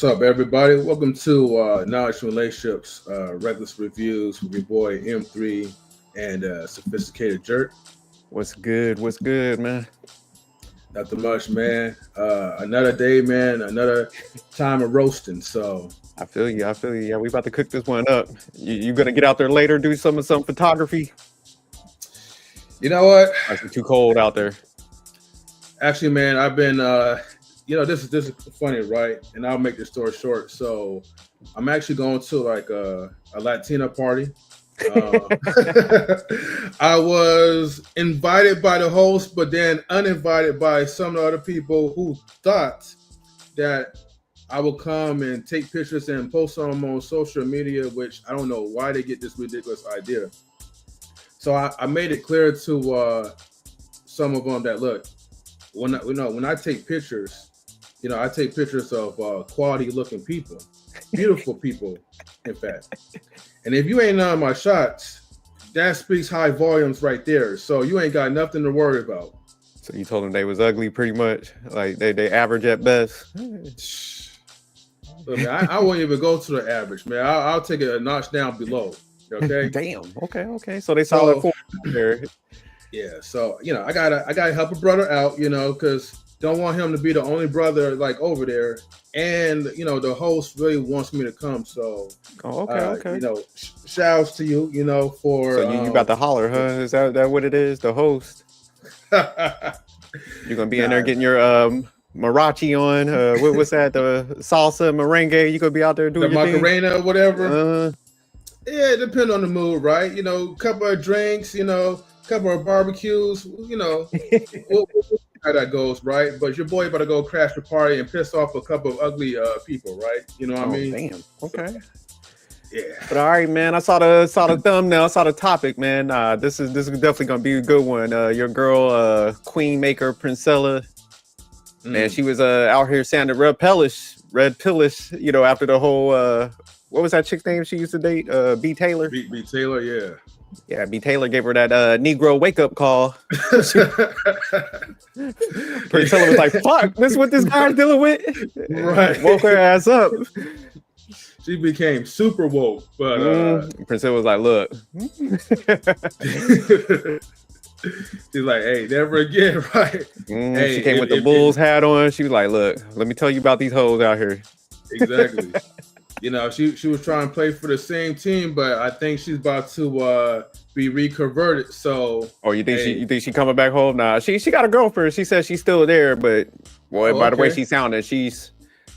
What's up, everybody? Welcome to Knowledge Relationships, Reckless Reviews with your boy M3 and Sophisticated Jerk. What's good? What's good, man? Nothing much, man. Another day, man. Another time of roasting. So I feel you. Yeah, we about to cook this one up. You gonna get out there later, do some photography? You know what? It's too cold out there. Actually, man, I've been. This is funny, right? And I'll make the story short. So I'm actually going to like a Latina party. I was invited by the host, but then uninvited by some other people who thought that I would come and take pictures and post them on social media, which I don't know why they get this ridiculous idea. So I made it clear to some of them that, look, when I take pictures, I take pictures of quality looking people, beautiful people, in fact. And if you ain't on my shots, that speaks high volumes right there. So you ain't got nothing to worry about. So you told them they was ugly, pretty much, like they average at best. Look, man, I won't even go to the average, man. I'll take it a notch down below. Okay. Damn. Okay. So they solid for there. Yeah. So I gotta help a brother out, because don't want him to be the only brother like over there. And the host really wants me to come. So okay. Shouts to you, for so you about to holler, huh? Is that what it is? The host. You're gonna be in there getting your marachi on. What's that? The salsa merengue. You gonna be out there doing the your Macarena thing? Or whatever. Yeah, it depends on the mood, right? Couple of drinks, couple of barbecues, we'll how that goes, right? But your boy about to go crash the party and piss off a couple of ugly people, right? You know what I mean? Damn. Okay. Yeah. But all right, man. I saw the thumbnail. I saw the topic, man. This is definitely gonna be a good one. Your girl, Queenmaker, Princella, man, she was out here sounding red pillish, after the whole what was that chick's name she used to date? B Taylor. B Taylor, yeah. Yeah, B Taylor gave her that Negro wake up call. Princella was like, "Fuck, this is what this guy's dealing with." Right, woke her ass up. She became super woke, but Princella was like, "Look." She's like, "Hey, never again," right? Hey, she came with the Bulls hat on. She was like, "Look, let me tell you about these hoes out here." Exactly. She was trying to play for the same team, but I think she's about to be reconverted. So, you think she coming back home? Nah, she got a girlfriend. She says she's still there, but by the way she sounded,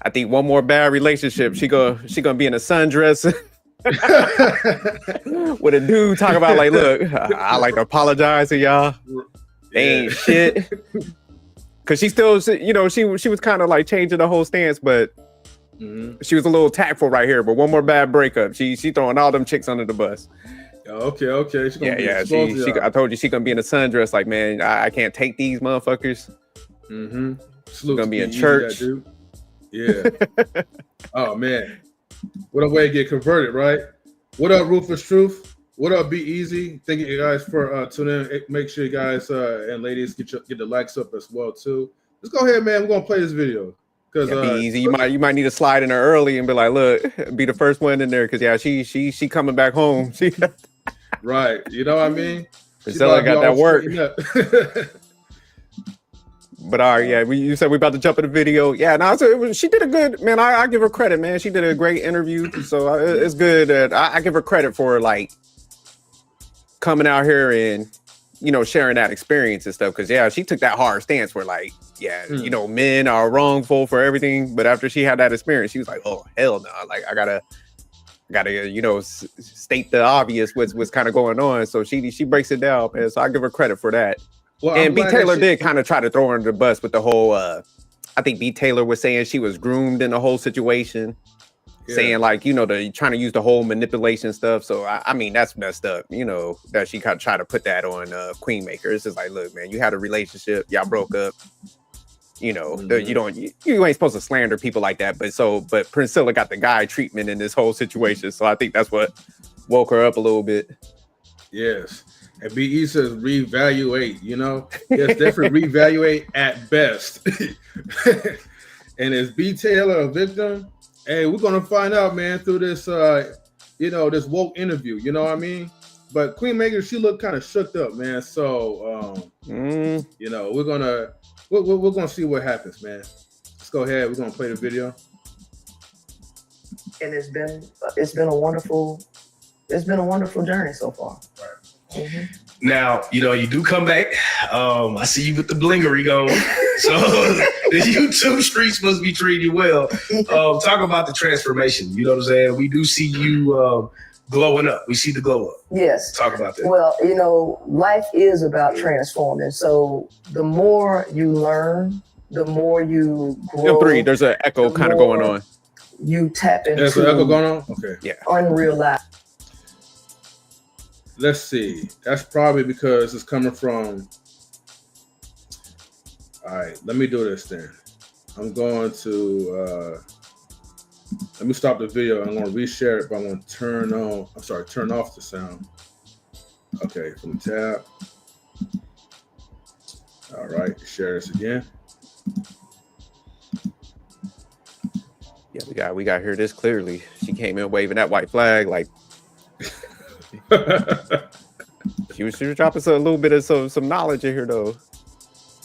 I think one more bad relationship. She gonna be in a sundress with a dude talking about like, look, I like to apologize to y'all. They ain't shit. Cause she still, she was kind of like changing the whole stance, but. She was a little tactful right here, but one more bad breakup. She throwing all them chicks under the bus. Okay. I told you she gonna be in a sundress. Like, man, I can't take these motherfuckers. She's gonna be in church. That, yeah. Oh man, what a way to get converted, right? What up, Rufus Truth? What up, B-Eazy? Thank you guys for tuning in. Make sure you guys and ladies get the likes up as well too. Let's go ahead, man. We're gonna play this video. Be-Eazy. You might need to slide in her early and be like, look, be the first one in there, because she coming back home. Right, you know what I mean? Priscilla got that work. But all right, yeah, you said we about to jump in the video. Yeah, she did a good, man. I give her credit, man. She did a great interview, so it's good that I give her credit for like coming out here and sharing that experience and stuff. Because she took that hard stance where like. Yeah, men are wrongful for everything, but after she had that experience, she was like, "Oh hell no! Like I gotta, state the obvious. What's kind of going on." So she breaks it down, man. So I give her credit for that. Well, and B Taylor did kind of try to throw her under the bus with the whole. I think B Taylor was saying she was groomed in the whole situation, saying like the trying to use the whole manipulation stuff. So I mean that's messed up. That she kind of tried to put that on Queenmaker. It's just like, look, man, you had a relationship, y'all broke up. You ain't supposed to slander people like that, but Princella got the guy treatment in this whole situation, so I think that's what woke her up a little bit. Yes, and B-Eazy says reevaluate. Yes, definitely reevaluate at best. And is B Taylor a victim? Hey, we're gonna find out, man, through this this woke interview. You know what I mean? But Queenmaker, she looked kind of shook up, man. So we're gonna see what happens, man. Let's go ahead. We're gonna play the video. And it's been a wonderful journey so far. Right. Mm-hmm. Now, you do come back. I see you with the blingery going. So the YouTube streets must be treating you well. Talk about the transformation. You know what I'm saying? We do see you glowing up. We see the glow up. Yes. Talk about that. Well, life is about transforming. So the more you learn, the more you grow. Three, there's an echo kind of going on. You tap into. There's an echo going on? Okay. Yeah. Unrealized. Let's see. That's probably because it's coming from. All right, let me do this then. I'm going to let me stop the video. I'm going to reshare it, but I'm going to turn off the sound. Okay, from the tab. All right, share this again. Yeah, we got to hear this clearly. She came in waving that white flag like she was dropping a little bit of some knowledge in here though.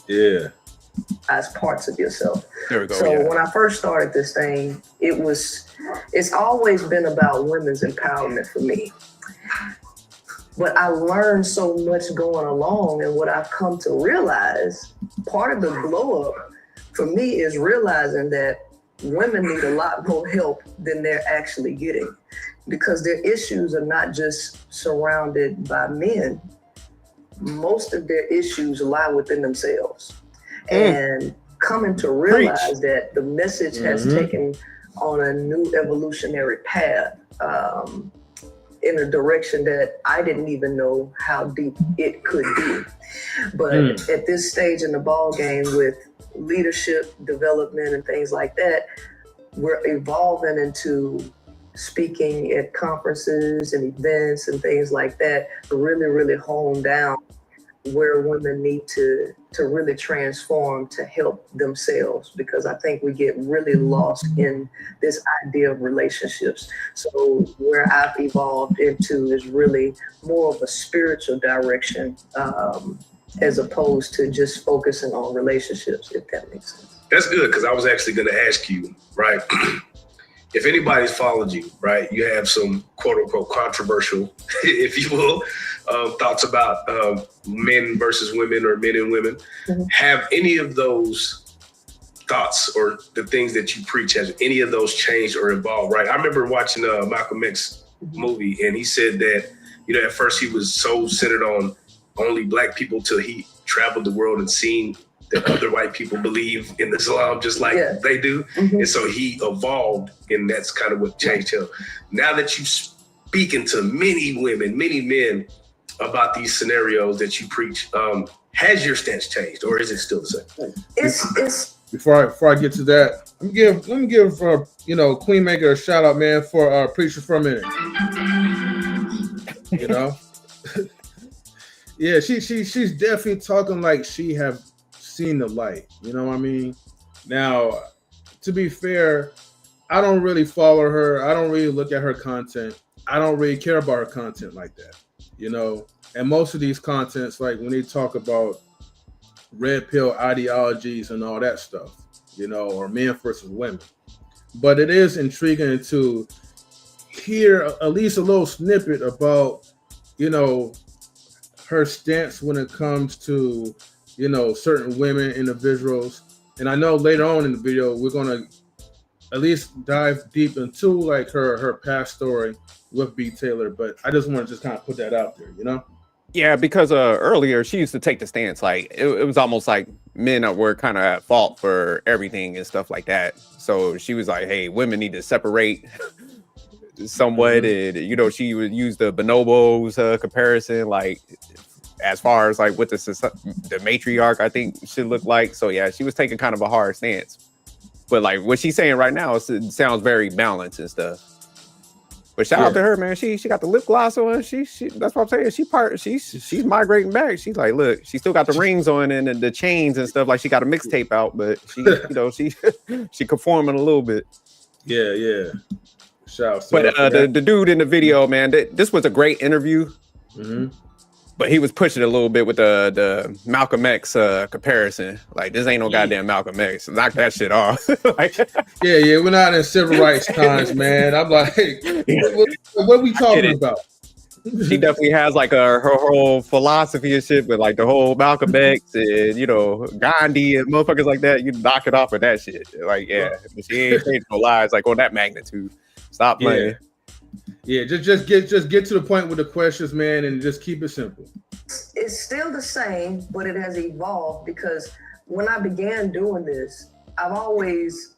Yeah. As parts of yourself. There we go. So when I first started this thing, it's always been about women's empowerment for me. But I learned so much going along, and what I've come to realize, part of the glow up for me is realizing that women need a lot more help than they're actually getting, because their issues are not just surrounded by men. Most of their issues lie within themselves. And coming to realize that the message has taken on a new evolutionary path in a direction that I didn't even know how deep it could be. But at this stage in the ball game with leadership development and things like that, we're evolving into speaking at conferences and events and things like that to really, really hone down where women need to really transform to help themselves, because I think we get really lost in this idea of relationships. So where I've evolved into is really more of a spiritual direction as opposed to just focusing on relationships, if that makes sense. That's good, because I was actually going to ask you, right? If anybody's followed you, right, you have some quote unquote controversial, if you will, thoughts about men versus women or men and women. Have any of those thoughts or the things that you preach, has any of those changed or evolved, right? I remember watching Malcolm X movie, and he said that, at first he was so centered on only Black people till he traveled the world and seen that other white people believe in Islam just like they do. And so he evolved, and that's kind of what changed him. Now that you're speaking to many women, many men about these scenarios that you preach, has your stance changed, or is it still the same? It's Before I get to that, let me give Queenmaker a shout out, man, for preaching for a minute. Yeah, she's definitely talking like she have seen the light. You know what I mean? Now, to be fair, I don't really follow her. I don't really look at her content. I don't really care about her content like that. And most of these contents, like when they talk about red pill ideologies and all that stuff, or men versus women. But it is intriguing to hear at least a little snippet about, her stance when it comes to, certain women, individuals. And I know later on in the video, we're going to at least dive deep into like her past story with B. Taylor. But I just want to kind of put that out there, Yeah, because earlier she used to take the stance like it was almost like men were kind of at fault for everything and stuff like that. So she was like, hey, women need to separate somewhat. And, she would use the bonobos comparison, like as far as like what the matriarch, I think, should look like. So, yeah, she was taking kind of a hard stance. But like what she's saying right now, it sounds very balanced and stuff. But shout out to her, man. She got the lip gloss on. She that's what I'm saying. She's migrating back. She's like, look, she still got the rings on and the chains and stuff. Like she got a mixtape out, but she she conforming a little bit. Yeah. Shout out. But the dude in the video, man, this was a great interview. Mm-hmm. But he was pushing a little bit with the Malcolm X comparison. Like, this ain't no goddamn Malcolm X. Knock that shit off. Like, yeah, we're not in civil rights times, man. I'm like, what are we talking about? She definitely has like her whole philosophy and shit, but like the whole Malcolm X and Gandhi and motherfuckers like that, you knock it off with that shit. Like, yeah, she ain't changed no lives like on that magnitude. Stop playing. Yeah, just get to the point with the questions, man, and just keep it simple. It's still the same, but it has evolved because when I began doing this, I've always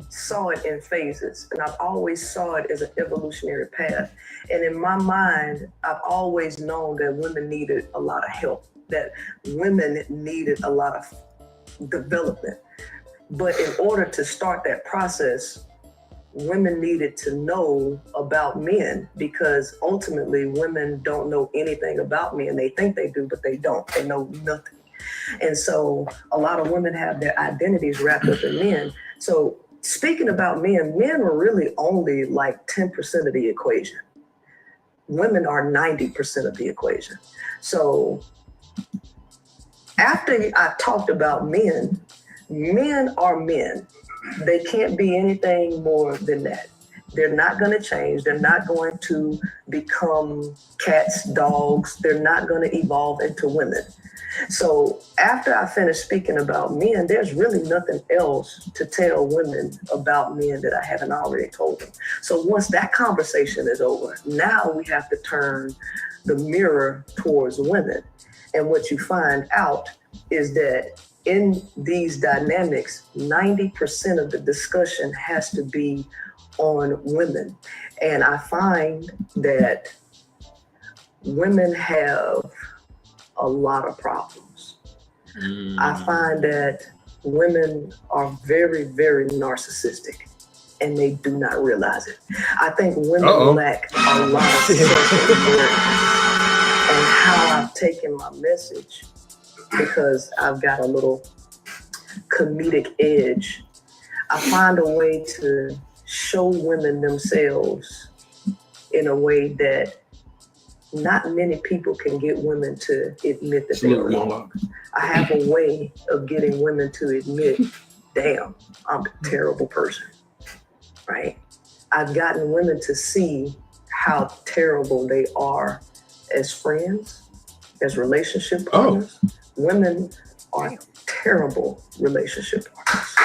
saw it in phases, and I've always saw it as an evolutionary path. And in my mind, I've always known that women needed a lot of help, that women needed a lot of development. But in order to start that process, women needed to know about men, because ultimately women don't know anything about men. They think they do, but they don't. They know nothing. And so a lot of women have their identities wrapped up in men. So speaking about men are really only like 10% of the equation. Women are 90% of the equation. So after I talked about men are men. They can't be anything more than that. They're not going to change. They're not going to become cats, dogs. They're not going to evolve into women. So after I finish speaking about men, there's really nothing else to tell women about men that I haven't already told them. So once that conversation is over, now we have to turn the mirror towards women. And what you find out is that in these dynamics, 90% of the discussion has to be on women. And I find that women have a lot of problems. I find that women are very, very narcissistic, and they do not realize it. I think women lack a lot of self-awareness. And how I've taken my message, because I've got a little comedic edge, I find a way to show women themselves in a way that not many people can get women to admit that they're wrong. I have a way of getting women to admit, damn, I'm a terrible person, right? I've gotten women to see how terrible they are as friends, as relationship partners. Women are terrible relationship partners.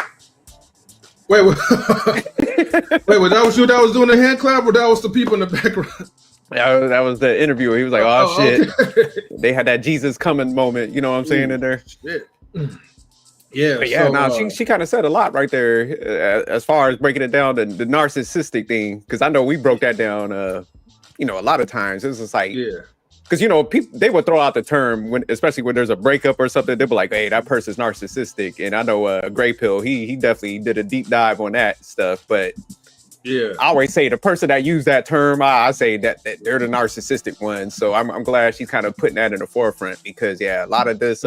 Wait, was that was you that was doing the hand clap, or that was the people in the background? That was the interviewer. He was like, "Oh shit!" Okay. They had that Jesus coming moment. You know what I'm saying in there? Shit. Yeah. But yeah. She kind of said a lot right there as far as breaking it down, the narcissistic thing. Because I know we broke that down. A lot of times it's just like, because people, they would throw out the term especially when there's a breakup or something. They'll be like, "Hey, that person's narcissistic." And I know Gray Pill, he definitely did a deep dive on that stuff. But I always say the person that used that term, I say that they're the narcissistic one. So I'm glad she's kind of putting that in the forefront, because a lot of this,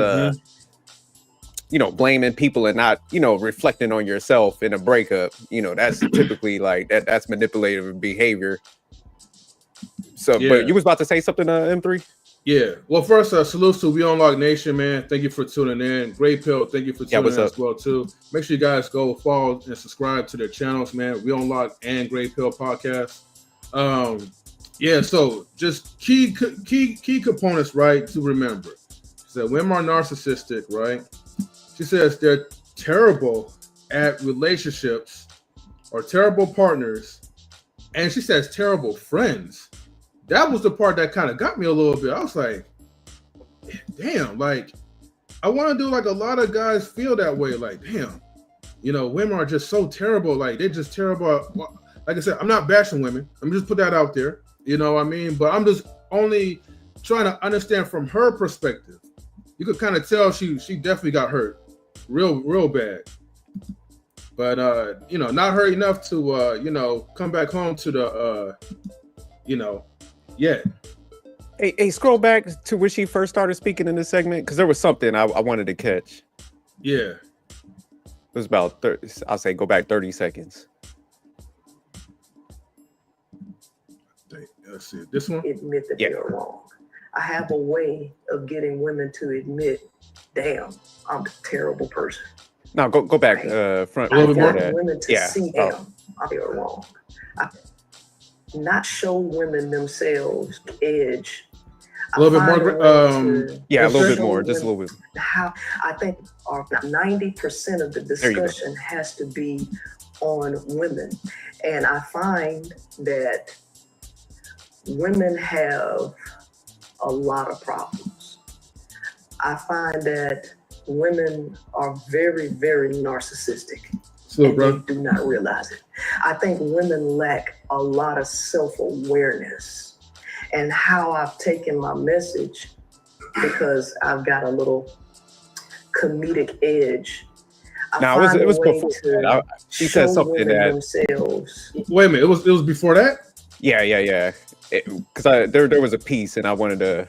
blaming people and not, reflecting on yourself in a breakup, that's typically like that's manipulative behavior. So, but you was about to say something, M3? Yeah. Well, first, salutes to We Unlock Nation, man. Thank you for tuning in. Great Pill, thank you for tuning in as well, too. Make sure you guys go follow and subscribe to their channels, man. We Unlock and Great Pill podcast. So just key components, right, to remember. She said women are narcissistic, right? She says they're terrible at relationships or terrible partners. And she says terrible friends. That was the part that kind of got me a little bit. I was like, damn, like, I want to do like a lot of guys feel that way. Like, damn, women are just so terrible. Like, they're just terrible. Like I said, I'm not bashing women. I'm just put that out there. You know what I mean? But I'm just only trying to understand from her perspective. You could kind of tell she definitely got hurt real bad. But, not hurt enough to, come back home to the, yet. Hey, scroll back to when she first started speaking in this segment, because there was something I wanted to catch. Yeah. It was about 30, I'll say go back 30 seconds. Let's see. This one? Admit that they're wrong. I have a way of getting women to admit, damn, I'm a terrible person. No, go back front. A little bit more. Women to see, damn, they're wrong. Not show women themselves edge. A little bit more. A little bit more. Just a little bit. How I think 90% of the discussion has to be on women, and I find that women have a lot of problems. I find that women are very, very narcissistic. And they do not realize it. I think women lack a lot of self-awareness, and how I've taken my message, because I've got a little comedic edge. It was before that. She said something that themselves. Wait a minute, it was before that? Yeah. Because there was a piece and I wanted to.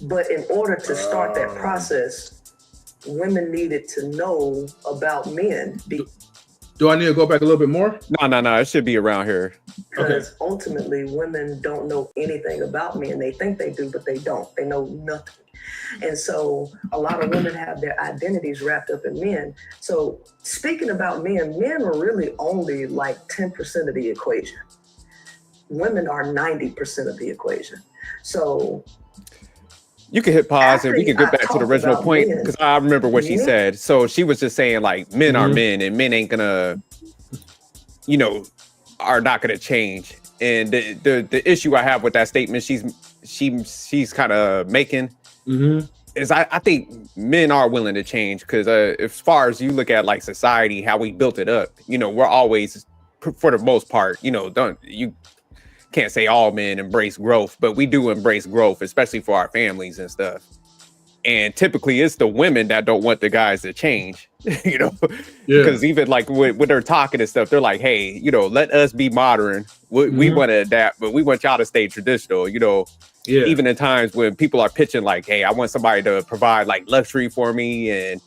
But in order to start that process, women needed to know about men. Do I need to go back a little bit more? No. It should be around here. Because ultimately, women don't know anything about men. They think they do, but they don't. They know nothing. And so a lot of women have their identities wrapped up in men. So speaking about men are really only like 10% of the equation. Women are 90% of the equation. So you can hit pause and we can get back to the original point, because I remember what she said. So she was just saying like men are men and men ain't gonna, are not gonna change. And the issue I have with that statement she's kind of making is I think men are willing to change, because as far as you look at like society, how we built it up, we're always, for the most part, you can't say all men embrace growth, but we do embrace growth, especially for our families and stuff. And typically it's the women that don't want the guys to change, because even like when they're talking and stuff, they're like, hey, let us be modern. We want to adapt, but we want y'all to stay traditional, even in times when people are pitching like, hey, I want somebody to provide like luxury for me, and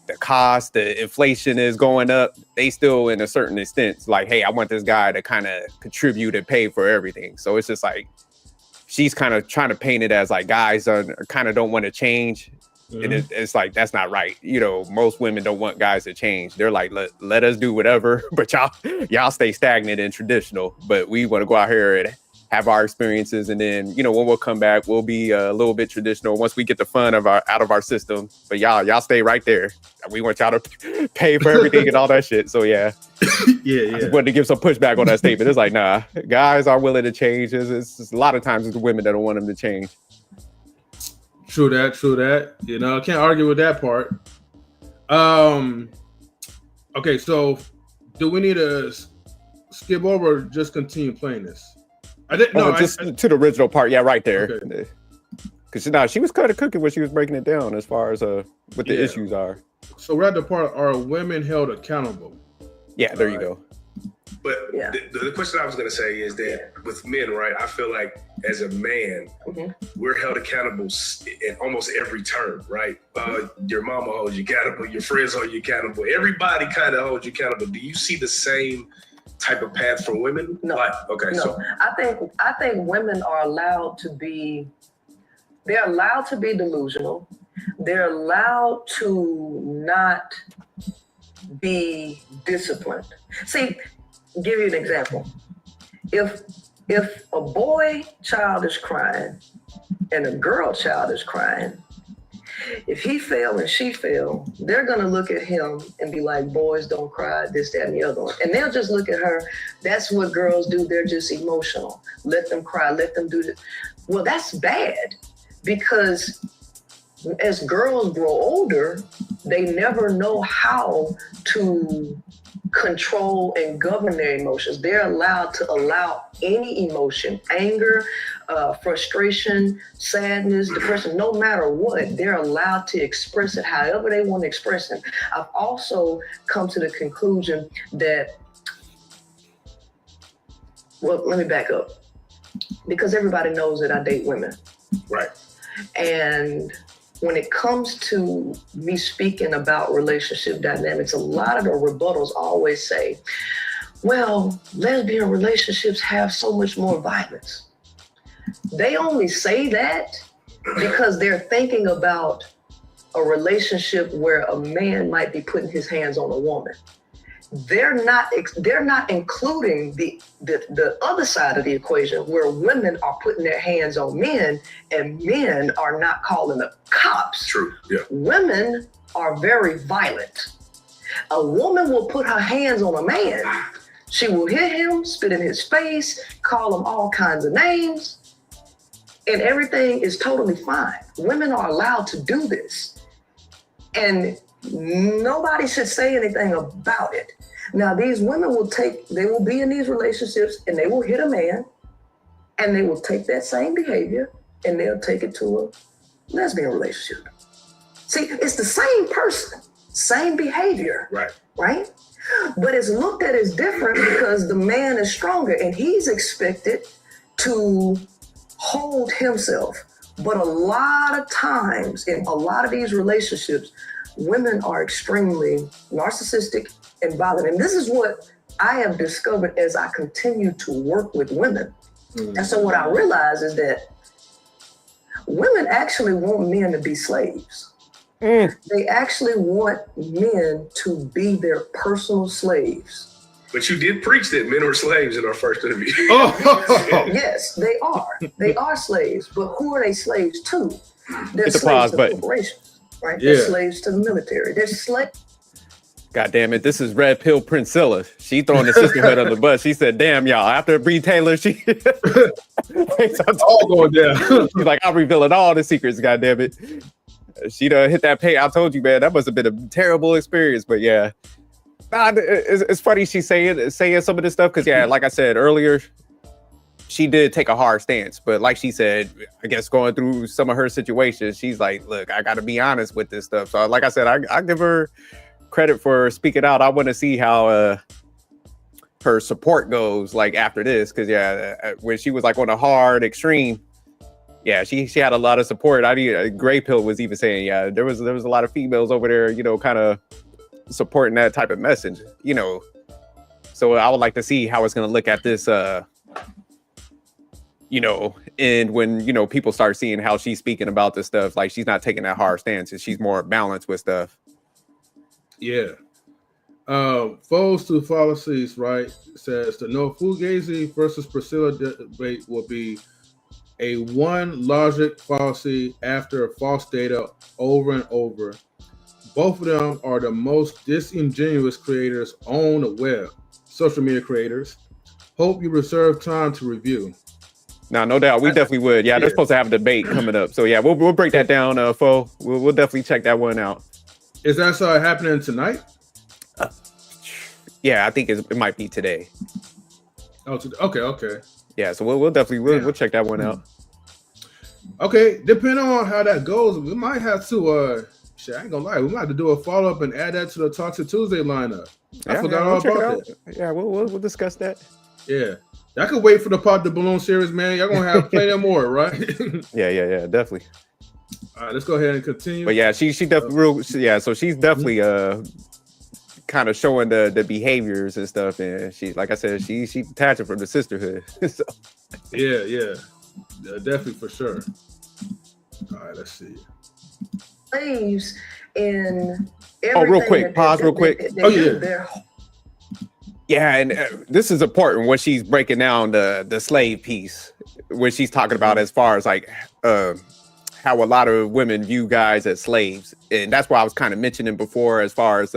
the inflation is going up, they still in a certain extent like, hey, I want this guy to kind of contribute and pay for everything. So it's just like she's kind of trying to paint it as like guys are kind of don't want to change. And it's like, that's not right. Most women don't want guys to change. They're like, let us do whatever, but y'all stay stagnant and traditional, but we want to go out here and have our experiences, and then when we'll come back, we'll be a little bit traditional once we get the fun out of our system. But y'all stay right there. We want y'all to pay for everything and all that shit. So yeah. I just wanted to give some pushback on that statement. It's like, nah, guys are willing to change. It's a lot of times it's the women that don't want them to change. True that. I can't argue with that part. Okay, so do we need to skip over or just continue playing this? I didn't know. To the original part, right there. Because she was kind of cooking when she was breaking it down as far as what the issues are. So we're at the part: are women held accountable? Yeah, there you go. But the question I was going to say is that with men, right? I feel like as a man, we're held accountable in almost every term, right? Your mama holds you accountable, your friends hold you accountable, everybody kind of holds you accountable. Do you see the same type of path for women? No. So I think women are allowed to be. They're allowed to be delusional. They're allowed to not be disciplined. See, give you an example. If a boy child is crying and a girl child is crying, if he fell and she fell, they're gonna look at him and be like, boys don't cry, this, that, and the other one. And they'll just look at her, that's what girls do, they're just emotional. Let them cry, let them do this. Well, that's bad, because as girls grow older, they never know how to control and govern their emotions. They're allowed to allow any emotion, anger, frustration, sadness, depression, no matter what, they're allowed to express it however they want to express it. I've also come to the conclusion that, well, let me back up, because everybody knows that I date women. Right. And when it comes to me speaking about relationship dynamics, a lot of the rebuttals always say, well, lesbian relationships have so much more violence. They only say that because they're thinking about a relationship where a man might be putting his hands on a woman. They're not including the other side of the equation where women are putting their hands on men and men are not calling the cops. True. Yeah. Women are very violent. A woman will put her hands on a man. She will hit him, spit in his face, call him all kinds of names, and everything is totally fine. Women are allowed to do this. And nobody should say anything about it. Now, these women they will be in these relationships and they will hit a man and they will take that same behavior and they'll take it to a lesbian relationship. See, it's the same person, same behavior, right? But it's looked at as different because the man is stronger and he's expected to hold himself. But a lot of times in a lot of these relationships, women are extremely narcissistic and violent. And this is what I have discovered as I continue to work with women. And so what I realize is that women actually want men to be slaves. They actually want men to be their personal slaves. But you did preach that men were slaves in our first interview. Yes, they are. They are slaves. But who are they slaves to? They're It's a slaves pause to button. corporations, right? Yeah. They're slaves to the military. They're slaves. God damn it, this is Red Pill Princella. She throwing the sisterhood on the bus. She said, damn, y'all, after Bree Taylor, she all going down. She's like, I'm revealing all the secrets, god damn it. She done hit that pay. I told you, man, that must have been a terrible experience. But yeah. Nah, it's funny she's saying some of this stuff because, yeah, like I said earlier, she did take a hard stance. But like she said, I guess going through some of her situations, she's like, look, I got to be honest with this stuff. So like I said, I give her credit for speaking out. I want to see how her support goes like after this. Because, yeah, when she was like on a hard extreme, yeah, she had a lot of support. Gray Pill was even saying, yeah, there was a lot of females over there, you know, kind of supporting that type of message, you know. So I would like to see how it's going to look at this, you know, and when, you know, people start seeing how she's speaking about this stuff, like she's not taking that hard stance and she's more balanced with stuff. Yeah. Foes to fallacies, right? Says the no Fugazi versus Priscilla debate will be a one logic fallacy after false data over and over. Both of them are the most disingenuous creators on the web, social media creators. Hope you reserve time to review. Now, no doubt, we definitely would. Yeah, they're supposed to have a debate coming up. So yeah, we'll break that down, Fo. We'll definitely check that one out. Is that happening tonight? Yeah, I think it might be today. Oh, okay. Yeah, so we'll definitely we'll check that one out. Okay, depending on how that goes, we might have to shit, I ain't gonna lie, we might have to do a follow-up and add that to the Toxic Tuesday lineup. I forgot all about that. Yeah, we'll discuss that. Yeah. I could wait for the Pop the Balloon series, man. Y'all gonna have plenty more, right? Yeah, definitely. All right, let's go ahead and continue. But yeah, she definitely so she's definitely kind of showing the behaviors and stuff, and she, like I said, she detaching from the sisterhood. So. Yeah, definitely for sure. All right, let's see. Slaves in real quick, pause real quick. Yeah, and this is important when she's breaking down the slave piece, when she's talking about as far as like how a lot of women view guys as slaves, and that's why I was kind of mentioning before as far as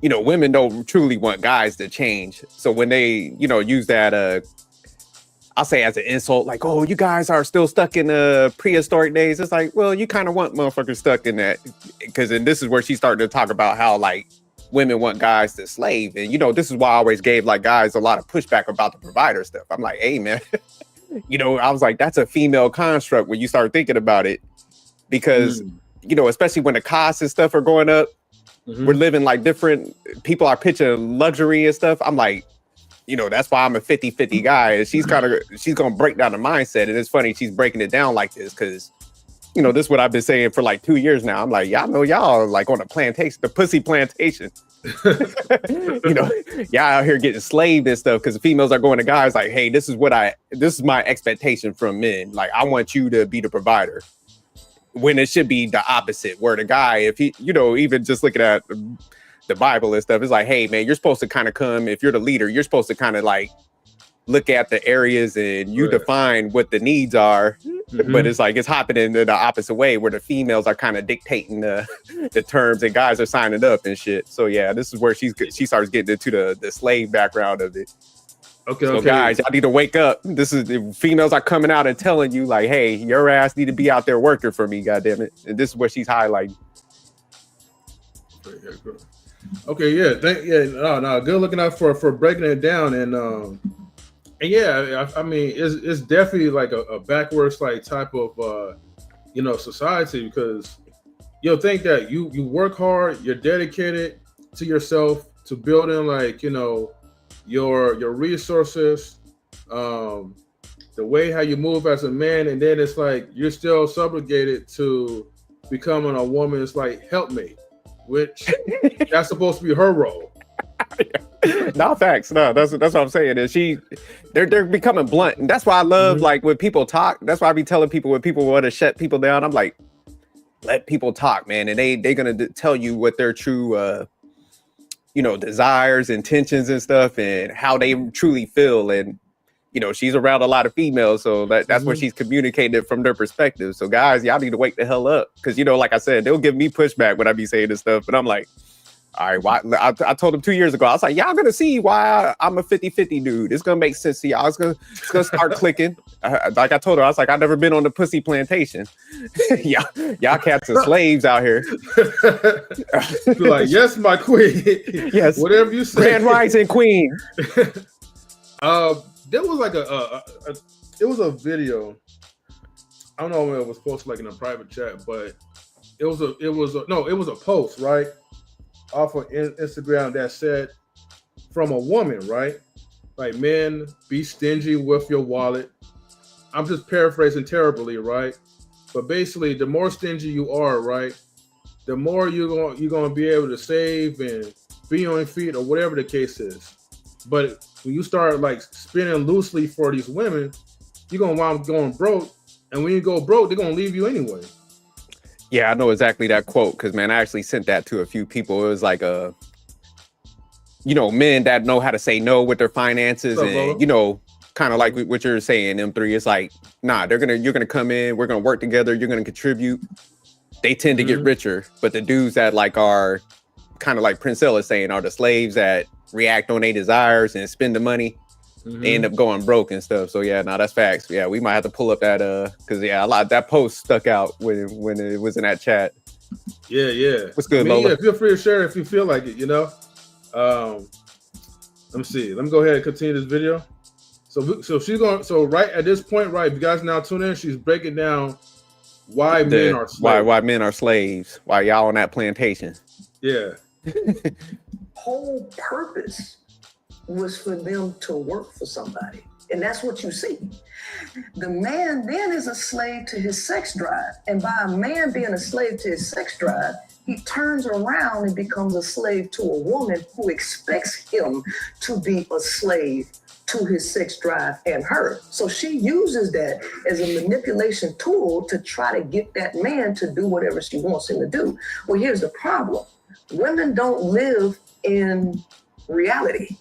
you know, women don't truly want guys to change. So when they, you know, use that I'll say as an insult, like, oh, you guys are still stuck in the prehistoric days. It's like, well, you kind of want motherfuckers stuck in that, because then this is where she's starting to talk about how like women want guys to slave. And, you know, this is why I always gave like guys a lot of pushback about the provider stuff. I'm like, hey, man, you know, I was like, that's a female construct when you start thinking about it, because, you know, especially when the costs and stuff are going up, we're living like different people are pitching luxury and stuff. I'm like, you know, that's why I'm a 50-50 guy. And she's going to break down the mindset. And it's funny, she's breaking it down like this because, you know, this is what I've been saying for like 2 years now. I'm like, y'all know y'all like on a plantation, the pussy plantation. You know, y'all out here getting slaved and stuff because the females are going to guys like, hey, this is my expectation from men. Like, I want you to be the provider. When it should be the opposite, where the guy, if he, you know, even just looking at the Bible and stuff, it's like, hey, man, you're supposed to kind of come, if you're the leader, you're supposed to kind of like look at the areas and you define what the needs are. But it's like, it's happening in the opposite way where the females are kind of dictating the terms and guys are signing up and shit. So yeah, this is where she starts getting into the slave background of it. So guys, y'all need to wake up. This is the females are coming out and telling you like, hey, your ass need to be out there working for me, goddammit. And this is what she's highlighting. Okay, no, good looking out for breaking it down. And yeah, I mean, it's definitely like a backwards like type of society, because you'll think that you work hard, you're dedicated to yourself, to building like, you know, your resources, the way how you move as a man, and then it's like you're still subjugated to becoming a woman's like helpmate, which that's supposed to be her role. No, facts. No, that's what I'm saying. And they're becoming blunt, and that's why I love like when people talk. That's why I be telling people when people want to shut people down, I'm like, let people talk, man, and they're gonna tell you what their true desires, intentions and stuff, and how they truly feel. And you know, she's around a lot of females, so that's where she's communicating it from their perspective. So guys, y'all need to wake the hell up, because you know, like I said, they'll give me pushback when I be saying this stuff, but I'm like, all right, why? I told them 2 years ago, I was like, y'all gonna see why I'm a 50-50 dude. It's gonna make sense to y'all. It's gonna start clicking. Like I told her, I was like, I've never been on the pussy plantation. y'all cats are slaves out here. You're like, yes, my queen. Yes, whatever you say. Grand Rising Queen. There was like it was a video. I don't know when it was posted like in a private chat, but it was a post, right, off of Instagram that said from a woman, right? Like, men, be stingy with your wallet. I'm just paraphrasing terribly, right? But basically, the more stingy you are, right, the more you're going to be able to save and be on your feet or whatever the case is. But when you start like spending loosely for these women, you're going to wind up going broke. And when you go broke, they're going to leave you anyway. Yeah, I know exactly that quote, because man, I actually sent that to a few people. It was like men that know how to say no with their finances, and kind of like what you're saying, M3. It's like, nah, you're gonna come in, we're gonna work together, you're gonna contribute. They tend to get richer, but the dudes that like are kind of like Princella saying are the slaves that react on their desires and spend the money. They end up going broke and stuff. So yeah, that's facts. Yeah, we might have to pull up that because a lot that post stuck out when it was in that chat. Yeah. What's good, Lola? Yeah, feel free to share if you feel like it. Let me see. Let me go ahead and continue this video. So she's going. So right at this point, right, if you guys now tune in, she's breaking down why men are slaves. Why men are slaves. Why y'all on that plantation? Yeah. Whole purpose was for them to work for somebody. And that's what you see. The man then is a slave to his sex drive. And by a man being a slave to his sex drive, he turns around and becomes a slave to a woman who expects him to be a slave to his sex drive and her. So she uses that as a manipulation tool to try to get that man to do whatever she wants him to do. Well, here's the problem. Women don't live in reality.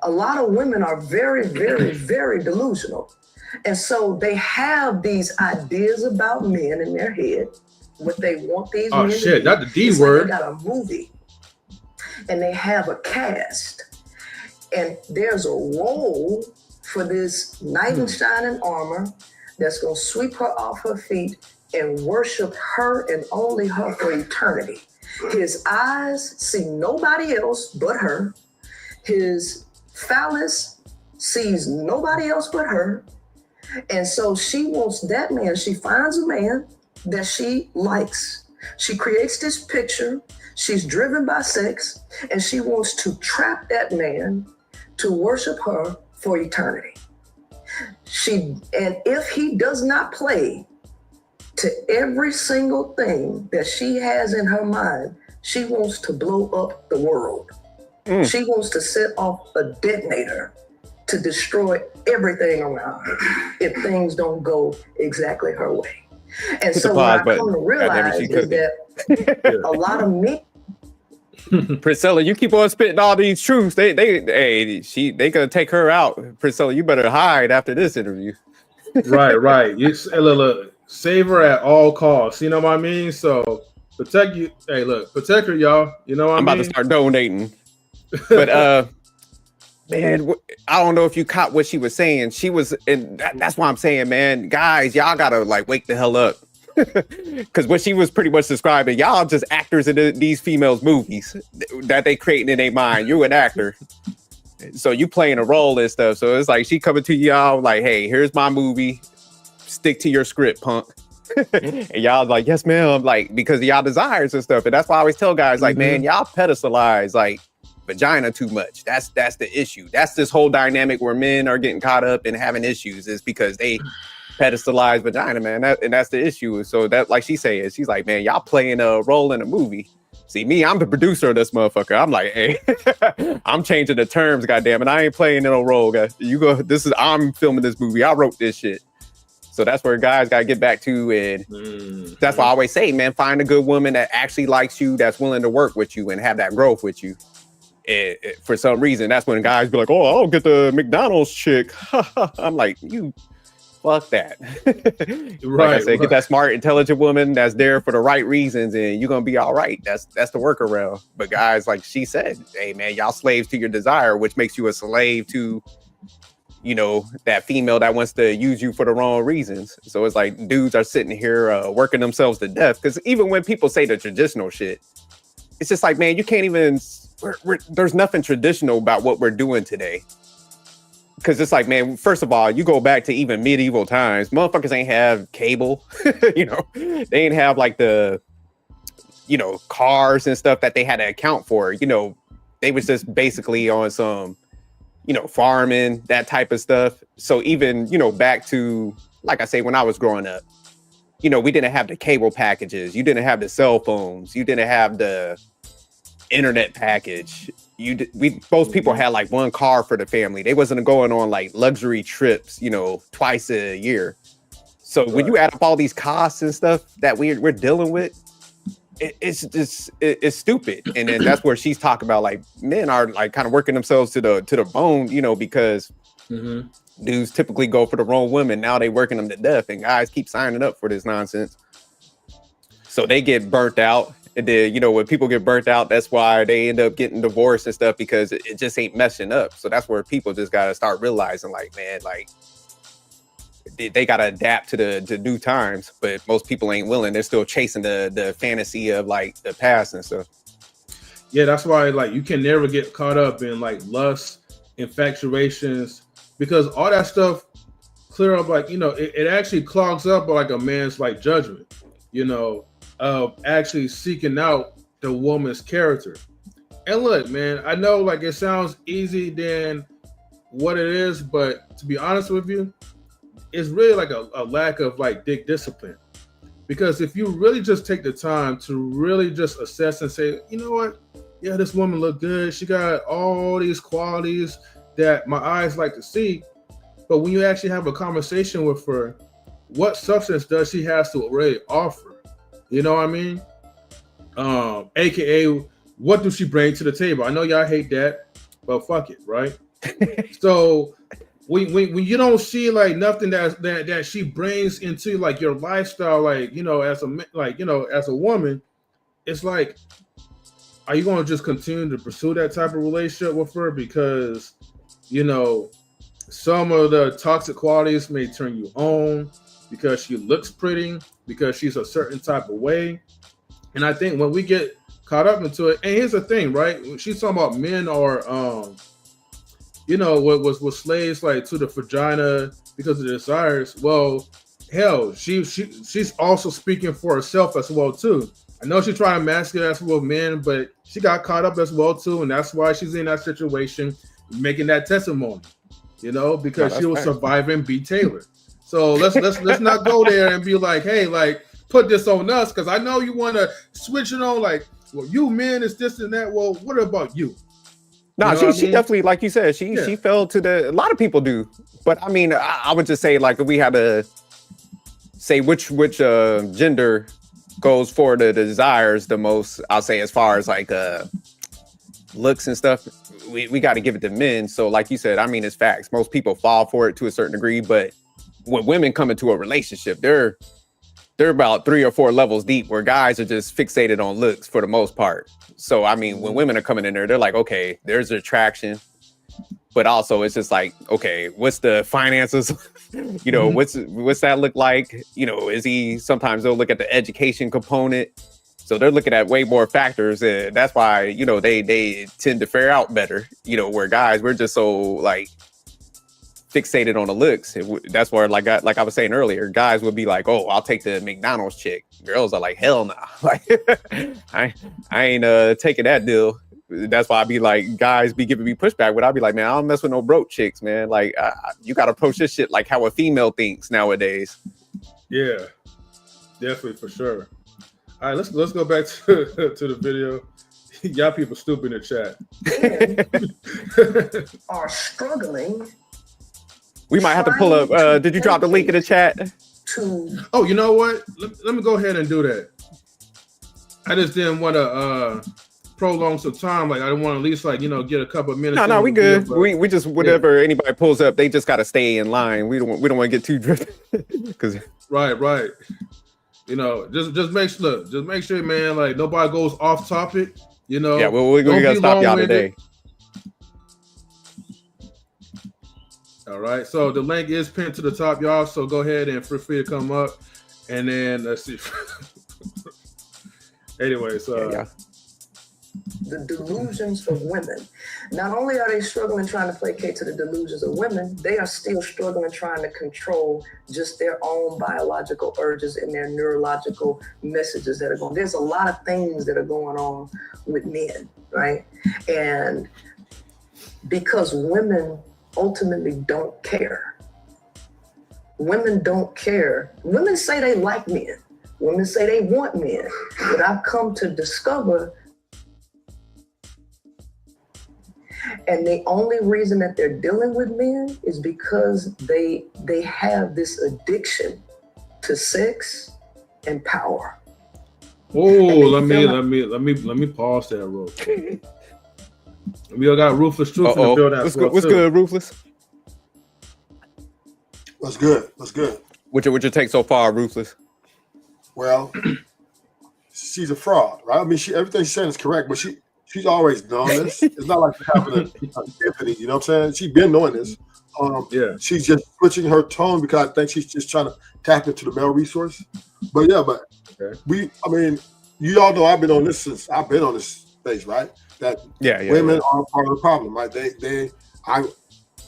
A lot of women are very, very, very delusional. And so they have these ideas about men in their head, what they want these men to do. Not the D word. Like they got a movie and they have a cast. And there's a role for this knight in shining armor that's going to sweep her off her feet and worship her and only her for eternity. His eyes see nobody else but her. His phallus sees nobody else but her. And so she wants that man. She finds a man that she likes. She creates this picture. She's driven by sex, and she wants to trap that man to worship her for eternity. And if he does not play to every single thing that she has in her mind, She wants to blow up the world. She wants to set off a detonator to destroy everything around her if things don't go exactly her way. And so what I come to realize is that a lot of men. Priscilla, you keep on spitting all these truths. They gonna take her out. Priscilla, you better hide after this interview. Right. You look, save her at all costs. You know what I mean? So protect you. Hey, look, protect her, y'all. You know what I mean? I'm about to start donating. But man, I don't know if you caught what she was saying. She was, and that's why I'm saying, man, guys, y'all gotta like wake the hell up. Because what she was pretty much describing, y'all just actors in these females' movies that they creating in their mind. You're an actor, so you playing a role and stuff. So it's like she coming to y'all like, "Hey, here's my movie. Stick to your script, punk." And y'all like, "Yes, ma'am." Like because of y'all desires and stuff. And that's why I always tell guys like, "Man, y'all pedestalize like vagina too much. That's the issue. That's this whole dynamic where men are getting caught up and having issues is because they." Pedestalized vagina, man, and that's the issue. So that, like she's like, man, y'all playing a role in a movie. See me, I'm the producer of this motherfucker. I'm like, hey, I'm changing the terms, goddamn it. I ain't playing no role, guys. I'm filming this movie. I wrote this shit. So that's where guys gotta get back to, and that's why I always say, man, find a good woman that actually likes you, that's willing to work with you and have that growth with you. And for some reason, that's when guys be like, oh, I'll get the McDonald's chick. I'm like, you. Fuck that. Like I said, get that smart, intelligent woman that's there for the right reasons and you're gonna be all right. That's the workaround. But guys, like she said, hey man, y'all slaves to your desire, which makes you a slave to, you know, that female that wants to use you for the wrong reasons. So it's like dudes are sitting here working themselves to death. Because even when people say the traditional shit, it's just like, man, you can't even, there's nothing traditional about what we're doing today. Because it's like, man, first of all, you go back to even medieval times, motherfuckers ain't have cable, you know, they ain't have like the, you know, cars and stuff that they had to account for, you know, they was just basically on some, you know, farming, that type of stuff. So even, you know, back to, like I say, when I was growing up, you know, we didn't have the cable packages, you didn't have the cell phones, you didn't have the internet package. Most people had like one car for the family. They wasn't going on like luxury trips, you know, twice a year. So when you add up all these costs and stuff that we're dealing with, it's stupid. And then that's where she's talking about like men are like kind of working themselves to the bone, you know, because dudes typically go for the wrong women. Now they working them to death, and guys keep signing up for this nonsense. So they get burnt out. And then, you know, when people get burnt out, that's why they end up getting divorced and stuff, because it just ain't meshing up. So that's where people just got to start realizing, like, man, like they got to adapt to the new times. But most people ain't willing. They're still chasing the fantasy of like the past and stuff. Yeah, that's why like you can never get caught up in like lust, infatuations, because all that stuff clear up, like, you know, it actually clogs up like a man's like judgment, you know, of actually seeking out the woman's character. And look, man, I know like it sounds easy than what it is, but to be honest with you, it's really like a lack of like dick discipline. Because if you really just take the time to really just assess and say, you know what, yeah, this woman look good, she got all these qualities that my eyes like to see, but when you actually have a conversation with her, what substance does she have to already offer? You know what I mean? AKA, what does she bring to the table? I know y'all hate that, but fuck it, right? So when you don't see like nothing that she brings into like your lifestyle, like, you know, as a woman, it's like, are you going to just continue to pursue that type of relationship with her because, you know, some of the toxic qualities may turn you on, because she looks pretty, because she's a certain type of way? And I think when we get caught up into it, and here's the thing, right? She's talking about men are, you know, what was slaves like to the vagina because of the desires. Well, hell, she's also speaking for herself as well too. I know she's trying to masculine as well men, but she got caught up as well too, and that's why she's in that situation, making that testimony. You know, because she was surviving B. Taylor. So let's not go there and be like, hey, like put this on us, because I know you want to switch it on. Like, well, you men is this and that. Well, what about you? No, she definitely, like you said, she fell to a lot of people do. But I mean, I would just say, like, if we had to say which gender goes for the desires the most, I'll say as far as like looks and stuff, we got to give it to men. So like you said, I mean, it's facts. Most people fall for it to a certain degree, but when women come into a relationship, they're about 3 or 4 levels deep, where guys are just fixated on looks for the most part. So, I mean, when women are coming in there, they're like, okay, there's attraction, but also it's just like, okay, what's the finances? You know, what's that look like? You know, sometimes they'll look at the education component. So they're looking at way more factors. And that's why, you know, they tend to fare out better, you know, where guys, we're just so like fixated on the looks. That's where, like I was saying earlier, guys would be like, oh, I'll take the McDonald's chick. Girls are like, hell no. Like, I ain't taking that deal. That's why I be like, guys be giving me pushback, but I'll be like, man, I don't mess with no broke chicks, man. Like, you got to approach this shit like how a female thinks nowadays. Yeah, definitely, for sure. All right, let's go back to the video. Y'all people stupid in the chat. Are struggling. We might have to pull up. Did you drop the link in the chat? Oh, you know what? Let me go ahead and do that. I just didn't want to prolong some time. Like, I don't want to at least, like, you know, get a couple of minutes. No, we good. We just, whatever anybody pulls up, they just got to stay in line. We don't want to get too drifted. Right. You know, just make sure, man, like nobody goes off topic. You know. Yeah, well, we gotta stop y'all today. All right, so the link is pinned to the top, y'all. So go ahead and feel free to come up, and then let's see. Anyway, so the delusions of women. Not only are they struggling trying to placate to the delusions of women, they are still struggling trying to control just their own biological urges and their neurological messages that are going. There's a lot of things that are going on with men, right? And because women ultimately don't care. Women don't care. Women say they like men. Women say they want men. But I've come to discover, and the only reason that they're dealing with men is because they have this addiction to sex and power. Oh, let me pause that real quick. We all got Ruthless Truth in the building. What's good, Ruthless? What's good? What's your take so far, Ruthless? Well, she's a fraud, right? I mean, everything she's saying is correct, but she's always known this. It's not like she's having an epiphany, you know what I'm saying? She's been knowing this. She's just switching her tone because I think she's just trying to tap into the male resource. But you all know I've been on this since I've been on this space, right? That women are part of the problem, right?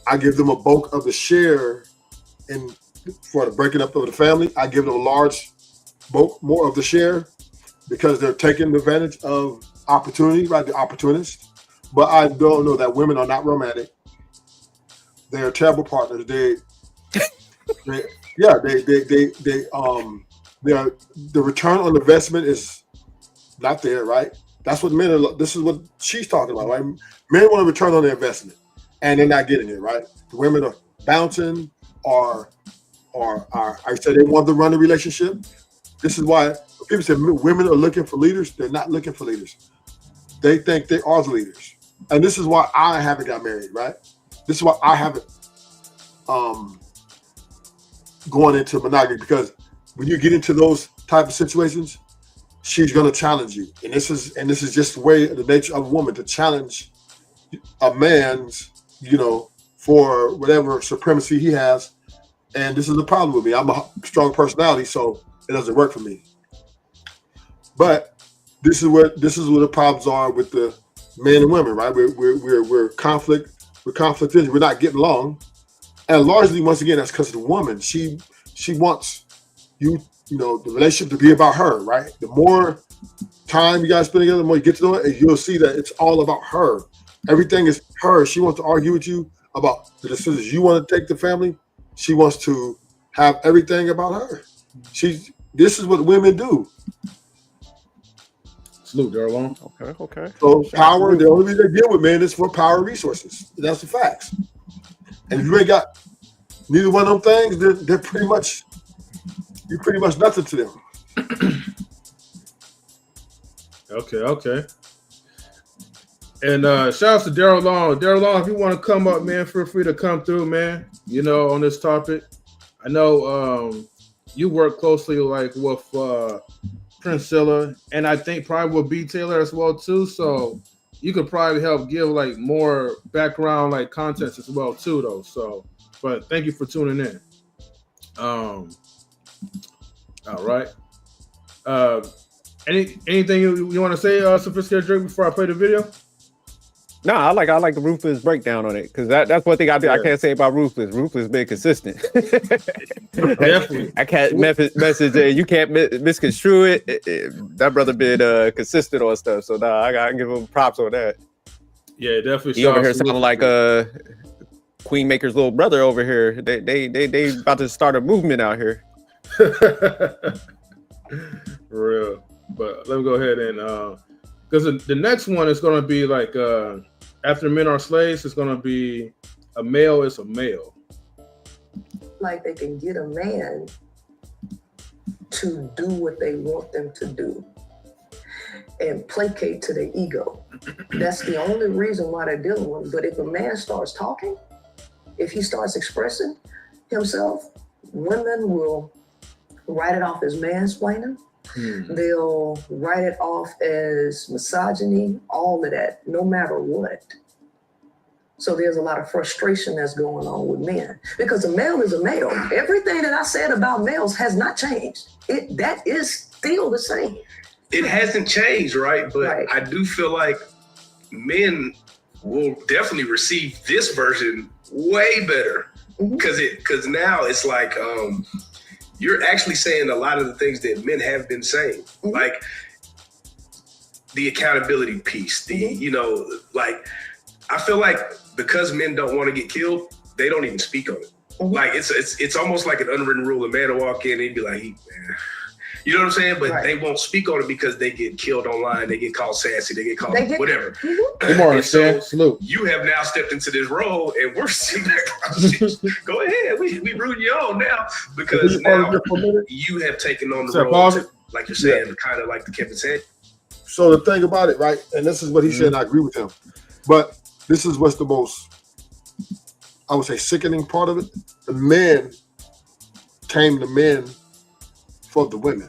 I give them a bulk of the share for the breaking up of the family. I give them a large bulk more of the share because they're taking advantage of opportunity, right? The opportunists. But I don't know that women are not romantic. They are terrible partners. The return on investment is not there, right? That's what men are. This is what she's talking about, right? Men want to return on their investment, and they're not getting it, right? The women are bouncing, or I said they want to run the relationship. This is why people say women are looking for leaders. They're not looking for leaders. They think they are the leaders, and this is why I haven't got married, right? This is why I haven't going into monogamy, because when you get into those type of situations, she's going to challenge you, and this is just the way, the nature of a woman to challenge a man's, for whatever supremacy he has. And this is the problem with me. I'm a strong personality, so it doesn't work for me. But this is where the problems are with the men and women, right? We're conflict. We're conflicted. We're not getting along, and largely, once again, that's because of the woman. She wants the relationship to be about her, right? The more time you guys spend together, the more you get to know it, and you'll see that it's all about her. Everything is her. She wants to argue with you about the decisions you want to take the family. She wants to have everything about her. This is what women do. Salute, they're alone. Okay. So power, the only reason they deal with men is for power and resources. That's the facts. And if you ain't got neither one of them things, they're pretty much, you're pretty much nothing to them. Okay. And shout out to Daryl Long. Daryl Long, if you want to come up, man, feel free to come through, man. You know, on this topic. I know you work closely like with Princella, and I think probably with B Taylor as well too. So you could probably help give like more background like context as well too, though. So, but thank you for tuning in. All right. Anything you want to say, Sophisticated Drake, before I play the video? No, I like the Ruthless breakdown on it because that's one thing I can't say about Ruthless. Ruthless been consistent. Definitely. I can't message you can't misconstrue it. That brother been consistent on stuff, so I gotta give him props on that. Yeah, definitely. He over here sounding like Queenmaker's little brother over here. They about to start a movement out here. For real. But let me go ahead and because the next one is going to be like after men are slaves, it's going to be a male is a male. Like they can get a man to do what they want them to do and placate to their ego. That's the only reason why they're dealing with it. But if a man starts talking, if he starts expressing himself, women will write it off as mansplaining. They'll write it off as misogyny, all of that, no matter what. So there's a lot of frustration that's going on with men because a male is a male. Everything that I said about males has not changed. That is still the same. It hasn't changed, right? But I do feel like men will definitely receive this version way better because now it's like you're actually saying a lot of the things that men have been saying, like the accountability piece, you know, like I feel like because men don't want to get killed, they don't even speak on it. Like it's almost like an unwritten rule. A man will walk in and he'd be like, man. You know what I'm saying? But they won't speak on it because they get killed online. They get called sassy. They get called whatever. So you have now stepped into this role, and we're sitting there. Go ahead. We rooting you on now because now you have taken on the role, like you're saying, kind of like the Kevin said. So the thing about it, right? And this is what he said, and I agree with him. But this is what's the most, I would say, sickening part of it. The men tame the men for the women,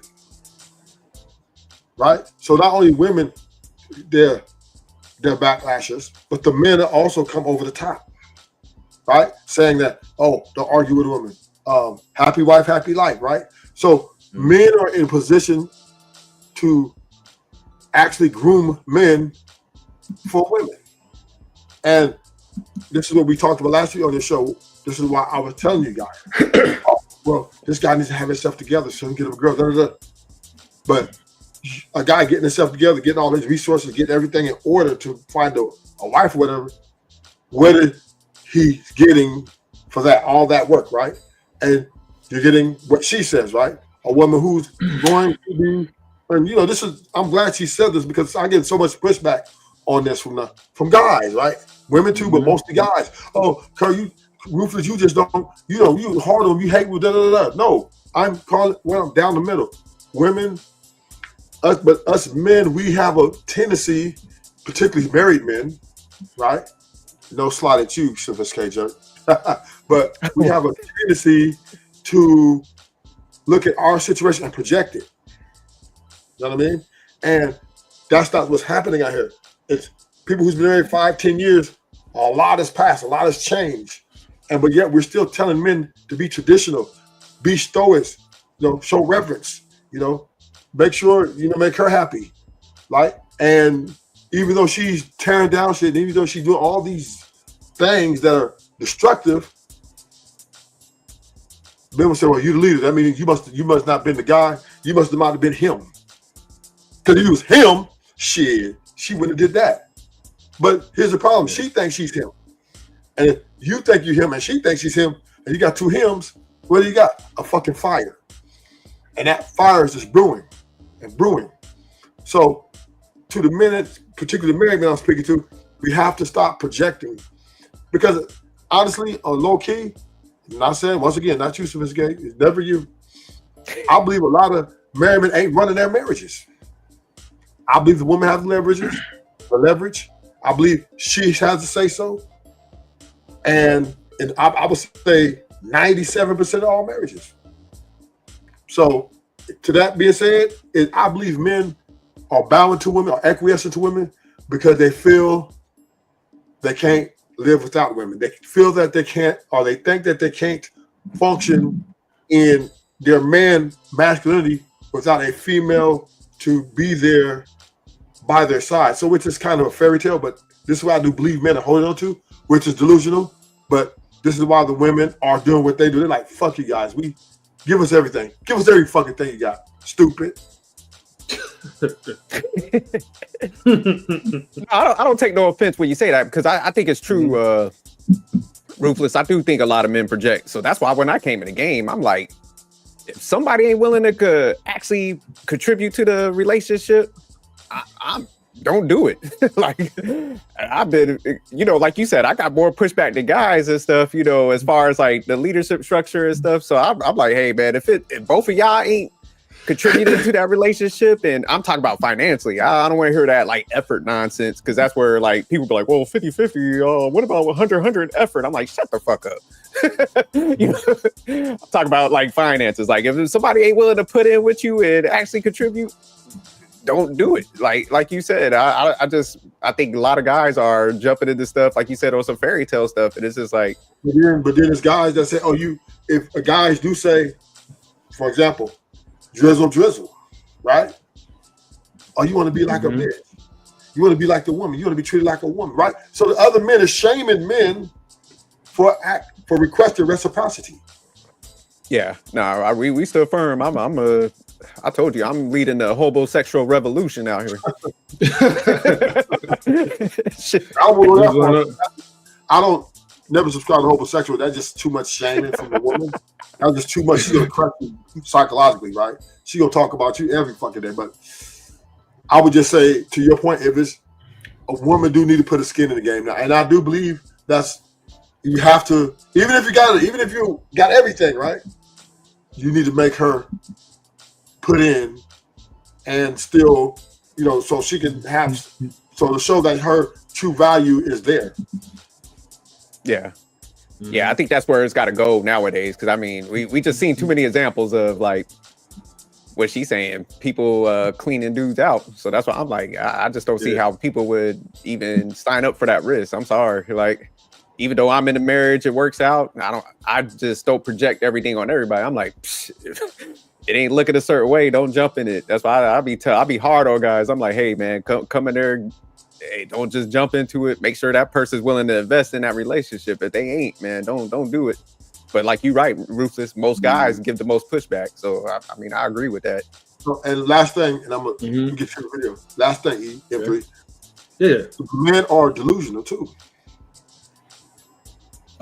right? So not only women, they're backlashes, but the men also come over the top, right? Saying that, oh, don't argue with a woman. Happy wife, happy life, right? So men are in position to actually groom men for women. And this is what we talked about last week on the show. This is why I was telling you guys. Well, this guy needs to have himself together so he can get a girl. But a guy getting himself together, getting all his resources, getting everything in order to find a wife or whatever, what is he getting for that? All that work, right? And you're getting what she says, right? A woman who's going to be, and you know, this is, I'm glad she said this because I get so much pushback on this from guys, right? Women too, but mostly guys. Oh, Kurt, Ruthless, you just don't, you hard on, you hate with da-da-da-da. No, I'm calling, well, I'm down the middle. Women, but us men, we have a tendency, particularly married men, right? No slide at you, Sophisticated Jerk. But we have a tendency to look at our situation and project it. You know what I mean? And that's not what's happening out here. It's people who's been married 5-10 years, a lot has passed, a lot has changed. But yet we're still telling men to be traditional, be stoics, show reverence, make sure, make her happy, right? And even though she's tearing down shit, even though she's doing all these things that are destructive, men will say, well, you're the leader. That means you must not have been the guy. You must not have been him. Because if it was him, shit, she wouldn't have did that. But here's the problem. She thinks she's him. And if you think you're him and she thinks she's him, and you got two hims, what do you got? A fucking fire. And that fire is just brewing and brewing. So to the men, particularly the married men I'm speaking to, we have to stop projecting. Because honestly, on low key, I'm not saying, once again, not you, Sophisticated, it's never you. I believe a lot of married men ain't running their marriages. I believe the woman has the leverage. I believe she has to say so. And I would say 97% of all marriages. So to that being said, I believe men are bowing to women or acquiescing to women because they feel they can't live without women. They feel that they can't, or they think that they can't function in their man masculinity without a female to be there by their side. So which is kind of a fairy tale, but this is what I do believe men are holding on to, which is delusional. But this is why the women are doing what they do. They're like, fuck you guys. Give us everything. Give us every fucking thing you got. Stupid. I don't take no offense when you say that, because I think it's true, Ruthless. I do think a lot of men project. So that's why when I came in the game, I'm like, if somebody ain't willing to actually contribute to the relationship, I don't do it. Like, I've been, like you said, I got more pushback than guys and stuff, as far as like the leadership structure and stuff. So I'm like, hey man, if both of y'all ain't contributing to that relationship, and I'm talking about financially, I don't want to hear that like effort nonsense, because that's where like people be like, well, 50-50, what about 100 effort? I'm like, shut the fuck up. I'm talking about like finances. Like if somebody ain't willing to put in with you and actually contribute, don't do it. Like you said, I think a lot of guys are jumping into stuff, like you said, on some fairy tale stuff, and it's just like, but then there's guys that say, if guys do say, for example, drizzle, right? Or you want to be like a bitch. You want to be like the woman. You want to be treated like a woman, right? So the other men are shaming men for requesting reciprocity. Yeah, no, we still firm. I told you, I'm leading the homosexual revolution out here. I don't never subscribe to homosexual. That's just too much shaming from the woman. That's just too much. She's gonna crush you psychologically, right? She gonna talk about you every fucking day. But I would just say, to your point, if it's a woman, do need to put a skin in the game now, and I do believe you have to, even if you got everything right, you need to make her put in and still, so she can have, so to show that her true value is there. Yeah. Yeah, I think that's where it's got to go nowadays. Because I mean, we just seen too many examples of like what she's saying, people cleaning dudes out. So that's why I'm like, I just don't see how people would even sign up for that risk. I'm sorry, like, even though I'm in a marriage, it works out. I just don't project everything on everybody. I'm like, it ain't looking a certain way, don't jump in it. That's why I'll be hard on guys. I'm like, hey man, come in there. Hey, don't just jump into it. Make sure that person's willing to invest in that relationship. If they ain't, man, don't do it. But like you right, Ruthless, most guys give the most pushback. So I mean, I agree with that. So, and last thing, and I'm gonna get you the video. Last thing, M3. Yeah. Men are delusional too.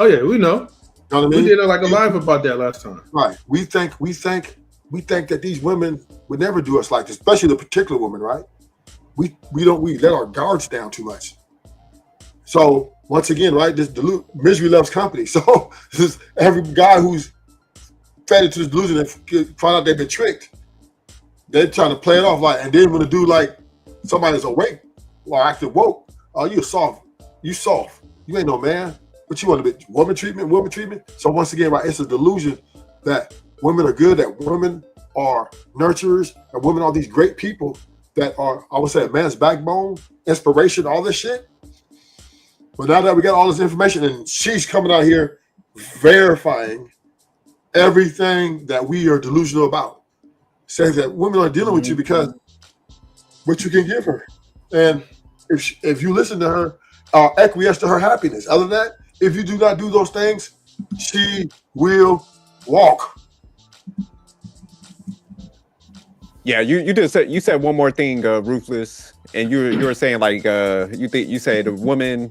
Oh yeah, we know. You know what I mean? We did like a live about that last time. Right. We think that these women would never do us like this, especially the particular woman, right? We let our guards down too much. So once again, right, this misery loves company. So this every guy who's fed into this delusion and find out they've been tricked, they're trying to play it off like, and then when the dude like somebody's awake or acting woke, oh, you soft, you ain't no man. But you want to be woman treatment. So once again, right, it's a delusion that women are good, that women are nurturers, and women are these great people that are, I would say, a man's backbone, inspiration, all this shit. But now that we got all this information, and she's coming out here verifying everything that we are delusional about, saying that women are dealing with you because what you can give her, and if you listen to her, acquiesce to her happiness. Other than that, if you do not do those things, she will walk. Yeah, you said one more thing, Ruthless, and you were saying like you said the women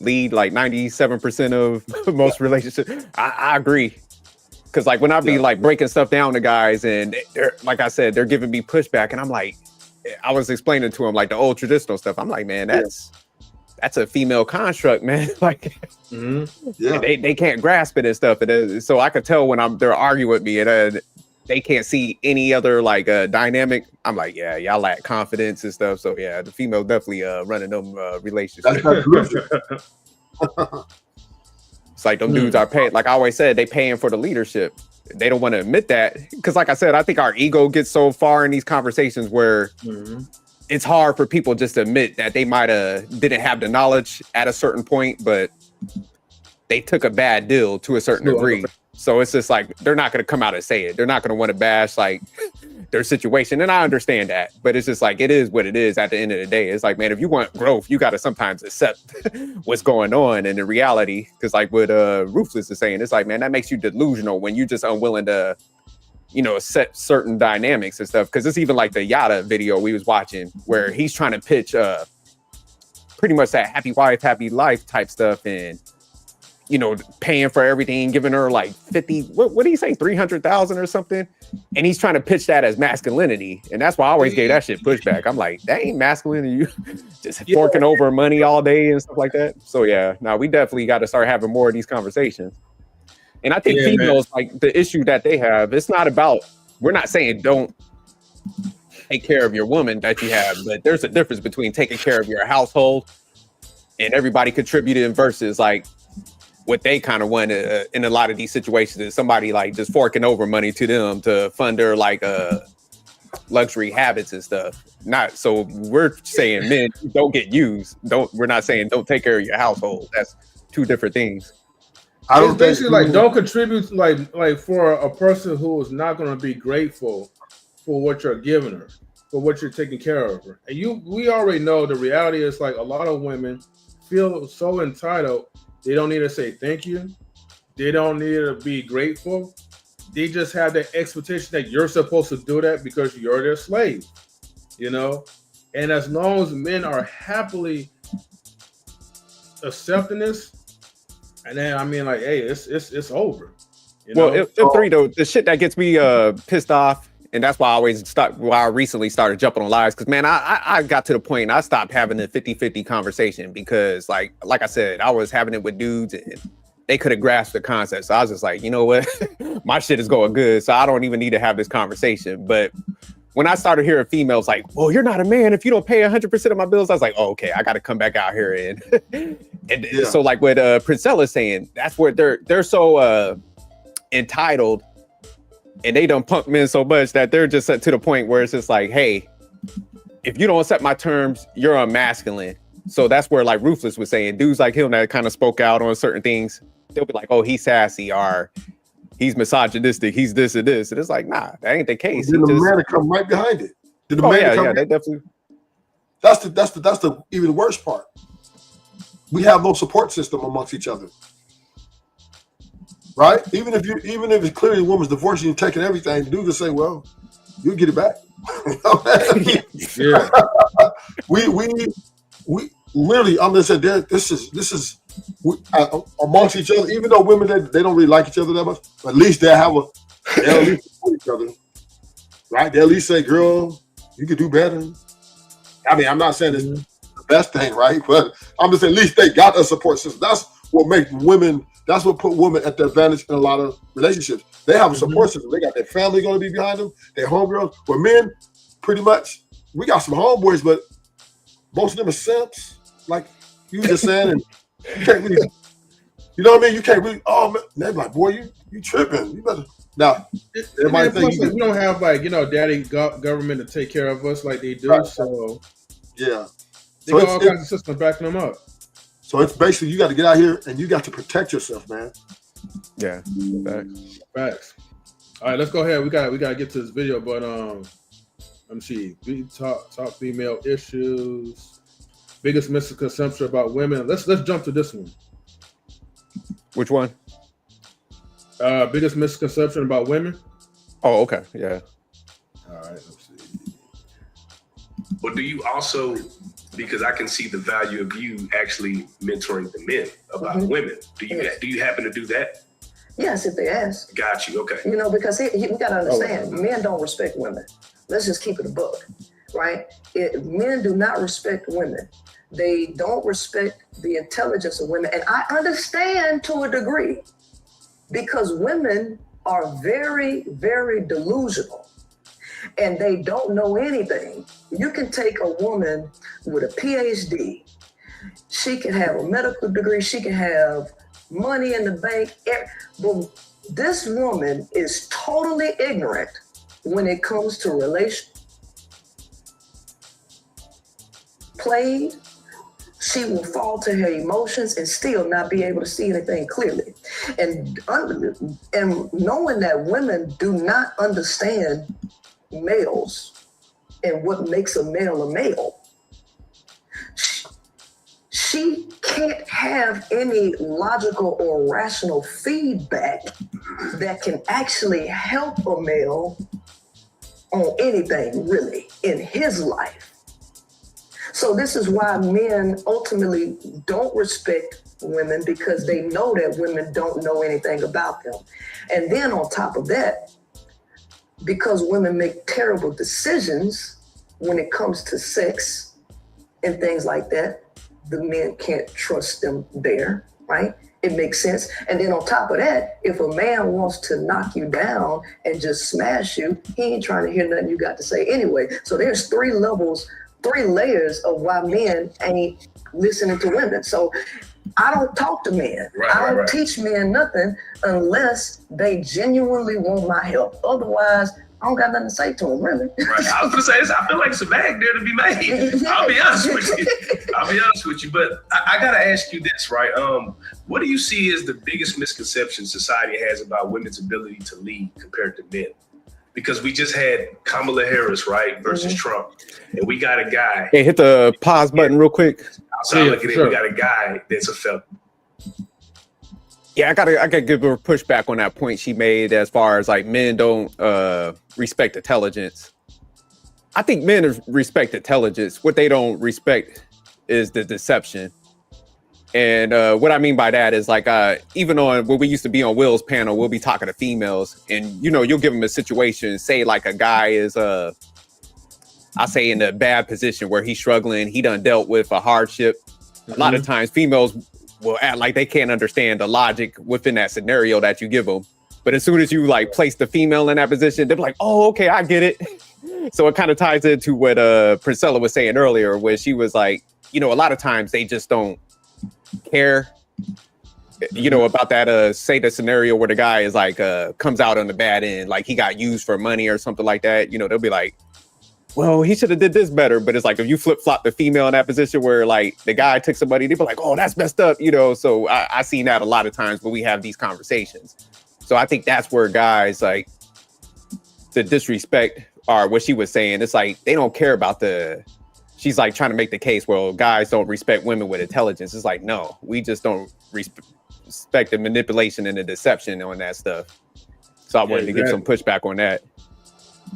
lead like 97% of most relationships. I agree, because like when I be like breaking stuff down to guys, and they're like I said, they're giving me pushback, and I'm like, I was explaining to him like the old traditional stuff. I'm like, man, that's a female construct, man. Like, they can't grasp it and stuff. And so I could tell when they're arguing with me and they can't see any other like dynamic. I'm like, yeah, y'all lack confidence and stuff. So yeah, the female definitely running them relationships. It's like them dudes are paid. Like I always said, they paying for the leadership. They don't want to admit that because, like I said, I think our ego gets so far in these conversations where it's hard for people just to admit that they might have didn't have the knowledge at a certain point, but they took a bad deal to a certain degree. So it's just like they're not going to come out and say it. They're not going to want to bash like their situation, and I understand that. But it's just like it is what it is. At the end of the day, it's like, man, if you want growth, you got to sometimes accept what's going on and the reality. Because like what Ruthless is saying, it's like, man, that makes you delusional when you're just unwilling to, you know, set certain dynamics and stuff. Because it's even like the Yada video we was watching where he's trying to pitch pretty much that happy wife, happy life type stuff, and you know, paying for everything, giving her like 50, what do you say, 300,000 or something? And he's trying to pitch that as masculinity. And that's why I always gave that shit pushback. I'm like, that ain't masculine. You just forking over money all day and stuff like that. So yeah, now we definitely got to start having more of these conversations. And I think females, like the issue that they have, it's not about, we're not saying don't take care of your woman that you have, but there's a difference between taking care of your household and everybody contributing versus like, what they kind of want in a lot of these situations is somebody like just forking over money to them to fund their like luxury habits and stuff. Not so we're saying men don't get used. We're not saying don't take care of your household. That's two different things. I don't basically like don't contribute like for a person who is not going to be grateful for what you're giving her, for what you're taking care of her. And we already know the reality is like a lot of women feel so entitled. They don't need to say thank you. They don't need to be grateful. They just have the expectation that you're supposed to do that because you're their slave, you know? And as long as men are happily accepting this, and then I mean like, hey, it's over. You know? Well, three though, the shit that gets me pissed off, and that's why I recently started jumping on lives, because man, I got to the point I stopped having the 50-50 conversation because like I said, I was having it with dudes and they could have grasped the concept. So I was just like, you know what? My shit is going good, so I don't even need to have this conversation. But when I started hearing females like, well, you're not a man if you don't pay 100% of my bills, I was like, oh, okay, I got to come back out here and so like what Princella's saying, that's where they're so entitled. And they done punk men so much that they're just to the point where it's just like, hey, if you don't accept my terms, you're unmasculine. So that's where like Ruthless was saying, dudes like him that kind of spoke out on certain things, they'll be like, oh, he's sassy or he's misogynistic, he's this and this. And it's like, nah, that ain't the case. Then the man come right behind it. They definitely. That's the even worst part. We have no support system amongst each other. Right? Even if it's clearly a woman's divorcing and taking everything, the dude will say, well, you'll get it back. Yeah. We literally, I'm gonna say this is amongst each other, even though women they don't really like each other that much, but at least they'll at least support each other. Right? They'll at least say, girl, you could do better. I mean, I'm not saying it's the best thing, right? But I'm just saying at least they got a support system. That's what makes women. That's what put women at the advantage in a lot of relationships. They have a support system. They got their family going to be behind them, their homegirls. Where men, pretty much, we got some homeboys, but most of them are simps. Like you just saying, and you can't really, you know what I mean? You can't really, oh man, they're like, boy, you tripping. You better. Now, everybody think we don't have like, you know, daddy government to take care of us like they do. Right. So yeah. They got all kinds of systems backing them up. So it's basically you got to get out here and you got to protect yourself, man. Yeah, facts. All right, let's go ahead. We got to get to this video, but let me see. We talk female issues, biggest misconception about women. Let's jump to this one. Which one? Biggest misconception about women. Oh, okay, yeah. All right, let's see. But do you also? Because I can see the value of you actually mentoring the men about women. Do you happen to do that? Yes, if they ask. Got you. Okay. You know, because we got to understand, men don't respect women. Let's just keep it a book. right? Men do not respect women. They don't respect the intelligence of women. And I understand to a degree, because women are very, very delusional and they don't know anything. You can take a woman with a PhD. She can have a medical degree. She can have money in the bank. But this woman is totally ignorant when it comes to played. She will fall to her emotions and still not be able to see anything clearly. And knowing that women do not understand males and what makes a male, she can't have any logical or rational feedback that can actually help a male on anything really in his life. So this is why men ultimately don't respect women, because they know that women don't know anything about them. And then on top of that, because women make terrible decisions when it comes to sex and things like that, the men can't trust them there, right? It makes sense. And then on top of that, if a man wants to knock you down and just smash you, he ain't trying to hear nothing you got to say anyway. So there's 3 layers of why men ain't listening to women. So I don't talk to men. I don't teach men nothing unless they genuinely want my help. Otherwise, I don't got nothing to say to them, really. Right. I was gonna say this. I feel like it's a bag there to be made. I'll be honest with you. But I gotta ask you this, right? What do you see as the biggest misconception society has about women's ability to lead compared to men? Because we just had Kamala Harris, right, versus Trump, and we got a guy. Hey, hit the pause button real quick. Outside looking in, we got a guy that's a felon. Yeah, I gotta give her pushback on that point she made as far as like men don't respect intelligence. I think men respect intelligence. What they don't respect is the deception. And what I mean by that is like even on when we used to be on Will's panel, we'll be talking to females, and you know, you'll give them a situation, say like a guy is I say in a bad position where he's struggling, he done dealt with a hardship. A lot of times females will act like they can't understand the logic within that scenario that you give them. But as soon as you like place the female in that position, they're like, oh, okay, I get it. So it kind of ties into what Princella was saying earlier, where she was like, you know, a lot of times they just don't care, you know, about that, say the scenario where the guy is like, comes out on the bad end, like he got used for money or something like that. You know, they'll be like, well, he should have did this better. But it's like, if you flip flop the female in that position where like the guy took somebody, they be like, oh, that's messed up, you know? So I seen that a lot of times when we have these conversations. So I think that's where guys like the disrespect are what she was saying. It's like, they don't care about she's like trying to make the case, well, guys don't respect women with intelligence. It's like, no, we just don't respect the manipulation and the deception on that stuff. So I wanted to give some pushback on that.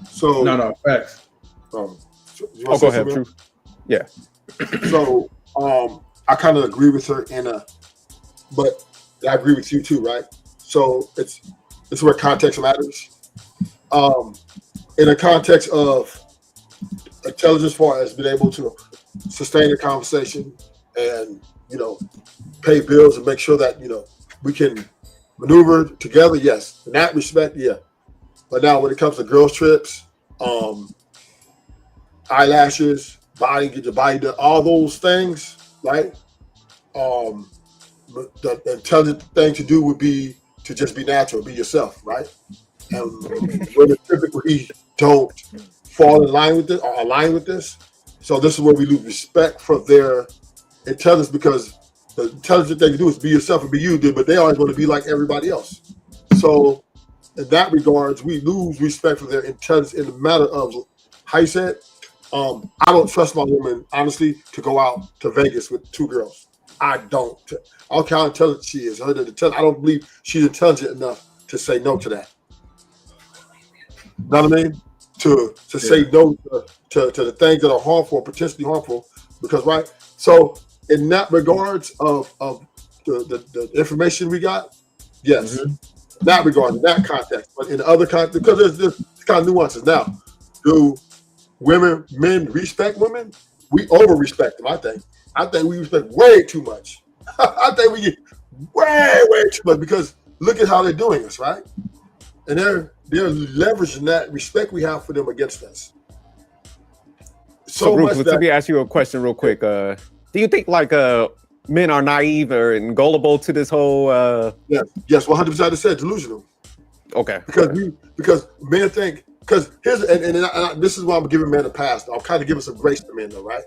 So no, facts. Go ahead, True. Yeah. So I kind of agree with her but I agree with you too, right? So it's where context matters. In a context of intelligence, as far as being able to sustain a conversation and, you know, pay bills and make sure that, you know, we can maneuver together, yes. In that respect, yeah. But now when it comes to girls trips, eyelashes, get your body done, all those things, right? The intelligent thing to do would be to just be natural, be yourself, right? And women typically don't fall in line with this or align with this. So this is where we lose respect for their intelligence, because the intelligent thing to do is be yourself and be you, but they always want to be like everybody else. So in that regards, we lose respect for their intelligence in the matter of, how you said, I don't trust my woman, honestly, to go out to Vegas with 2 girls. I don't. I don't care how intelligent she is. I don't believe she's intelligent enough to say no to that. You know what I mean? To say no to the things that are harmful, potentially harmful, because, right? So in that regards of the information we got, yes. In that regard, in that context. But in other context, because there's kind of nuances now. men respect women, we over-respect them, I think we respect way too much. I think we get way too much because look at how they're doing us, right? And they're leveraging that respect we have for them against us. So Ruthless, let me ask you a question real quick. Do you think like men are naive and gullible to this whole yes, 100% I said delusional. Okay. Because men think because here's and this is why I'm giving men a pass. I'm kind of giving some grace to men though, right?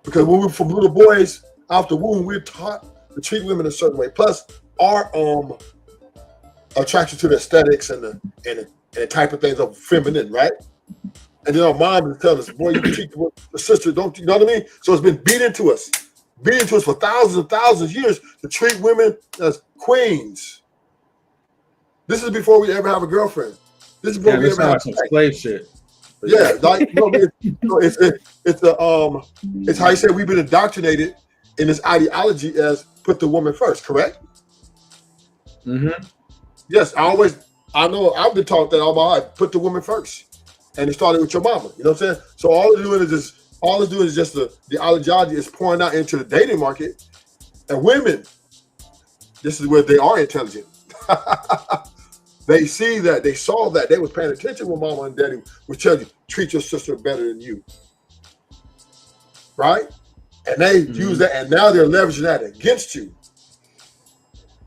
Because when we're from little boys out the womb, we're taught to treat women a certain way. Plus our attraction to the aesthetics and the type of things of feminine, right? And then our mom is telling us, boy, you treat the sister, don't you know what I mean? So it's been beat into us for thousands and thousands of years to treat women as queens. This is before we ever have a girlfriend. This is before we ever have some slave shit. Yeah, like it's how you say we've been indoctrinated in this ideology as put the woman first, correct? Mm-hmm. Yes, I know I've been taught that all my life, put the woman first. And it started with your mama. You know what I'm saying? So all it's doing is just the ideology is pouring out into the dating market. And women, this is where they are intelligent. They see that, they saw that, they was paying attention when mama and daddy would tell you, treat your sister better than you. Right? And they use that, and now they're leveraging that against you.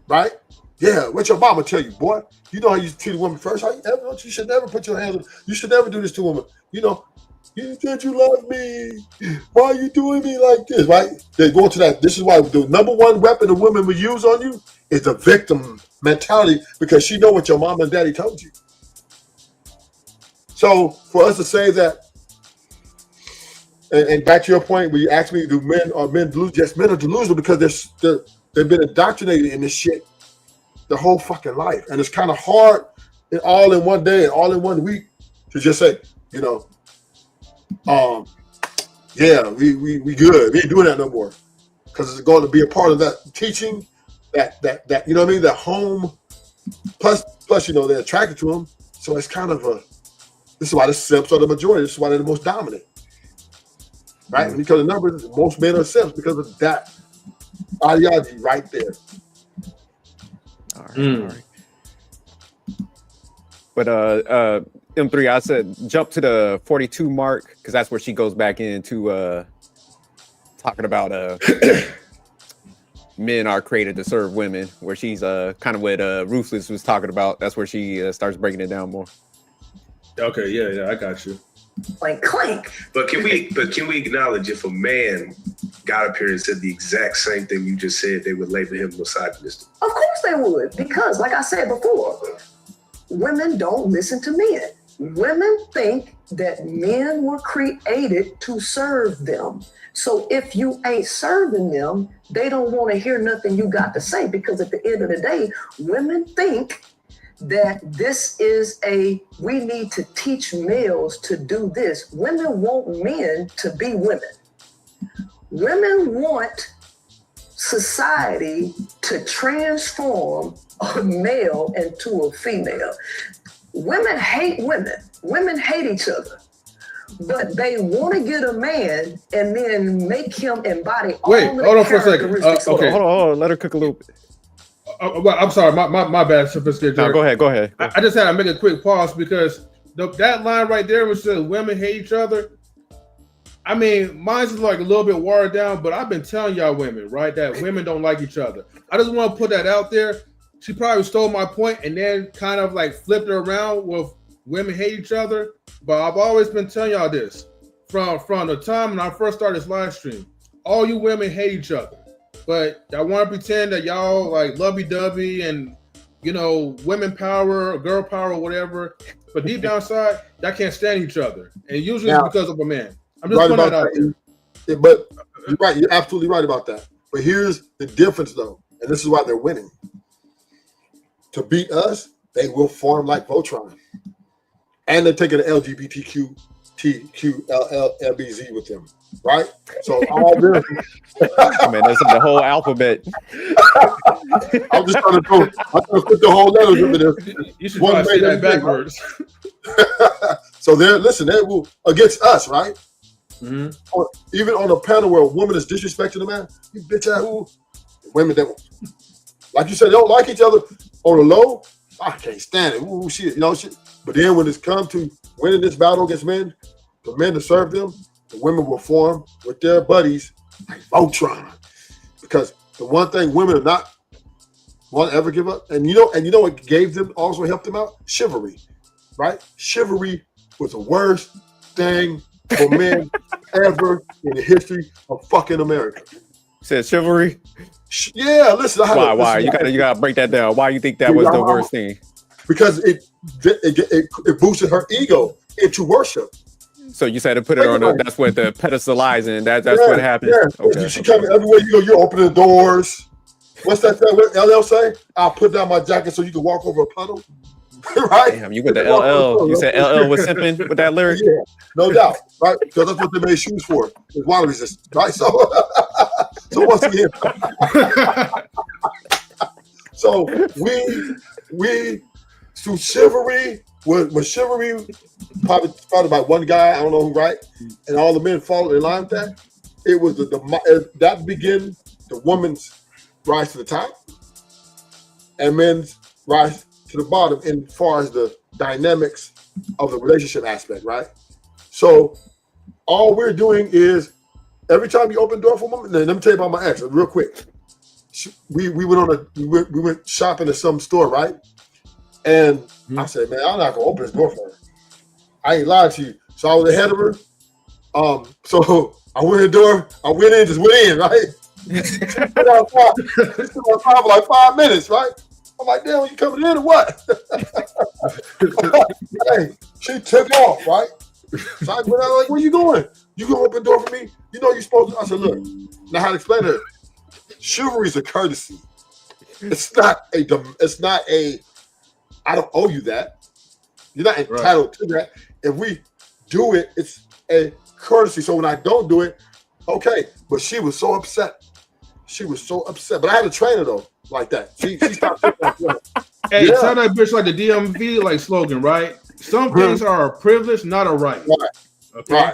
Right? Yeah, what your mama tell you, boy? You know how you treat a woman first. You should never put your hands on. You should never do this to a woman. You know, you said you love me. Why are you doing me like this? Right? They go to that. This is why the number one weapon a woman will use on you is the victim mentality because she know what your mama and daddy told you. So for us to say that, and back to your point where you asked me, do men delusional? Yes, men are delusional because they've been indoctrinated in this shit the whole fucking life. And it's kind of hard all in one day and all in 1 week to just say, you know, yeah, we good. We ain't doing that no more. Because it's going to be a part of that teaching that you know what I mean, that home plus you know they're attracted to them. So it's kind of this is why the simps are the majority. This is why they're the most dominant. Right? When you come to numbers, most men are simps because of that ideology right there. All right. But M3, I said jump to the 42 mark because that's where she goes back into talking about men are created to serve women, where she's kind of what Ruthless was talking about. That's where she starts breaking it down more. Okay, yeah, I got you. Like clink. But can we acknowledge if a man got up here and said the exact same thing you just said, they would label him misogynistic? Of course they would, because like I said before, women don't listen to men. Women think that men were created to serve them. So if you ain't serving them, they don't want to hear nothing you got to say, because at the end of the day, women think that this is we need to teach males to do this. Women want men to be women. Women want society to transform a male into a female. Women hate women. Women hate each other. But they want to get a man and then make him embody all the characteristics. Okay, hold on. Let her cook a little bit. Well, I'm sorry, my bad, sophisticated. No, go ahead. I just had to make a quick pause because that line right there which says women hate each other. I mean, mine's is like a little bit watered down, but I've been telling y'all women, right, that women don't like each other. I just want to put that out there. She probably stole my point and then kind of like flipped it around with women hate each other. But I've always been telling y'all this from the time when I first started this live stream. All you women hate each other. But y'all want to pretend that y'all like lovey-dovey and, you know, women power, or girl power, or whatever. But deep down inside, y'all can't stand each other. And usually it's because of a man. I'm just putting that out there. But you're right. You're absolutely right about that. But here's the difference, though. And this is why they're winning. To beat us, they will form like Voltron. And they're taking the LGBTQ, LBZ with them. Right? So all this. Man, that's the whole alphabet. I'm just trying to put the whole letters into this. You should probably say that backwards. So they will against us, right? Mm-hmm. Or even on a panel where a woman is disrespecting a man, you bitch ass who? Women that, like you said, they don't like each other on the low. I can't stand it. Ooh, shit, you know shit. But then when it's come to winning this battle against men, the men to serve them, the women will form with their buddies like Voltron. Because the one thing women are not want to ever give up, and you know what gave them, also helped them out? Chivalry, right? Chivalry was the worst thing for men ever in the history of fucking America. Said chivalry? Yeah, listen. Why? You gotta break that down. Why you think that was the worst thing? Because it boosted her ego into worship. So you said to put it on that's what the pedestalizing, that's what happened. Yeah. Okay. She come everywhere you go, you're opening doors. What's that thing? What LL say? I'll put down my jacket so you can walk over a puddle. Right? Damn, you with the LL. You said LL was simping with that lyric? Yeah, no doubt. Right? Because that's what they made shoes for. It's water resistant. Right? So once again. So we through chivalry, was chivalry probably by one guy, I don't know who, right? And all the men followed in line with that. It was that began the woman's rise to the top and men's rise to the bottom in far as the dynamics of the relationship aspect, right? So all we're doing is every time you open the door for a woman, let me tell you about my ex real quick. We went shopping at some store, right? And I said, man, I'm not gonna open this door for her. I ain't lying to you. So I was ahead of her. So I went in the door, I went in, just went in, right? She stood outside for like 5 minutes, right? I'm like, damn, you coming in or what? Hey, she took off, right? So I went out like, where you going? You gonna open the door for me? You know you're supposed to. I said, look, now how to explain to her. Chivalry is a courtesy. It's not a, I don't owe you that. You're not entitled to that. If we do it, it's a courtesy. So when I don't do it, okay. But she was so upset. She was so upset. But I had to train her though, like that. She stopped. Hey, tell that bitch like the DMV like slogan, right? Some things are a privilege, not a right. Right. Okay.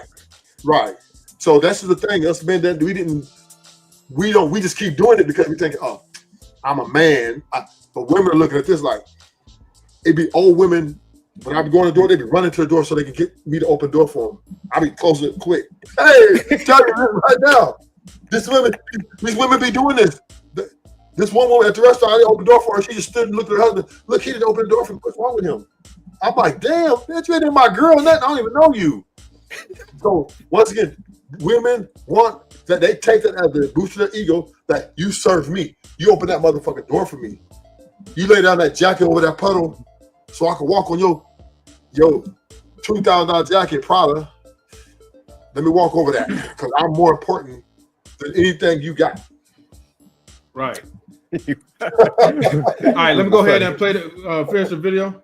Right. So that's the thing. Us men that we just keep doing it because we think, oh, I'm a man. But women are looking at this like it'd be old women. When I be going to the door, they be running to the door so they can get me to open the door for them. I be closing it quick. Hey, tell you this right now. These women be doing this. This one woman at the restaurant, I opened the door for her. She just stood and looked at her husband. Look, he didn't open the door for me. What's wrong with him? I'm like, damn, bitch, you ain't my girl and nothing. I don't even know you. So once again, women want that they take that as the boost to their ego that you serve me. You open that motherfucking door for me. You lay down that jacket over that puddle so I can walk on your $2,000 jacket, Prada. Let me walk over that because I'm more important than anything you got. Right. All right, let me go ahead and play finish the video.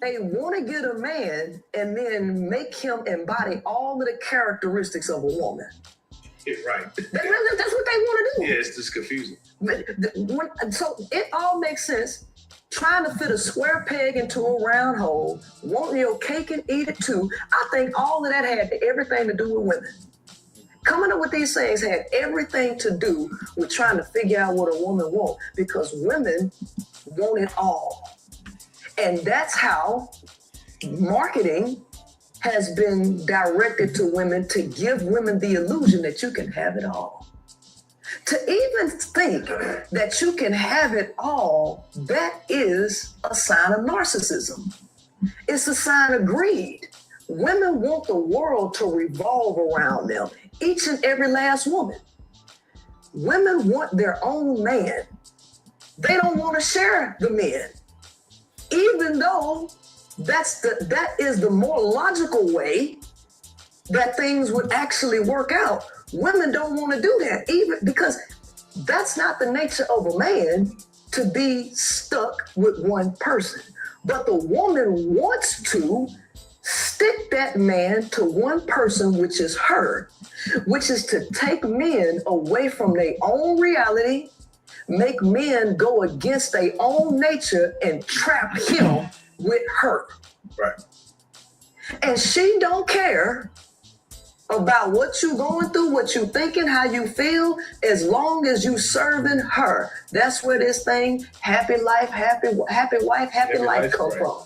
They want to get a man and then make him embody all of the characteristics of a woman. Yeah, right. That's what they want to do. Yeah, it's just confusing. So it all makes sense. Trying to fit a square peg into a round hole, wanting your cake and eat it too. I think all of that had everything to do with women. Coming up with these things had everything to do with trying to figure out what a woman wants because women want it all. And that's how marketing has been directed to women to give women the illusion that you can have it all. To even think that you can have it all, that is a sign of narcissism. It's a sign of greed. Women want the world to revolve around them, each and every last woman. Women want their own man. They don't want to share the men, even though that is the more logical way that things would actually work out. Women don't want to do that, even because that's not the nature of a man to be stuck with one person. But the woman wants to stick that man to one person, which is her, which is to take men away from their own reality, make men go against their own nature and trap him with her. Right. And she don't care about what you going through, what you thinking, how you feel, as long as you serving her. That's where this thing, happy life, happy wife, happy life come from.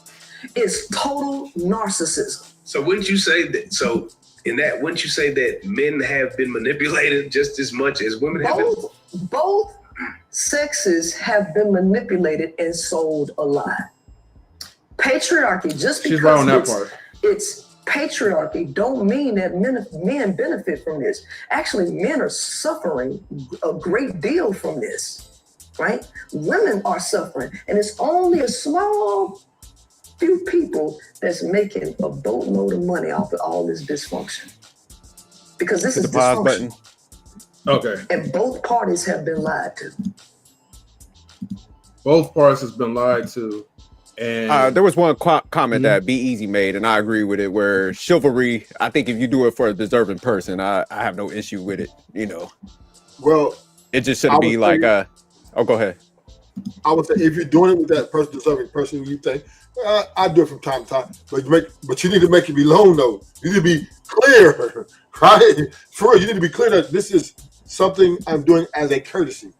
It's total narcissism. So wouldn't you say that, wouldn't you say that men have been manipulated just as much as women have been? Both sexes have been manipulated and sold a lie. Patriarchy, just because she's right on that part. It's patriarchy don't mean that men benefit from this. Actually, men are suffering a great deal from this, right? Women are suffering, and it's only a small few people that's making a boatload of money off of all this dysfunction. Because this is dysfunction. Okay. And both parties have been lied to. Both parties has been lied to. And there was one comment that B-Eazy made, and I agree with it, where chivalry, I think if you do it for a deserving person, I have no issue with it, you know. Well, it just shouldn't be like, go ahead. I would say if you're doing it with that person, deserving person, you think, I do it from time to time, but you need to make it be known, though. You need to be clear, right? For real, you need to be clear that this is something I'm doing as a courtesy.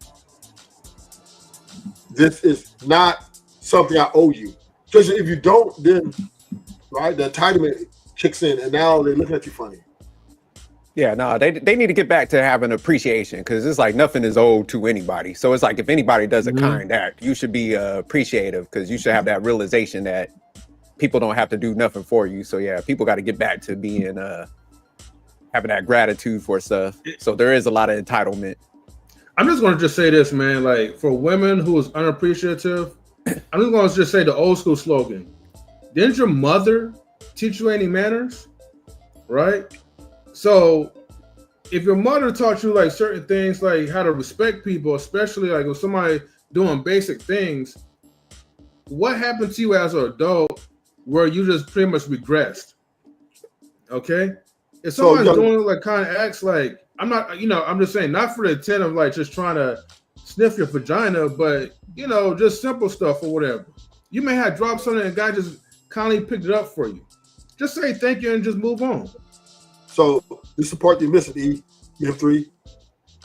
This is not something I owe you. Because if you don't, then right, the entitlement kicks in, and now they're looking at you funny. Yeah, no, they need to get back to having appreciation, because it's like nothing is owed to anybody. So it's like if anybody does a kind act, you should be appreciative, because you should have that realization that people don't have to do nothing for you. So yeah, people got to get back to being having that gratitude for stuff. So there is a lot of entitlement. I'm just going to say this, man. Like, for women who is unappreciative, I'm just going to just say the old school slogan. Didn't your mother teach you any manners? Right? So if your mother taught you like certain things, like how to respect people, especially like with somebody doing basic things, what happened to you as an adult where you just pretty much regressed? Okay? If someone's doing like kind of acts like, I'm not, I'm just saying, not for the intent of like just trying to sniff your vagina, but just simple stuff or whatever. You may have dropped something and a guy just kindly picked it up for you. Just say thank you and just move on. So this is the part you're missing, M3.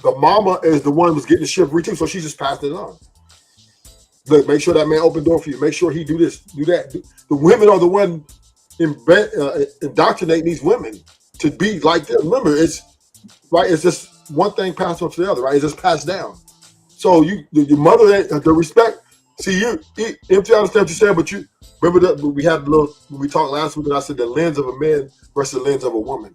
The mama is the one who was getting the chivalry too, so she just passed it on. Look, make sure that man open the door for you. Make sure he do this, do that. The women are the one indoctrinating these women to be like them. Remember, it's just one thing passed on to the other, right? It's just passed down. So your mother, the respect. See, M3, I understand what you said, but you remember that we had when we talked last week, and I said the lens of a man versus the lens of a woman.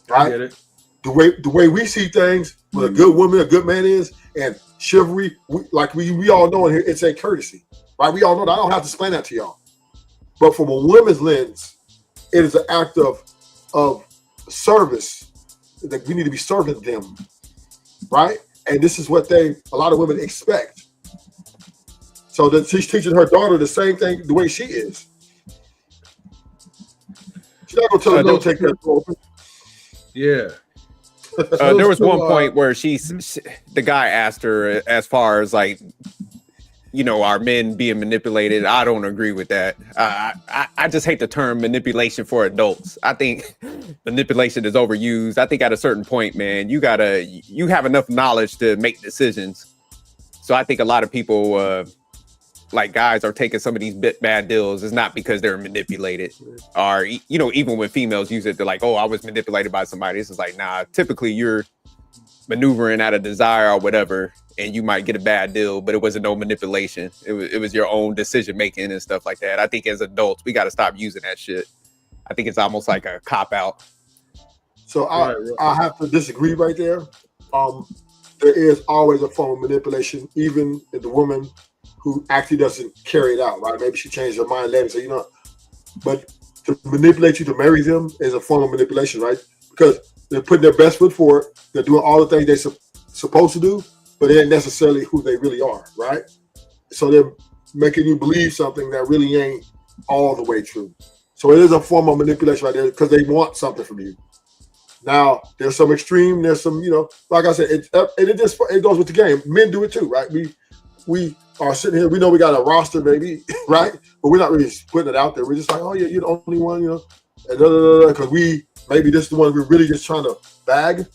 Right? I get it. The way we see things, what a good woman, a good man is, and chivalry, we all know in here, it's a courtesy, right? We all know that. I don't have to explain that to y'all. But from a woman's lens, it is an act of service that we need to be serving them, right? And this is what a lot of women expect. So that she's teaching her daughter the same thing the way she is. She's not gonna tell her don't take that door open. Yeah. There was one point where the guy asked her, as far as like, are men being manipulated? I don't agree with that. I just hate the term manipulation for adults. I think manipulation is overused. I think at a certain point, man, you have enough knowledge to make decisions. So I think a lot of people, like guys, are taking some of these bad deals. It's not because they're manipulated, or even when females use it, they're like, "Oh, I was manipulated by somebody." This is like, nah. Typically, you're maneuvering out of desire or whatever, and you might get a bad deal, but it wasn't no manipulation. It was your own decision making and stuff like that. I think as adults, we got to stop using that shit. I think it's almost like a cop out. So I have to disagree right there. There is always a form of manipulation, even in the woman who actually doesn't carry it out, right? Maybe she changed her mind later, so but to manipulate you to marry them is a form of manipulation, right? Because they're putting their best foot forward, they're doing all the things they're supposed to do, but they ain't necessarily who they really are, right? So they're making you believe something that really ain't all the way true. So it is a form of manipulation right there because they want something from you. Now, there's some extreme, there's some, like I said, it goes with the game. Men do it too, right? We are sitting here, we know we got a roster maybe, right? But we're not really putting it out there. We're just like, oh yeah, you're the only one, and because maybe this is the one we're really just trying to bag,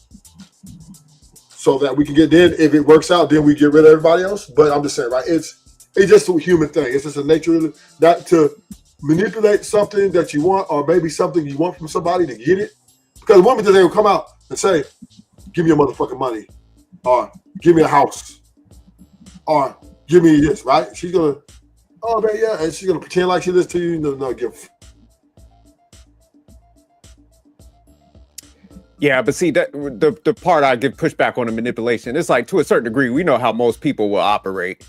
so that we can get in. If it works out, then we get rid of everybody else. But I'm just saying, right? It's just a human thing. It's just a nature that to manipulate something that you want, or maybe something you want from somebody to get it. Because women today will come out and say, "Give me your motherfucking money," or "Give me a house," or "Give me this." Right? She's gonna, oh man, yeah, and she's gonna pretend like she listens to you. No, give. Yeah, but see that the part I give pushback on the manipulation, it's like to a certain degree, we know how most people will operate,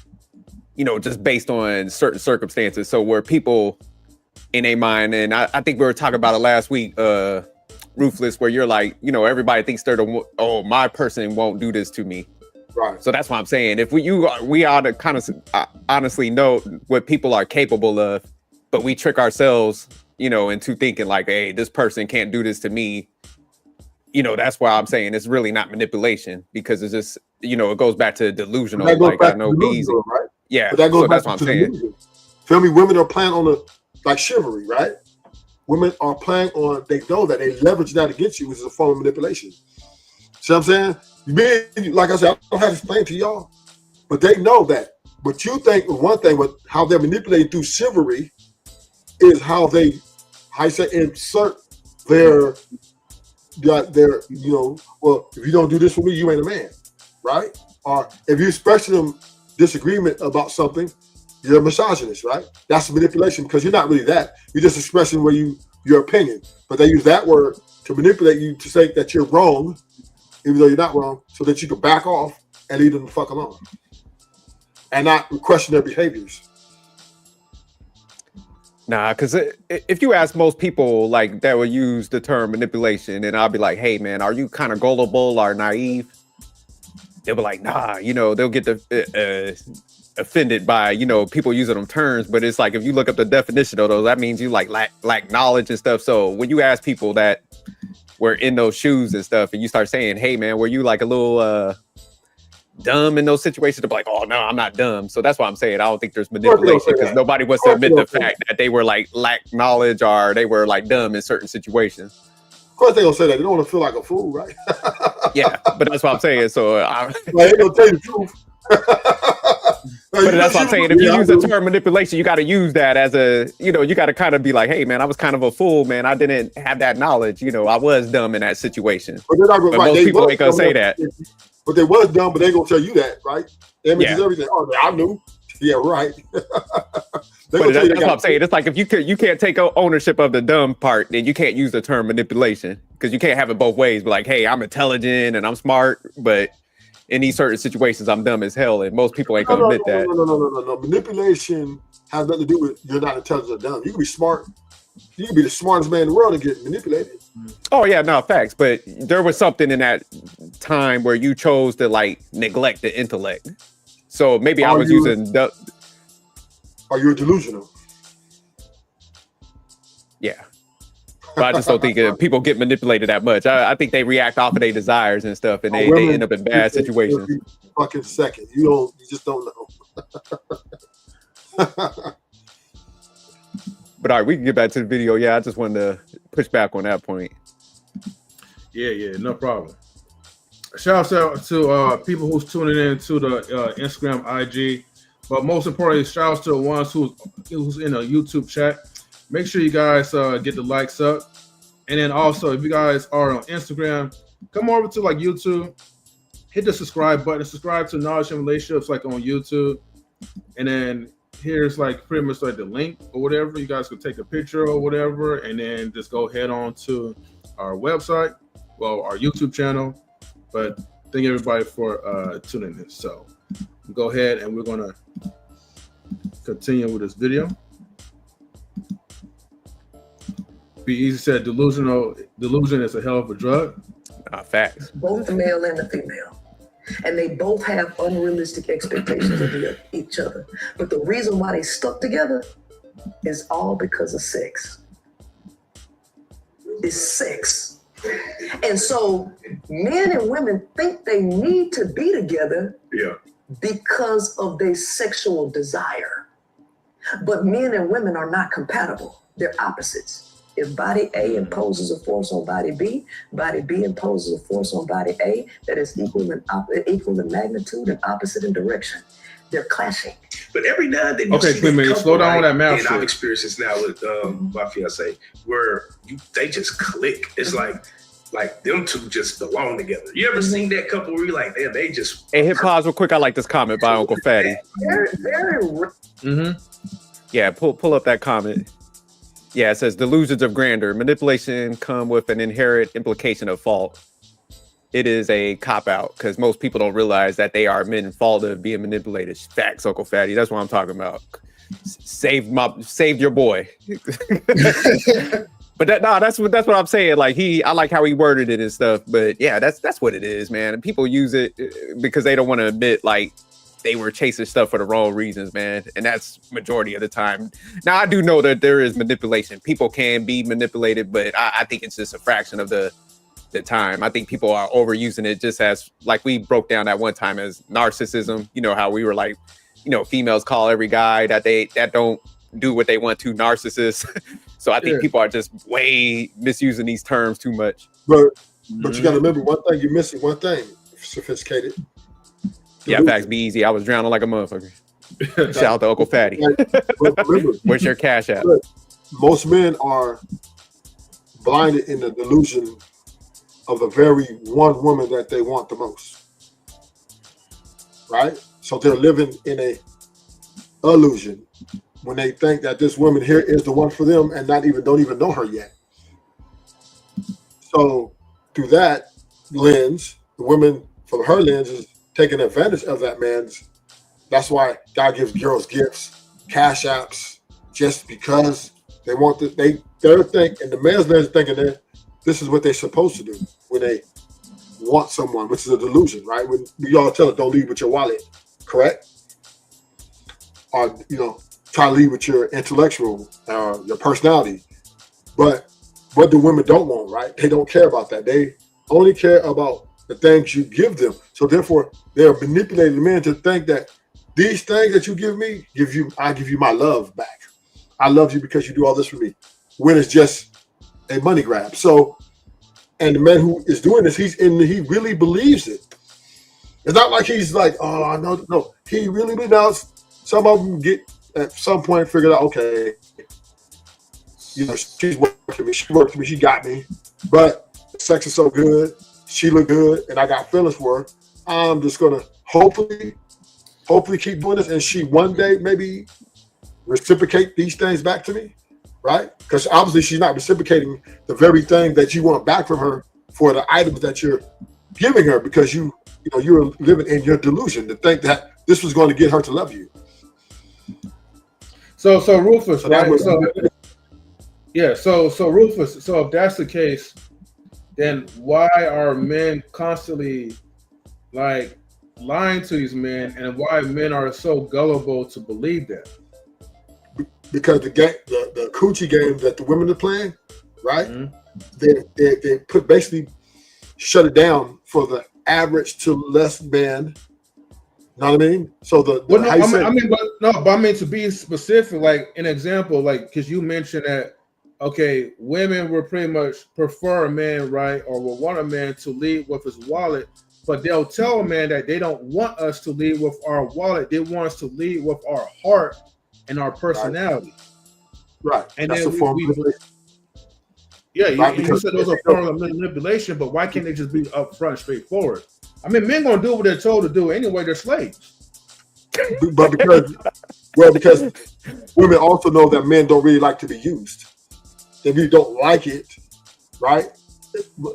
just based on certain circumstances. So where people in a mind, and I think we were talking about it last week, Ruthless, where you're like, everybody thinks my person won't do this to me. Right. So that's what I'm saying. If we ought to kind of honestly know what people are capable of, but we trick ourselves, into thinking like, hey, this person can't do this to me. That's why I'm saying it's really not manipulation, because it's just, it goes back to delusional. Like I know B-Eazy. Right? Yeah. But that goes so back that's what I'm to saying. delusion. Feel me? Women are playing on like chivalry, right? Women are playing on, they know that they leverage that against you, which is a form of manipulation. See what I'm saying? Men, like I said, I don't have to explain to y'all, but they know that. But you think one thing with how they're manipulating through chivalry is how they insert their, well, if you don't do this for me, you ain't a man, right? Or if you express to them disagreement about something, you're a misogynist, right? That's manipulation, because you're not really that. You're just expressing your opinion. But they use that word to manipulate you to say that you're wrong, even though you're not wrong, so that you can back off and leave them the fuck alone and not question their behaviors. Nah, because if you ask most people like that will use the term manipulation, and I'll be like, hey man, are you kind of gullible or naive? They'll be like, nah, they'll get offended by, people using them terms. But it's like, if you look up the definition of those, that means you lack knowledge and stuff. So when you ask people that were in those shoes and stuff, and you start saying, hey man, were you like a little dumb in those situations, to be like, oh no, I'm not dumb. So that's why I'm saying I don't think there's manipulation, because nobody wants to admit the fact that they were like lack knowledge or they were like dumb in certain situations. Of course they gonna say that. They don't want to feel like a fool, right? Yeah, but that's what I'm saying. So they gonna tell you the truth. But that's what I'm saying. If you use the term manipulation, you got to use that as you got to kind of be like, hey man, I was kind of a fool, man. I didn't have that knowledge. I was dumb in that situation. But most people ain't gonna say that. But they was dumb, but they gonna tell you that, right? Images, everything. Oh, I knew. Yeah, right. But that's what I'm saying. It's like, if you can't take ownership of the dumb part, then you can't use the term manipulation, because you can't have it both ways. But like, hey, I'm intelligent and I'm smart, but in these certain situations, I'm dumb as hell, and most people ain't gonna admit that. No. Manipulation has nothing to do with you're not intelligent or dumb. You can be smart. You can be the smartest man in the world and get manipulated. Oh yeah, no, facts. But there was something in that time where you chose to like neglect the intellect. So maybe I was using the. Are you delusional? Yeah. But I just don't think people get manipulated that much. I think they react off of their desires and stuff, and they end up in bad situations. Fucking second. You just don't know. But all right, we can get back to the video. Yeah, I just wanted to push back on that point. Yeah, no problem. Shout out to people who's tuning in to the Instagram, IG, but most importantly, shout out to the ones who's in a YouTube chat. Make sure you guys get the likes up, and then also if you guys are on Instagram, come over to like YouTube, hit the subscribe button, subscribe to Knowledge and Relationships like on YouTube, and then here's like pretty much like the link or whatever. You guys can take a picture or whatever, and then just go head on to our website, our YouTube channel. But thank everybody for tuning in. So go ahead, and we're gonna continue with this video. B-Eazy said delusion is a hell of a drug. Facts. Both the male and the female. And they both have unrealistic expectations of each other. But the reason why they stuck together is all because of sex. It's sex. And so men and women think they need to be together because of their sexual desire. But men and women are not compatible. They're opposites. If body A imposes a force on body B imposes a force on body A that is equal in magnitude and opposite in direction. They're clashing. But every now and then, okay, Queenmaker, slow down on that mouth. And I've experienced this now with my fiance, where they just click. It's like them two just belong together. You ever seen that couple where you're like, damn, they just... Hey, hit pause real quick. I like this comment by Uncle Fatty. Very. Yeah, pull up that comment. Yeah, it says delusions of grandeur. Manipulation come with an inherent implication of fault. It is a cop-out because most people don't realize that they are men fault of being manipulated. Facts, Uncle Fatty. That's what I'm talking about. Saved your boy. But that's what I'm saying. Like I like how he worded it and stuff. But yeah, that's what it is, man. And people use it because they don't want to admit like they were chasing stuff for the wrong reasons, man. And that's majority of the time. Now I do know that there is manipulation. People can be manipulated, but I think it's just a fraction of the time. I think people are overusing it just as like we broke down that one time as narcissism. You know how we were like, you know, females call every guy that don't do what they want to narcissists. So I think people are just way misusing these terms too much. But you got to remember one thing. You're missing one thing. Sophisticated. Yeah, facts. B-Eazy. I was drowning like a motherfucker. Shout out to Uncle Fatty. Remember, where's your cash app? Most men are blinded in the delusion of the very one woman that they want the most. Right? So they're living in a illusion when they think that this woman here is the one for them and don't even know her yet. So through that lens, the woman from her lens is taking advantage of that man's. That's why God gives girls gifts, cash apps, just because they want to. They're thinking, the man's lens thinking that this is what they're supposed to do when they want someone, which is a delusion, right? When we all tell it, don't leave with your wallet, correct? Or try to lead with your intellectual, your personality. But what do women don't want, right? They don't care about that. They only care about the things you give them. So therefore, they're manipulating men to think that these things that you give me, I give you my love back. I love you because you do all this for me. When it's just a money grab. So, and the man who is doing this, he really believes it. It's not like he's like, oh, no. He really believes. Some of them get at some point figured out, okay, she's working me. She worked for me. She got me. But the sex is so good. She look good, and I got feelings for her. I'm just gonna hopefully keep doing this, and she one day maybe reciprocate these things back to me, right? Because obviously she's not reciprocating the very thing that you want back from her for the items that you're giving her, because you're living in your delusion to think that this was going to get her to love you. So Rufus, right? So Rufus, so if that's the case, then why are men constantly like lying to these men, and why men are so gullible to believe that? Because the coochie game that the women are playing, right? Mm-hmm. They put basically shut it down for the average to less men. You know what I mean? So I mean to be specific, like an example, like because you mentioned that, okay, women will pretty much prefer a man, right, or will want a man to lead with his wallet, but they'll tell a man that they don't want us to lead with our wallet. They want us to lead with our heart and our personality. Right. And that's then a form of manipulation. Yeah, right, you said those are forms of manipulation, but why can't they just be upfront, straightforward? I mean, men gonna do what they're told to do anyway. They're slaves. But because women also know that men don't really like to be used. They really don't like it, right?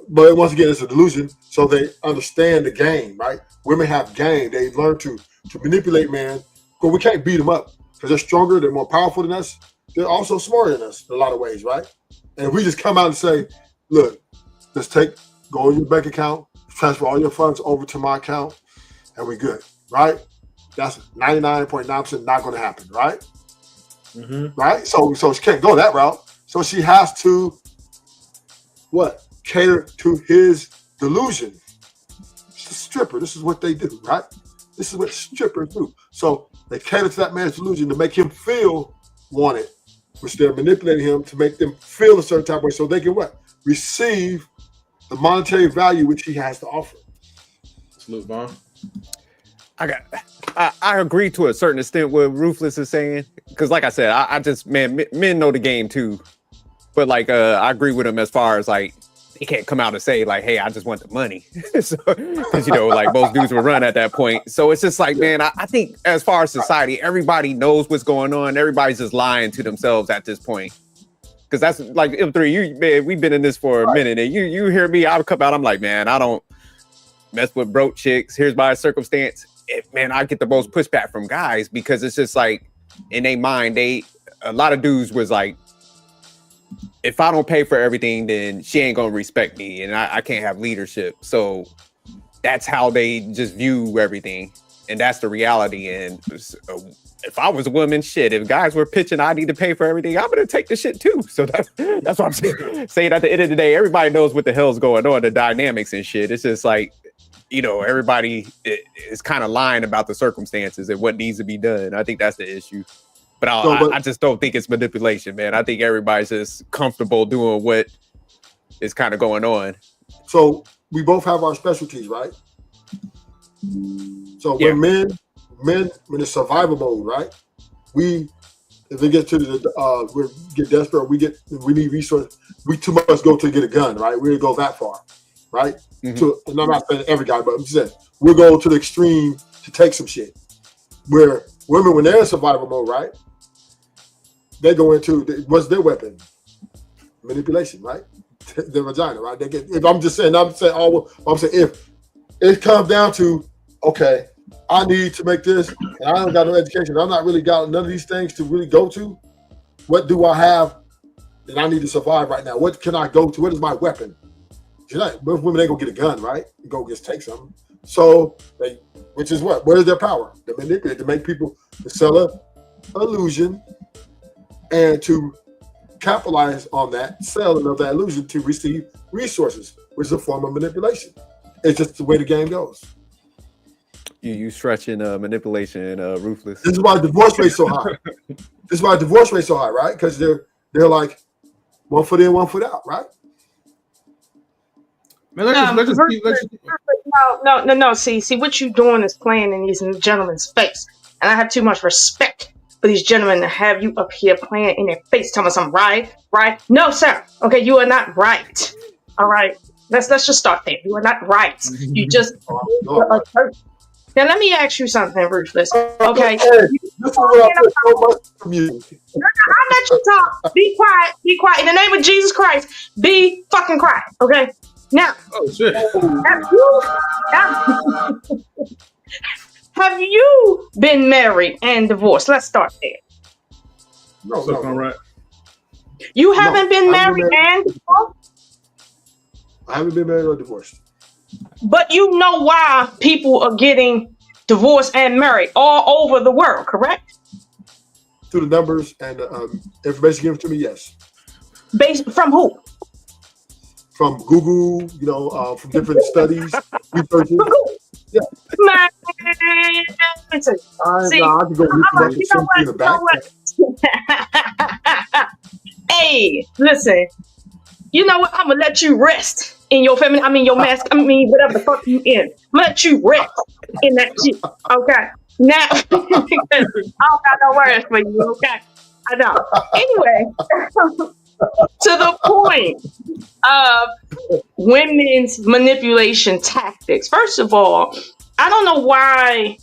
But once again, it's a delusion. So they understand the game, right? Women have game. They learn to manipulate men. But we can't beat them up because they're stronger. They're more powerful than us. They're also smarter than us in a lot of ways, right? And if we just come out and say, look, let's go in your bank account, transfer all your funds over to my account, and we're good, right? That's 99.9% not going to happen, right? Mm-hmm. Right? So she can't go that route. So she has to, cater to his delusion. She's a stripper. This is what they do, right? This is what strippers do. So they cater to that man's delusion to make him feel wanted, which they're manipulating him to make them feel a certain type of way so they can what? Receive the monetary value which he has to offer. Salute, Vaughn. I agree to a certain extent what Ruthless is saying, because like I said, I just, man, men know the game too, but like I agree with him as far as like he can't come out and say like, hey, I just want the money. So, because, you know, like most dudes would run at that point. So it's just like, man, I think as far as society, everybody knows what's going on. Everybody's just lying to themselves at this point. Because that's like M3, man, we've been in this for a minute, and you hear me, I'll come out, I'm like, man, I don't mess with broke chicks. Here's my circumstance. Man, I get the most pushback from guys because it's just like in their mind, a lot of dudes was like, if I don't pay for everything, then she ain't gonna respect me, and I can't have leadership. So that's how they just view everything, and that's the reality. And if I was a woman, shit, if guys were pitching, I need to pay for everything, I'm gonna take the shit too. So that's what I'm saying. At the end of the day, everybody knows what the hell's going on, the dynamics and shit. It's just like, you know, everybody is kind of lying about the circumstances and what needs to be done. I think that's the issue. But I just don't think it's manipulation, man. I think everybody's just comfortable doing what is kind of going on. So we both have our specialties, right? So when men in the survival mode, right? If it gets to we get desperate, we need resources. We too much go to get a gun, right? We didn't go that far, right? Mm-hmm. And I'm not saying every guy, but I'm just saying we'll go to the extreme to take some shit. Where women, when they're in survival mode, right? They go into what's their weapon? Manipulation, right? Their vagina, right? I'm saying if it comes down to, okay, I need to make this, and I don't got no education, I'm not really got none of these things to really go to. What do I have that I need to survive right now? What can I go to? What is my weapon? Most women ain't gonna get a gun, right? Go just take something. So which is what? Where's their power? They manipulate to make people to sell an illusion and to capitalize on that selling of that illusion to receive resources, which is a form of manipulation. It's just the way the game goes. You stretching manipulation, Ruthless. This is why divorce rate's so high. Right? Because they're like 1 foot in, 1 foot out, right? Man, let's just keep. No. See, what you're doing is playing in these gentlemen's face, and I have too much respect for these gentlemen to have you up here playing in their face, telling us I'm right. No, sir. Okay, you are not right. All right, let's just start there. You are not right. You just. Now let me ask you something, Ruthless. Okay. I'll let you talk. Be quiet. In the name of Jesus Christ, be fucking quiet. Okay. Now, have you been married and divorced? Let's start there. No. Right. You haven't been married and divorced? I haven't been married or divorced. But you know why people are getting divorced and married all over the world, correct? Through the numbers and information given to me, yes. Based from who? From Google, from different studies, researches. Yeah. Man, see, I can go you know what? Hey, listen. You know what? I'm gonna let you rest in your your mask. Whatever the fuck you in. I'm gonna let you rest in that shit. Okay. Now, I don't got no words for you. Okay. I know. Anyway, to the point of women's manipulation tactics. First of all, I don't know why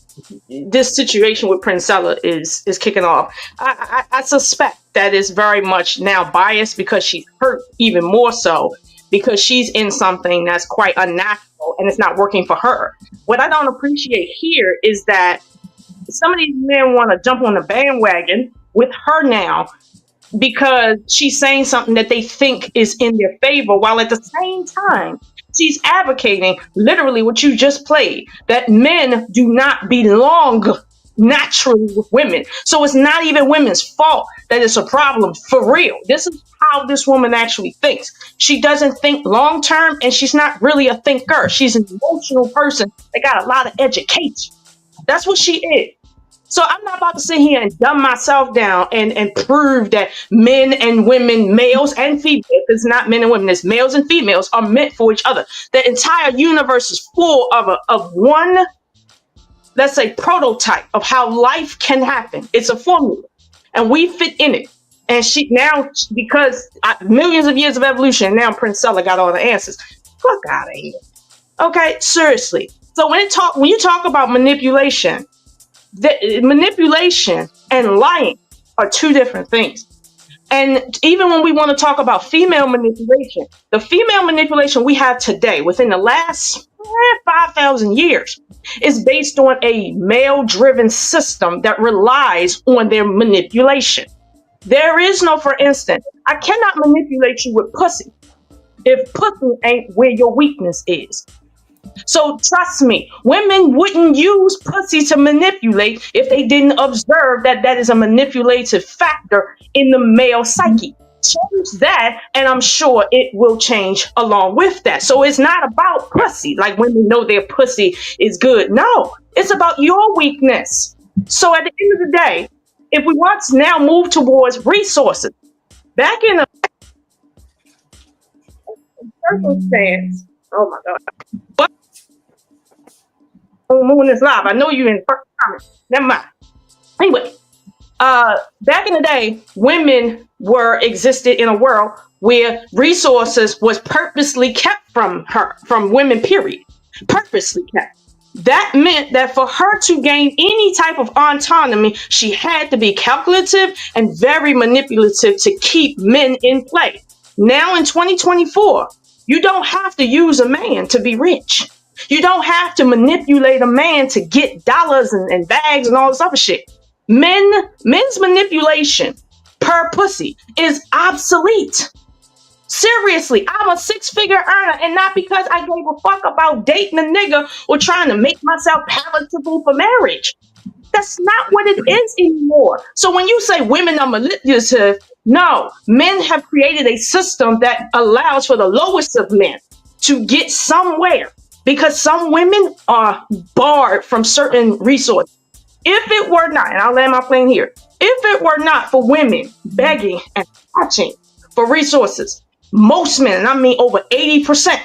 this situation with Princella is kicking off. I suspect that is very much now biased because she's hurt even more so because she's in something that's quite unnatural and it's not working for her. What I don't appreciate here is that some of these men want to jump on the bandwagon with her now because she's saying something that they think is in their favor, while at the same time, she's advocating literally what you just played, that men do not belong naturally with women. So it's not even women's fault that it's a problem for real. This is how this woman actually thinks. She doesn't think long term, and she's not really a thinker. She's an emotional person that got a lot of education. That's what she is. So I'm not about to sit here and dumb myself down and prove that men and women, males and females, it's not men and women, it's males and females are meant for each other. The entire universe is full of one, let's say, prototype of how life can happen. It's a formula, and we fit in it. And she now, because millions of years of evolution, now Princella got all the answers. Fuck out of here. Okay, seriously. So when you talk about manipulation, manipulation and lying are two different things. And even when we want to talk about female manipulation, the female manipulation we have today within the last 5,000 years is based on a male-driven system that relies on their manipulation. There is no, for instance, I cannot manipulate you with pussy if pussy ain't where your weakness is. So trust me, women wouldn't use pussy to manipulate if they didn't observe that that is a manipulative factor in the male psyche. Change that, and I'm sure it will change along with that. So it's not about pussy, like women know their pussy is good. No, it's about your weakness. So at the end of the day, if we want to now move towards resources, back in the circumstance, oh my God. But Moon is live. I know you in the first comment. Never mind. Anyway, back in the day, women existed in a world where resources was purposely kept from women, period. Purposely kept. That meant that for her to gain any type of autonomy, she had to be calculative and very manipulative to keep men in play. Now in 2024, you don't have to use a man to be rich. You don't have to manipulate a man to get dollars and bags and all this other shit. Men's manipulation per pussy is obsolete. Seriously, I'm a six-figure earner, and not because I gave a fuck about dating a nigga or trying to make myself palatable for marriage. That's not what it is anymore. So when you say women are manipulative, no, men have created a system that allows for the lowest of men to get somewhere, because some women are barred from certain resources. If it were not, and I'll land my plane here, if it were not for women begging and watching for resources, most men, and I mean over 80%,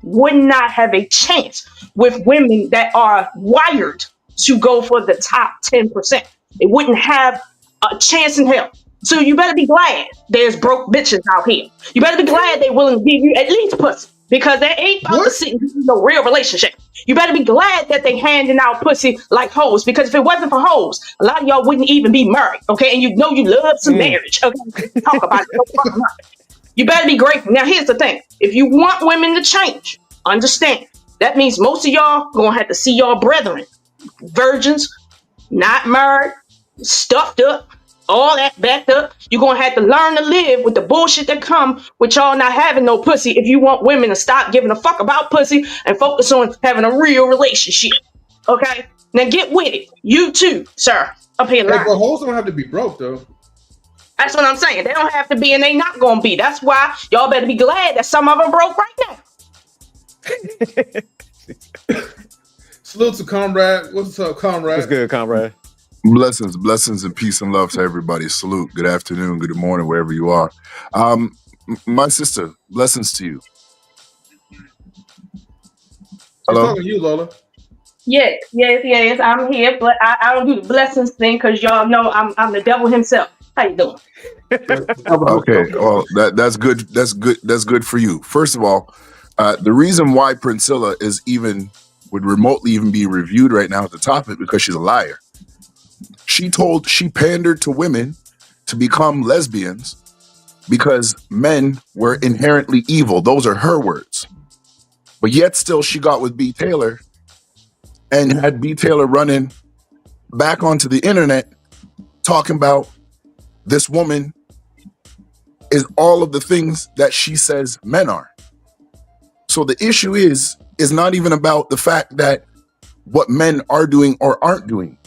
would not have a chance with women that are wired to go for the top 10%. They wouldn't have a chance in hell. So you better be glad there's broke bitches out here. You better be glad they're willing to give you at least pussy, because they ain't about to sit and give you no real relationship. You better be glad that they handing out pussy like hoes, because if it wasn't for hoes, a lot of y'all wouldn't even be married, okay? And you know you love some marriage, okay? Talk about it. You better be grateful. Now, here's the thing. If you want women to change, understand, that means most of y'all gonna have to see y'all brethren, virgins, not married, stuffed up, all that backed up. You're gonna have to learn to live with the bullshit that come with y'all not having no pussy if you want women to stop giving a fuck about pussy and focus on having a real relationship. Okay? Now get with it. You too, sir. Up here. Hey, but hoes don't have to be broke though. That's what I'm saying. They don't have to be, and they not gonna be. That's why y'all better be glad that some of them broke right now. Salute to Comrade. What's up, Comrade? What's good, Comrade? Blessings, and peace and love to everybody. Salute. Good afternoon, good morning, wherever you are. My sister, blessings to you. Hello? I'm talking to you, Lola. Yes. I'm here, but I don't do the blessings thing because y'all know I'm the devil himself. How you doing? Okay, well, that's good. That's good for you. First of all, the reason why Princella would remotely even be reviewed right now at the topic, because she's a liar. She pandered to women to become lesbians because men were inherently evil. Those are her words. But yet still she got with B. Taylor and had B. Taylor running back onto the internet talking about this woman is all of the things that she says men are. So the issue is not even about the fact that what men are doing or aren't doing.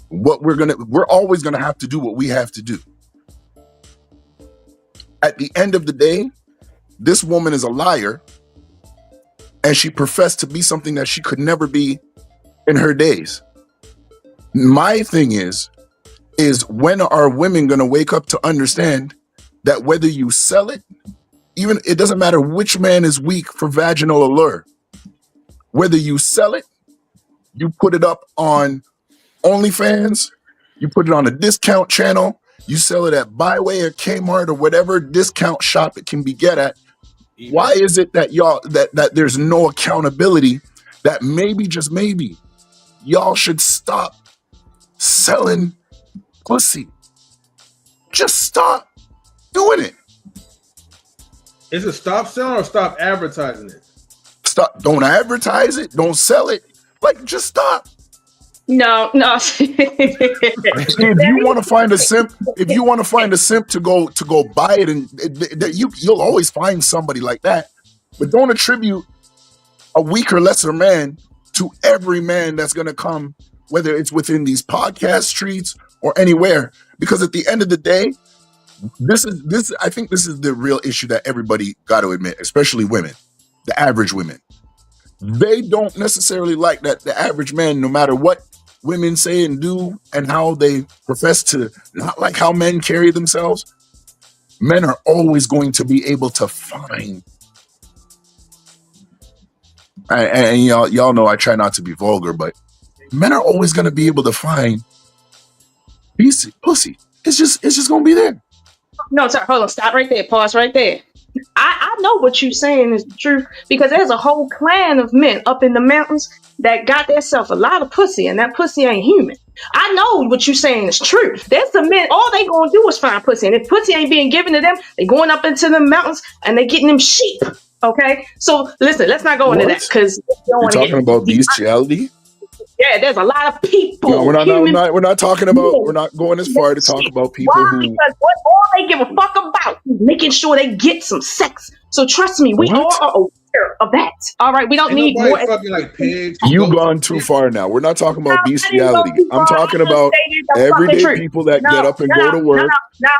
We're always gonna have to do what we have to do. At the end of the day, this woman is a liar, and she professed to be something that she could never be in her days. My thing is when are women going to wake up to understand that whether you sell it, even it doesn't matter which man is weak for vaginal allure, whether you sell it, you put it up on OnlyFans, you put it on a discount channel, you sell it at Byway or Kmart or whatever discount shop it can be get at. Why is it that y'all that there's no accountability, that maybe, just maybe, y'all should stop selling pussy? Just stop doing it. Is it stop selling or stop advertising it? Stop. Don't advertise it. Don't sell it. Like, just stop. No. If you want to find a simp, to go buy it, and you'll always find somebody like that. But don't attribute a weaker, lesser man to every man that's going to come, whether it's within these podcast streets or anywhere. Because at the end of the day, I think this is the real issue that everybody got to admit, especially women, the average women. They don't necessarily like that the average man, no matter what women say and do and how they profess to not like how men carry themselves, men are always going to be able to find. And y'all know I try not to be vulgar, but men are always going to be able to find pussy. It's just going to be there. No, sorry, hold on, stop right there, pause right there. I know what you're saying is the truth, because there's a whole clan of men up in the mountains that got themselves a lot of pussy, and that pussy ain't human. I know what you're saying is true. There's some men, all they gonna do is find pussy, and if pussy ain't being given to them, they going up into the mountains and they getting them sheep. Okay, so listen, let's not go into that, because you're talking about bestiality. Yeah, there's a lot of people. No, we're not talking about. We're not going as far to talk about people who. Because all they give a fuck about is making sure they get some sex. So trust me, we all are aware of that. All right, we don't need more. Fucking like pigs. You've gone too far now. We're not talking about bestiality. I'm talking about everyday people that get up and go to work.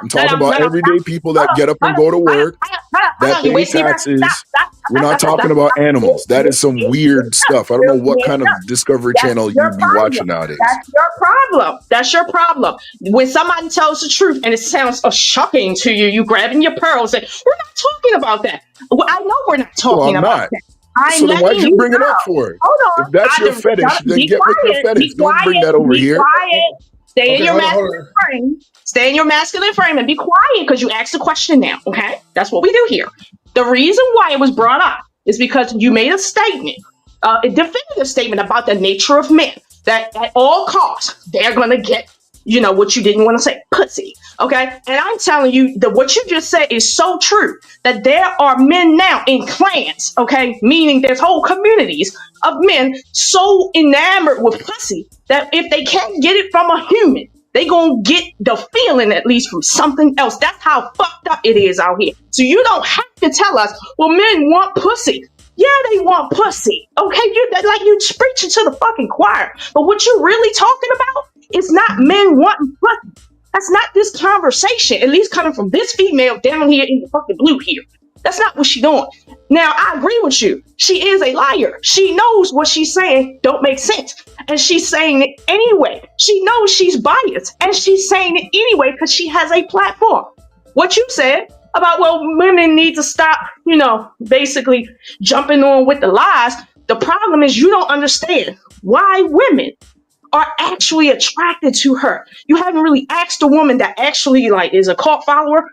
I'm talking about everyday people that get up and go to work, that pay taxes. We're not talking about animals. That is some weird stuff. I don't know what kind of Discovery Channel you'd be watching nowadays. That's your problem. That's your problem. When somebody tells the truth and it sounds shocking to you, you grabbing your pearls and we're not talking about that. Well, I know we're not talking about that. So then why'd you bring it up for it? Hold on. If that's your fetish, then get with your fetish. Don't bring that over here. Stay in your masculine frame. Stay in your masculine frame and be quiet, because you asked the question now. Okay, that's what we do here. The reason why it was brought up is because you made a statement, a definitive statement about the nature of men, that at all costs they're gonna get, what you didn't want to say, pussy. Okay, and I'm telling you that what you just said is so true, that there are men now in clans. Okay, meaning there's whole communities of men so enamored with pussy that if they can't get it from a human, they gonna get the feeling at least from something else. That's how fucked up it is out here. So you don't have to tell us, well, men want pussy. Yeah, they want pussy. Okay, you preaching to the fucking choir. But what you're really talking about is not men wanting pussy. That's not this conversation, at least coming from this female down here in the fucking blue here. That's not what she's doing. Now, I agree with you. She is a liar. She knows what she's saying don't make sense. And she's saying it anyway. She knows she's biased. And she's saying it anyway because she has a platform. What you said about, well, women need to stop, basically jumping on with the lies. The problem is you don't understand why women are actually attracted to her. You haven't really asked a woman that actually is a cult follower,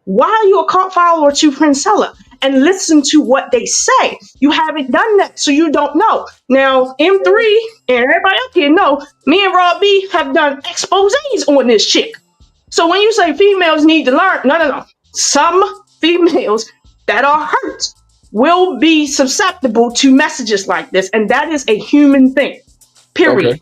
why are you a cult follower to Princella? And listen to what they say. You haven't done that, so you don't know. Now, M3 and everybody up here know, me and Rob B have done exposés on this chick. So when you say females need to learn, no. Some females that are hurt will be susceptible to messages like this, and that is a human thing, period. Okay.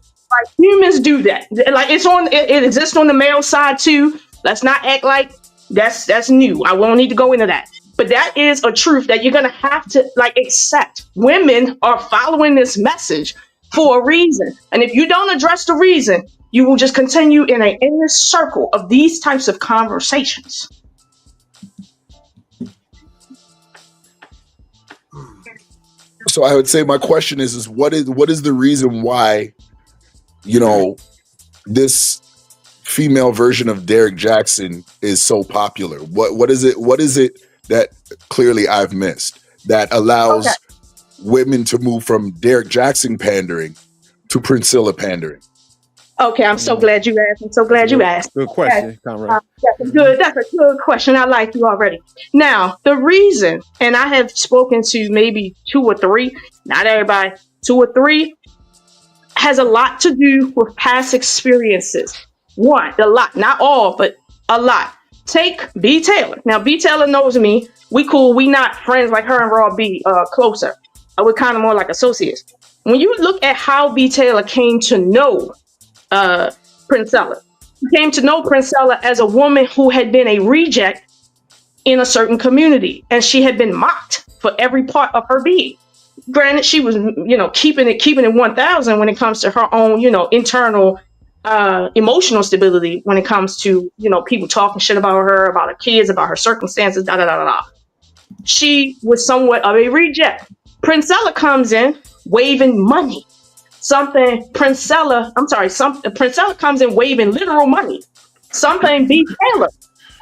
Humans do that. It exists on the male side too. Let's not act like that's new. I won't need to go into that. But that is a truth that you're going to have to accept. Women are following this message for a reason. And if you don't address the reason, you will just continue in an endless circle of these types of conversations. So I would say my question is what is the reason why, this female version of Derek Jackson is so popular? What is it? What is it that clearly I've missed that allows women to move from Derek Jackson pandering to Princella pandering? Okay, I'm so glad you asked. I'm so glad you asked. Good question, Conrad. That's a good question. I like you already. Now, the reason, and I have spoken to maybe 2 or 3, not everybody, 2 or 3, has a lot to do with past experiences. One, a lot, not all, but a lot. Take B. Taylor. Now, B. Taylor knows me. We cool. We not friends like her and Raw B closer. We're kind of more like associates. When you look at how B. Taylor came to know Princella, he came to know Princella as a woman who had been a reject in a certain community, and she had been mocked for every part of her being. Granted, she was, keeping it 1,000 when it comes to her own, internal emotional stability. When it comes to, people talking shit about her kids, about her circumstances, da da da da. She was somewhat of a reject. Princella comes in waving money. Princella comes in waving literal money. Something B. Taylor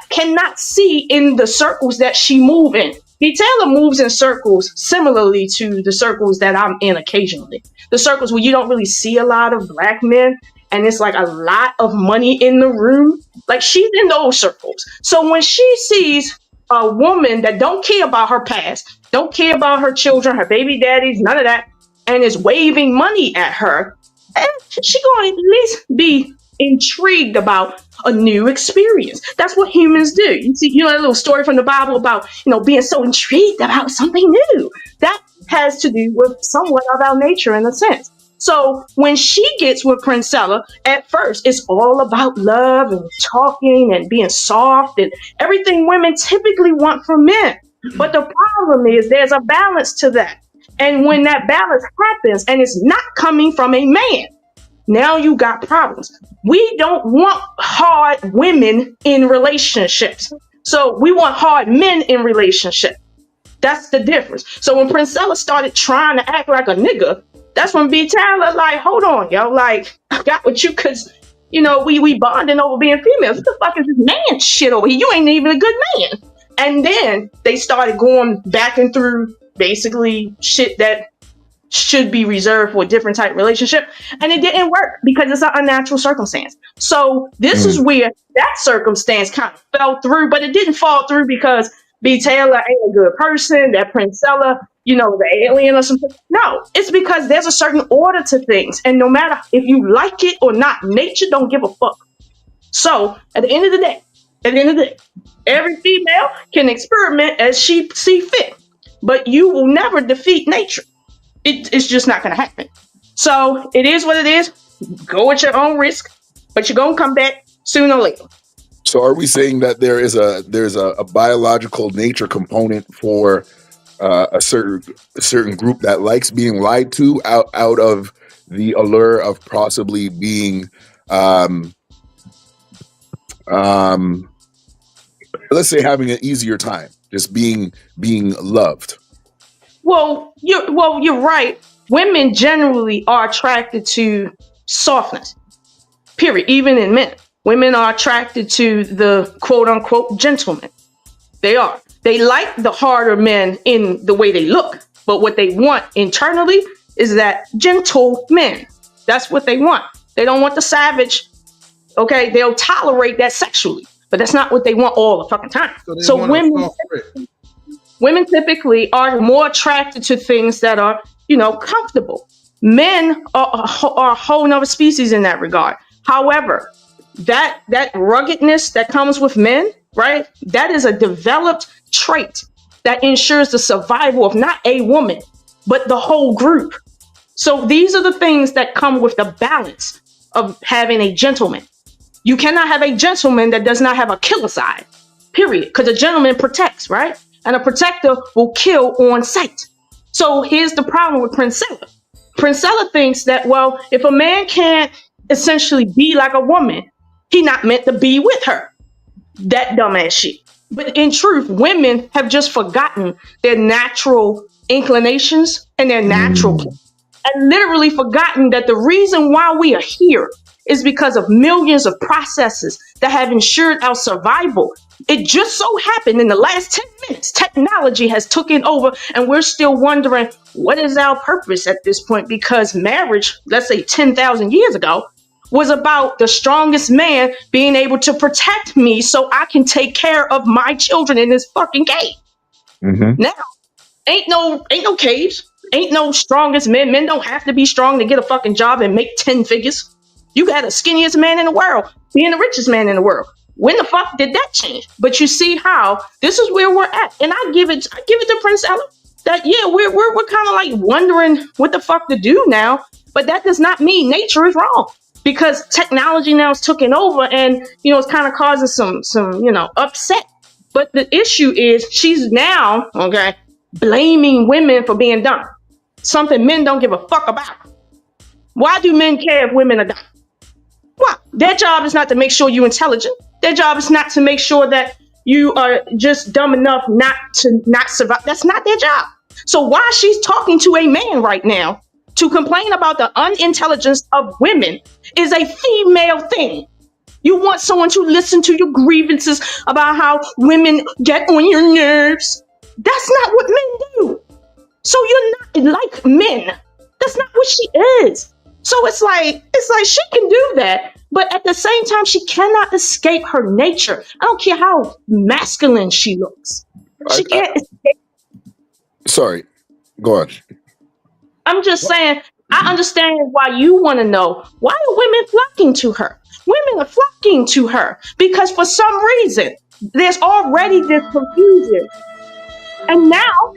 cannot see in the circles that she moves in. B. Taylor moves in circles similarly to the circles that I'm in occasionally. The circles where you don't really see a lot of black men and it's like a lot of money in the room. Like, she's in those circles. So when she sees a woman that don't care about her past, don't care about her children, her baby daddies, none of that, and is waving money at her, and she's going to at least be intrigued about a new experience. That's what humans do. You see, that little story from the Bible about, being so intrigued about something new. That has to do with somewhat of our nature in a sense. So when she gets with Princella, at first, it's all about love and talking and being soft and everything women typically want from men. But the problem is there's a balance to that. And when that balance happens and it's not coming from a man, now you got problems. We don't want hard women in relationships. So we want hard men in relationships. That's the difference. So when Princella started trying to act like a nigga, that's when B. Taylor like, hold on, yo, like, I got with you because, we bonding over being females. What the fuck is this man shit over here? You ain't even a good man. And then they started going back and through basically shit that should be reserved for a different type of relationship. And it didn't work because it's an unnatural circumstance. So this is where that circumstance kind of fell through, but it didn't fall through because B. Taylor ain't a good person, that Princella, the alien or something. No, it's because there's a certain order to things. And no matter if you like it or not, nature don't give a fuck. So at the end of the day, every female can experiment as she see fit. But you will never defeat nature. It's just not going to happen. So it is what it is. Go at your own risk, but you're going to come back sooner or later. So are we saying that there's a biological nature component for a certain group that likes being lied to out of the allure of possibly being let's say having an easier time, just being loved? Well, you're right. Women generally are attracted to softness, period. Even in men, women are attracted to the quote unquote gentleman. They are. They like the harder men in the way they look, but what they want internally is that gentle men. That's what they want. They don't want the savage. Okay, they'll tolerate that sexually, but that's not what they want all the fucking time. So women typically are more attracted to things that are, comfortable. Men are a whole nother species in that regard. However, that ruggedness that comes with men, right? That is a developed trait that ensures the survival of not a woman, but the whole group. So these are the things that come with the balance of having a gentleman. You cannot have a gentleman that does not have a killer side, period. Because a gentleman protects, right? And a protector will kill on sight. So here's the problem with Princella. Princella thinks that, well, if a man can't essentially be like a woman, he not meant to be with her. That dumbass shit. But in truth, women have just forgotten their natural inclinations and their natural and literally forgotten that the reason why we are here is because of millions of processes that have ensured our survival. It just so happened in the last 10 minutes, technology has taken over, and we're still wondering, what is our purpose at this point? Because marriage, let's say 10,000 years ago, was about the strongest man being able to protect me so I can take care of my children in this fucking cave. Now, ain't no caves, ain't no strongest men. Men don't have to be strong to get a fucking job and make 10 figures. You got the skinniest man in the world being the richest man in the world. When the fuck did that change? But you see how this is where we're at, and I give it to Princella that we're kind of like wondering what the fuck to do now. But that does not mean nature is wrong, because technology now is taking over, and it's kind of causing some upset. But the issue is she's now blaming women for being dumb, something men don't give a fuck about. Why do men care if women are dumb? What? Their job is not to make sure you're intelligent. Their job is not to make sure that you are just dumb enough not to not survive. That's not their job. So why she's talking to a man right now to complain about the unintelligence of women is a female thing. You want someone to listen to your grievances about how women get on your nerves. That's not what men do. So you're not like men. That's not what she is. So it's like she can do that, but at the same time, she cannot escape her nature. I don't care how masculine she looks. She can't escape. Sorry, go on. I'm just saying, I understand why you want to know, why are women flocking to her? Women are flocking to her because for some reason, there's already this confusion. And now,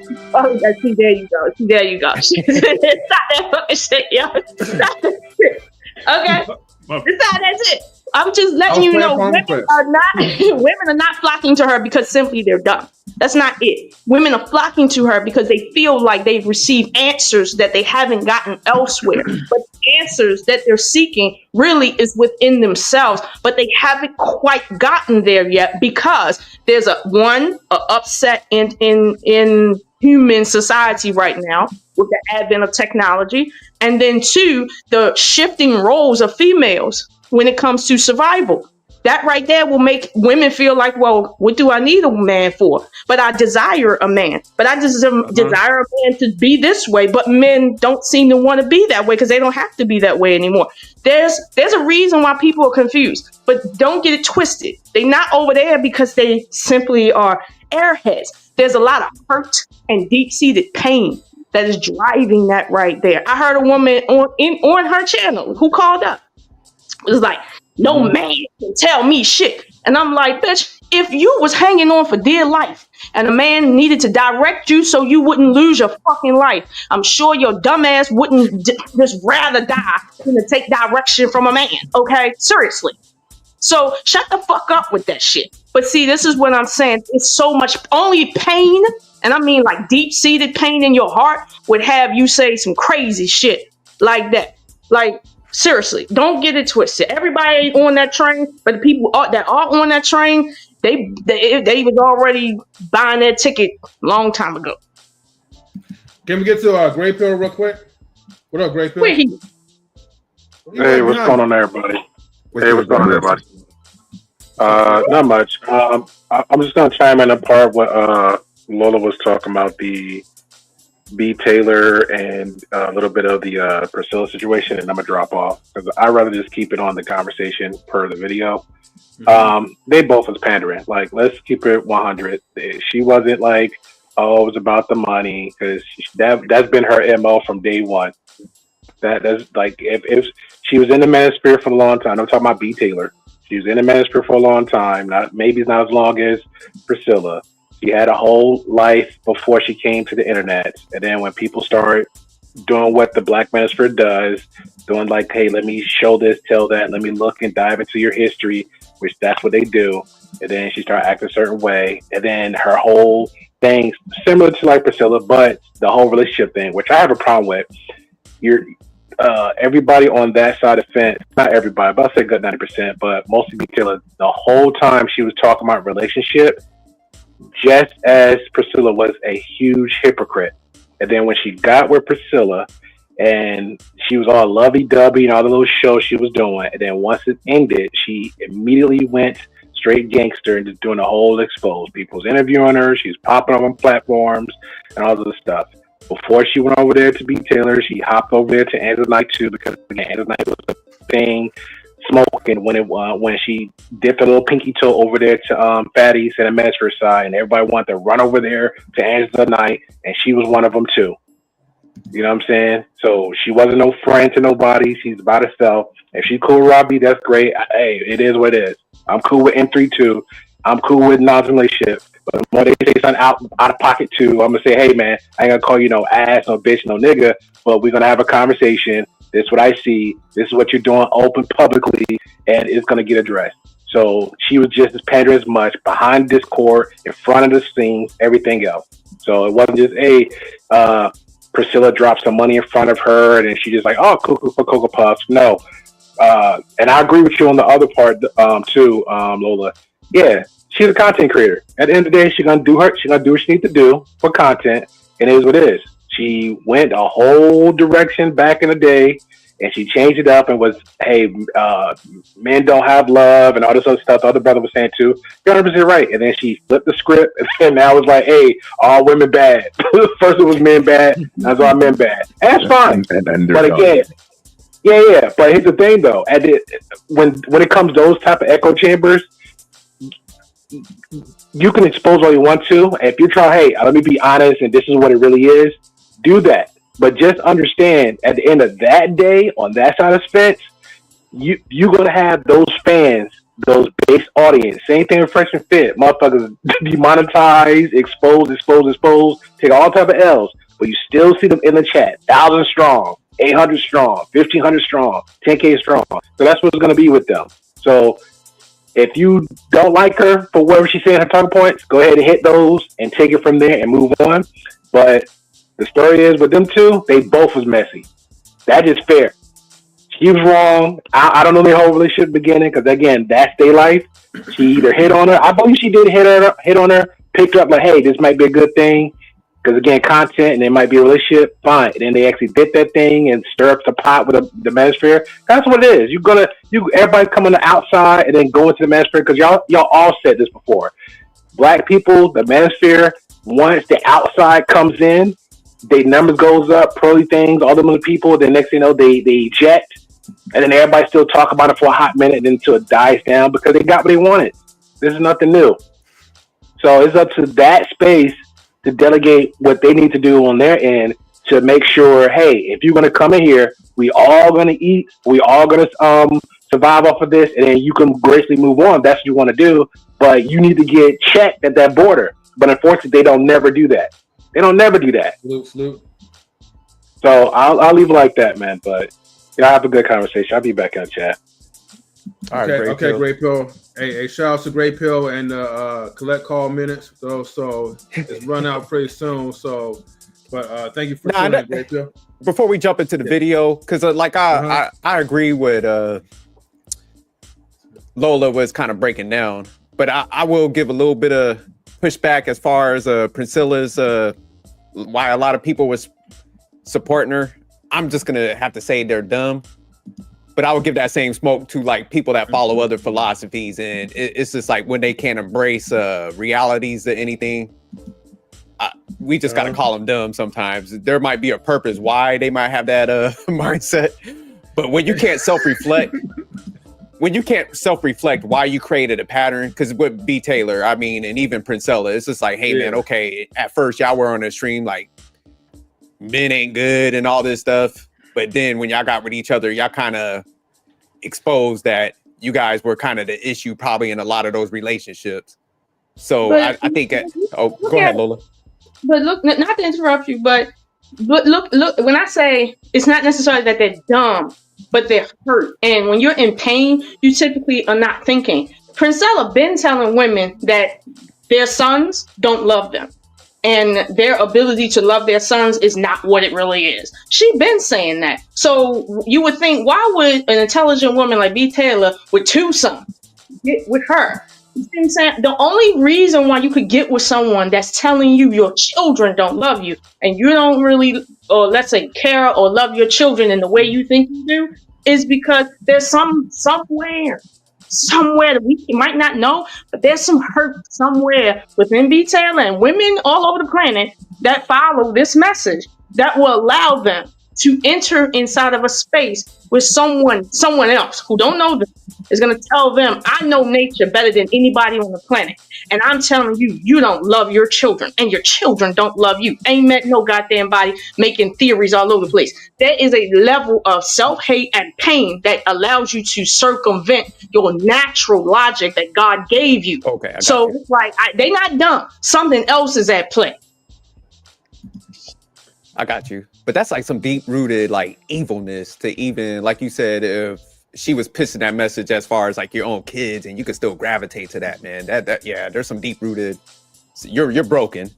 see, there you go. Stop that fucking shit, yo. Stop that shit. Okay? That's it. I'm just letting you know women are not flocking to her because simply they're dumb. That's not it. Women are flocking to her because they feel like they've received answers that they haven't gotten elsewhere. But the answers that they're seeking really is within themselves, but they haven't quite gotten there yet because there's a upset in human society right now with the advent of technology, and then two, the shifting roles of females when it comes to survival. That right there will make women feel like, well, what do I need a man for? But I desire a man. But I just desire a man to be this way. But men don't seem to want to be that way because they don't have to be that way anymore. There's a reason why people are confused. But don't get it twisted. They're not over there because they simply are airheads. There's a lot of hurt and deep-seated pain that is driving that right there. I heard a woman on her channel who called up. It was like, no man can tell me shit. And I'm like, bitch, if you was hanging on for dear life and a man needed to direct you so you wouldn't lose your fucking life, I'm sure your dumb ass wouldn't just rather die than to take direction from a man. Okay? Seriously. So shut the fuck up with that shit. But see, this is what I'm saying. It's so much only pain, and I mean like deep-seated pain in your heart would have you say some crazy shit like that. Like, seriously, don't get it twisted. Everybody ain't on that train, but the people that are on that train, they was already buying their ticket a long time ago. Can we get to Grey Pill real quick? What up, Grey Pill? Hey, what's going on, everybody? What's going on, everybody? Not much. I'm just gonna chime in a part what Lola was talking about, the B. Taylor and a little bit of the Priscilla situation, and I'm gonna drop off because I'd rather just keep it on the conversation per the video. They both was pandering. Like, let's keep it 100. She wasn't like, oh, it was about the money, because that's been her MO from day one. That's like, if she was in the manosphere for a long time. I'm talking about B. Taylor. She was in the manosphere for a long time. Maybe it's not as long as Priscilla. She had a whole life before she came to the internet. And then when people start doing what the Black Manosphere does, doing like, hey, let me show this, tell that, let me look and dive into your history, which that's what they do. And then she started acting a certain way. And then her whole thing, similar to like Priscilla, but the whole relationship thing, which I have a problem with. Everybody on that side of the fence, not everybody, but I'll say good 90%, but mostly B. Taylor, the whole time she was talking about relationship, just as Priscilla was a huge hypocrite. And then when she got with Priscilla and she was all lovey-dovey and all the little shows she was doing. And then once it ended, she immediately went straight gangster and just doing the whole expose. People was interviewing her. She's popping up on platforms and all this stuff. Before she went over there to B Taylor, she hopped over there to End of Night too, because again, End of Night was the thing smoking when she dipped a little pinky toe over there to Fatty's and a Minister side, and everybody wanted to run over there to End of Night, and she was one of them too. You know what I'm saying? So she wasn't no friend to nobody. She's about herself. If she's cool with Robbie, that's great. Hey, it is what it is. I'm cool with N3 too. I'm cool with non-relationship. But when they say something out of pocket too, I'm gonna say, hey man, I ain't gonna call you no ass, no bitch, no nigga, but we're gonna have a conversation. This is what I see. This is what you're doing open publicly, and it's gonna get addressed. So she was just as pandering as much behind Discord, in front of the scenes, everything else. So it wasn't just Priscilla dropped some money in front of her, and then she just like, oh, cuckoo for Cocoa Puffs. No. And I agree with you on the other part too, Lola. Yeah, she's a content creator. At the end of the day, she's gonna do what she needs to do for content, and it is what it is. She went a whole direction back in the day, and she changed it up and was, hey, men don't have love and all this other stuff the other brother was saying too. You're 100% right. And then she flipped the script, and now it's like, hey, all women bad. First it was men bad, now it's all men bad. And that's fine. But again, yeah. But here's the thing though, when it comes to those type of echo chambers, you can expose all you want to. And if you're trying, hey, let me be honest, and this is what it really is, do that. But just understand, at the end of that day, on that side of the fence, you're going to have those fans, those base audience. Same thing with Fresh and Fit. Motherfuckers demonetize, expose, take all type of L's. But you still see them in the chat. 1,000 strong, 800 strong, 1,500 strong, 10K strong. So that's what's going to be with them. So if you don't like her for whatever she's saying her talking points, go ahead and hit those and take it from there and move on. But the story is with them two, they both was messy. That is fair. She was wrong. I don't know their whole relationship beginning because again, that's their life. She either hit on her. I believe she did hit on her, picked her up like, hey, this might be a good thing. Because again, content and it might be a relationship, fine. And then they actually did that thing and stir up the pot with the manosphere. That's what it is. Everybody come on the outside and then go into the manosphere because y'all all said this before. Black people, the manosphere, once the outside comes in, their numbers goes up, pearly things, all them other people. Then next thing you know, they eject, and then everybody still talk about it for a hot minute, and then until it dies down because they got what they wanted. This is nothing new. So it's up to that space to delegate what they need to do on their end to make sure, hey, if you're gonna come in here, we all gonna eat, we all gonna survive off of this, and then you can gracefully move on. That's what you want to do, but you need to get checked at that border. But unfortunately, they don't never do that. They don't never do that. Salute. So I'll leave it like that, man. But have a good conversation. I'll be back in the chat. All right, Great Pill. Hey, shout out to Great Pill and collect call minutes. So it's run out pretty soon. So, but thank you for tuning in, Great Pill. Before we jump into the video, because I agree with Lola was kind of breaking down, but I will give a little bit of pushback as far as Princilla's why a lot of people was supporting her. I'm just gonna have to say they're dumb, but I would give that same smoke to like people that follow other philosophies, and it's just like when they can't embrace realities or anything, we just gotta call them dumb sometimes. There might be a purpose why they might have that mindset, but when you can't self-reflect why you created a pattern, because with B Taylor, I mean, and even Princella, it's just like, hey man, okay, at first y'all were on the stream like men ain't good and all this stuff, but then when y'all got with each other, y'all kind of exposed that you guys were kind of the issue probably in a lot of those relationships. So I think go ahead, Lola. But look, not to interrupt you, but look, when I say it's not necessarily that they're dumb, but they're hurt. And when you're in pain, you typically are not thinking. Princella been telling women that their sons don't love them. And their ability to love their sons is not what it really is. She been saying that. So you would think, why would an intelligent woman like B. Taylor with 2 sons get with her? The only reason why you could get with someone that's telling you your children don't love you and you don't really or let's say care or love your children in the way you think you do, is because there's somewhere that we might not know, but there's some hurt somewhere within B. Taylor and women all over the planet that follow this message that will allow them to enter inside of a space with someone else who don't know them is going to tell them, I know nature better than anybody on the planet. And I'm telling you, you don't love your children and your children don't love you. Ain't met no goddamn body making theories all over the place. There is a level of self-hate and pain that allows you to circumvent your natural logic that God gave you. Okay. So it's like, they not dumb. Something else is at play. I got you. But that's like some deep rooted like evilness to even, like you said, if she was pissing that message as far as like your own kids and you could still gravitate to that, man. That yeah, there's some deep rooted, you're broken.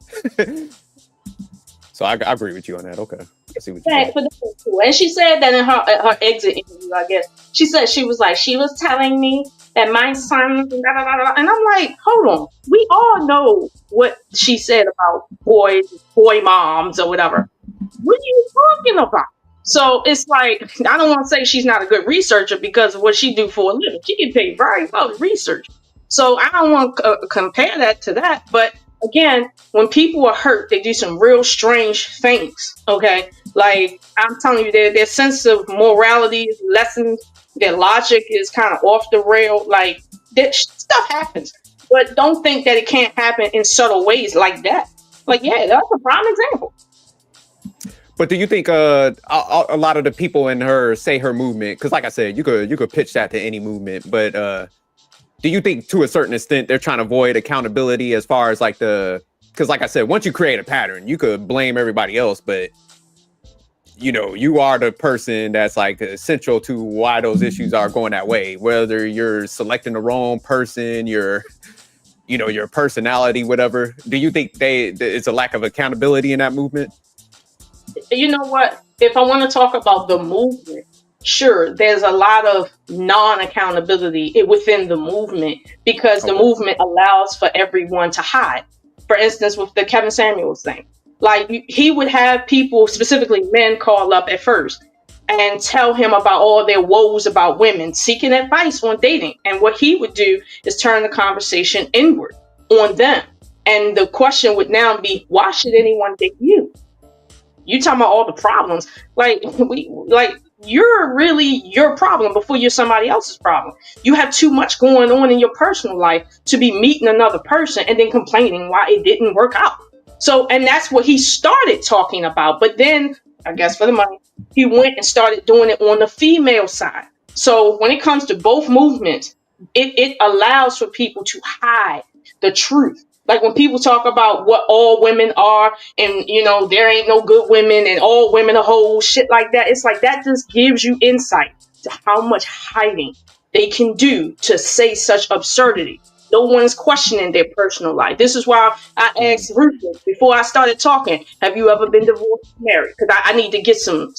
So I agree with you on that. Okay. I see what you're saying. And she said that in her exit interview, I guess. She said she was telling me that my son, and I'm like, hold on. We all know what she said about boy moms or whatever. What are you talking about? So it's like, I don't want to say she's not a good researcher because of what she do for a living. She get paid very well to research. So I don't want to compare that to that. But again, when people are hurt, they do some real strange things. Okay. Like I'm telling you, their sense of morality is lessened. Their logic is kind of off the rail. Like that stuff happens, but don't think that it can't happen in subtle ways like that. Like, yeah, that's a prime example. But do you think a lot of the people in her movement, because like I said, you could pitch that to any movement, but do you think to a certain extent they're trying to avoid accountability as far as like because like I said, once you create a pattern, you could blame everybody else, but you know, you are the person that's like essential to why those issues are going that way, whether you're selecting the wrong person, your personality, whatever. Do you think it's a lack of accountability in that movement? You know what? If I want to talk about the movement, sure, there's a lot of non-accountability within the movement because the movement allows for everyone to hide. For instance, with the Kevin Samuels thing, like he would have people, specifically men, call up at first and tell him about all their woes about women, seeking advice on dating. And what he would do is turn the conversation inward on them. And the question would now be, why should anyone date you? You talking about all the problems, you're really your problem before you're somebody else's problem. You have too much going on in your personal life to be meeting another person and then complaining why it didn't work out. So, and that's what he started talking about. But then, I guess for the money, he went and started doing it on the female side. So when it comes to both movements, it allows for people to hide the truth. Like when people talk about what all women are and, you know, there ain't no good women and all women are hoes, shit like that. It's like that just gives you insight to how much hiding they can do to say such absurdity. No one's questioning their personal life. This is why I asked Ruthless before I started talking, have you ever been divorced or married? Because I need to get some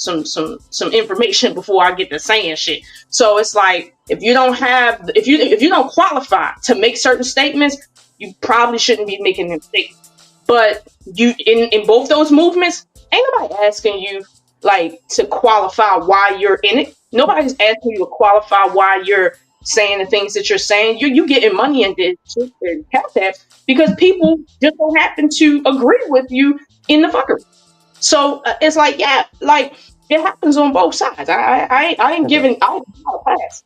information before I get to saying shit. So it's like, if you don't qualify to make certain statements, you probably shouldn't be making them statements. But you in both those movements, ain't nobody asking you like to qualify why you're in it. Nobody's asking you to qualify why you're saying the things that you're saying. You getting money and shit and have that because people just don't happen to agree with you in the fuckery. So it's like, yeah, like it happens on both sides. I ain't giving a pass.